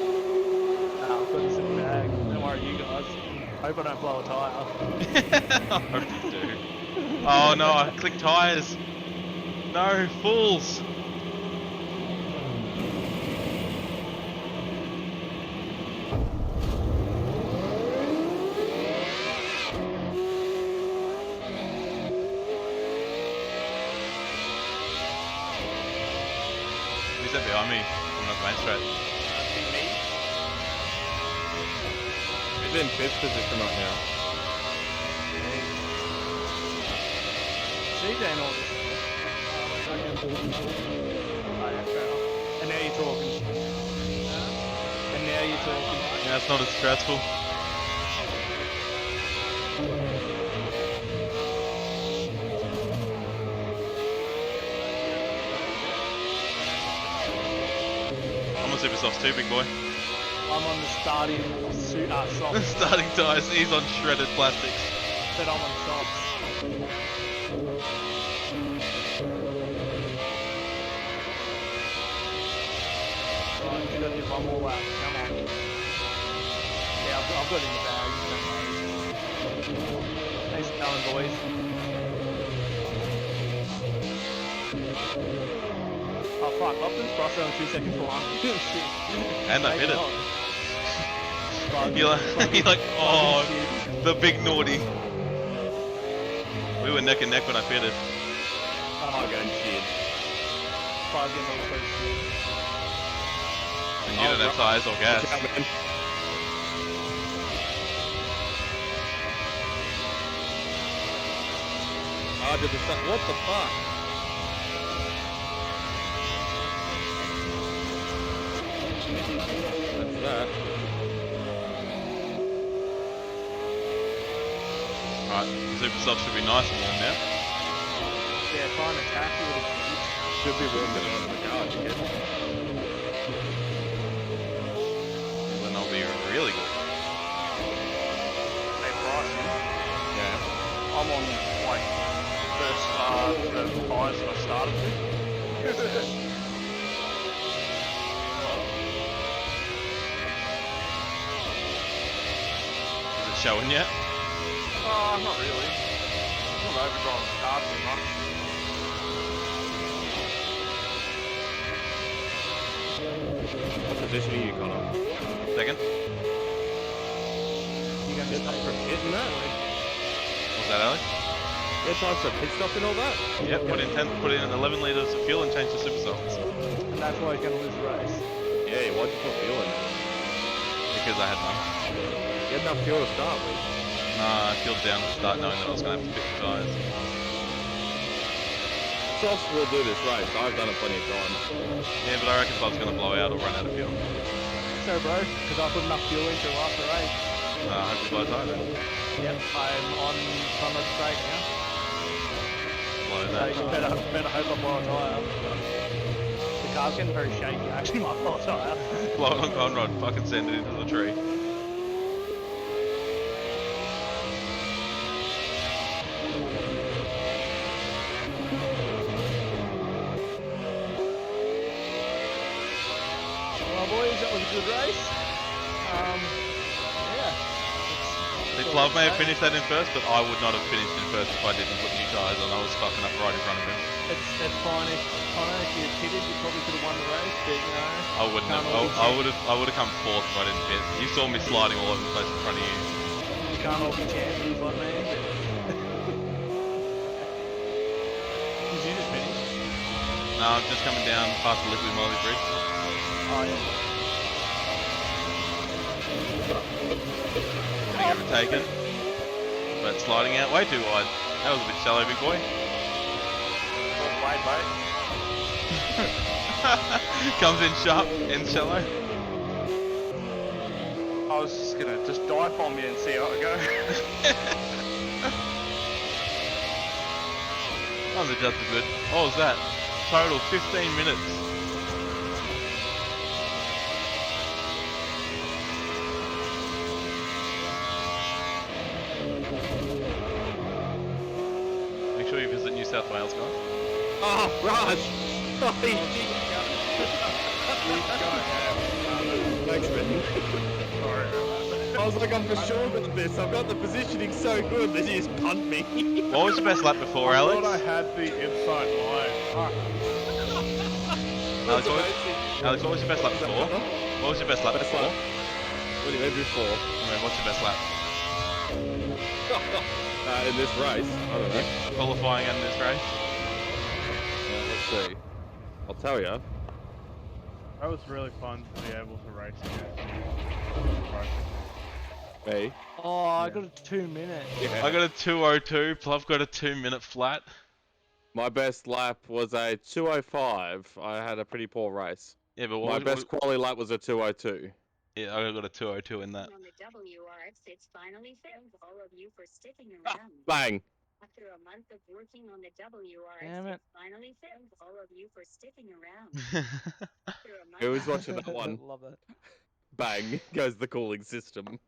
I've got this in the bag. Don't worry, you guys. Hope I don't blow a tyre. I hope you do. Oh no, I clicked tyres. No, fools. Who's that behind me? I'm not going straight. That'd be me. He's in fifth position right now. See, Dan, all this. Oh, yeah, fair enough. And now you're talking. And now you're talking. Yeah, it's not as stressful. I'm on super softs too, big boy. I'm on the starting socks, Starting tyres, he's on shredded plastics. but I'm on socks. Right, you gotta do one more lap. Come on. Yeah, I've got it in the bag. Don't worry. Thanks for coming, boys. Oh fuck, Upton's crossed on 2 seconds behind. Shit. And I Maybe hit it. not. Fuck, You're fucking- like, oh, fucking shit. the big naughty. We were neck and neck when I pitted. Oh, Going shit. fucking also shit. And you don't have tyres or gas. Watch out, man. Ah, did the what the fuck? That's that. Alright, super soft should be nice and warm now. Yeah, try and attack you with a Should be warm down in the car, kid. Then I'll be really good. Hey, Bryson. Yeah. I'm on, like, the tyres that I started with. Is it showing yet? Oh, Oh, not really. I'm not overdriving the car too much. What position are you, Connor? Second. You're gonna Get stay up for hitting that? Was that Alex? Get time for pit stop and all that? Yep. Put in 11 liters of fuel and change to super softs and that's why he's gonna lose the race. Yeah, why'd you put fuel in? because I had none. Get enough fuel to start with. Nah, I fueled down at the start knowing that I was going to have to pick the tyres. Softs will do this race. I've done it plenty of times. Yeah, but I reckon Bob's going to blow out or run out of fuel. So, bro, because I put enough fuel into after race. I hope he blows out then. Yep, I'm on the straight now. Blow So that. you better hope I blow a tyre. The car's getting very shaky. I actually might blow a tyre. Blow it on Conrod. Fucking send it into the tree. Well, boys, that was a good race. Yeah. Love may have finished that in first, but I would not have finished in first if I didn't put new tyres on. I was fucking up right in front of him. It's fine if Connor, if you pitted, you probably could have won the race, but you know. I wouldn't have. I would have come fourth if I didn't pit. You saw me sliding all over the place in front of you. You can't all be champions like me. Did you just finish? No, I'm just coming down past the Liquid Molly Bridge. Oh yeah. Getting overtaken, but sliding out way too wide. That was a bit shallow, big boy. Well played, mate. Comes in sharp and shallow. I was just gonna dive bomb you and see how it go. Oh, the judge are good. What was that? Total 15 minutes. Make sure you visit New South Wales, guys. Oh, Raj! Oh, Thanks, man. I was like, I'm for sure about this. I've got the positioning so good that he just punt me. What was your best lap before, Alex? I thought I had the inside line. Alex, what was your best lap before? What was your best lap before? What do you mean before? I mean, what's your best lap? In this race? I don't know. Qualifying and this race? Let's see. I'll tell you. That was really fun to be able to race again. Me. Oh, I got a 2 minute. Yeah. I got a 2:02. Pluv got a 2-minute flat. My best lap was a 2:05. I had a pretty poor race. Yeah, but My best quality lap was a 2:02. Yeah, I got a 2:02 in that. On the WRX, it's finally filmed all of you for sticking around. Bang! After a month of working on the WRX, Damn it. it's finally filmed all of you for sticking around. Who was watching that one? Love it. Bang! Goes the cooling system.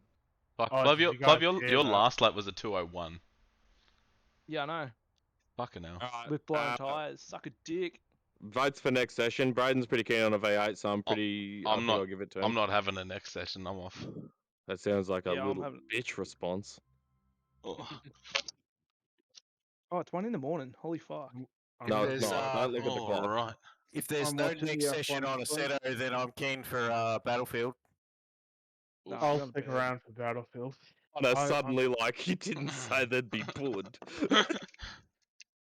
Fuck, Oh, Pluv, did your, you guys Pluv, hear your that? last lap was a 2:01. Yeah, I know. Fucking hell. With blown tyres. Suck a dick. Votes for next session. Braden's pretty keen on a V8, so I'm pretty. I'm not- I'll give it to him. I'm not having a next session. I'm off. That sounds like a Yeah, I'm little having- bitch response. Oh. Oh, it's 1 in the morning. Holy fuck. No, There's, it's not. Don't look at the All clock. right. If there's I'm no watching next the session F1 on a split. Seto, then I'm keen for Battlefield. No, I'll I'm stick going to bed. around for Battlefield. On a I'm- suddenly like you didn't say they'd be good.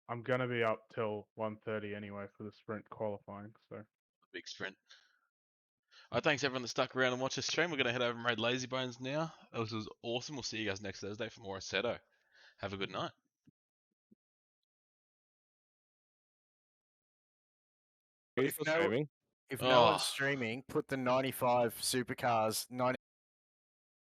I'm gonna be up till 1:30 anyway for the sprint qualifying, so. Big sprint. Alright, thanks everyone that stuck around and watched the stream. We're going to head over and raid Lazy Bones now. This was awesome. We'll see you guys next Thursday for more Assetto. Have a good night. Are you If no- streaming? If no Oh. one's streaming, put the 95 supercars,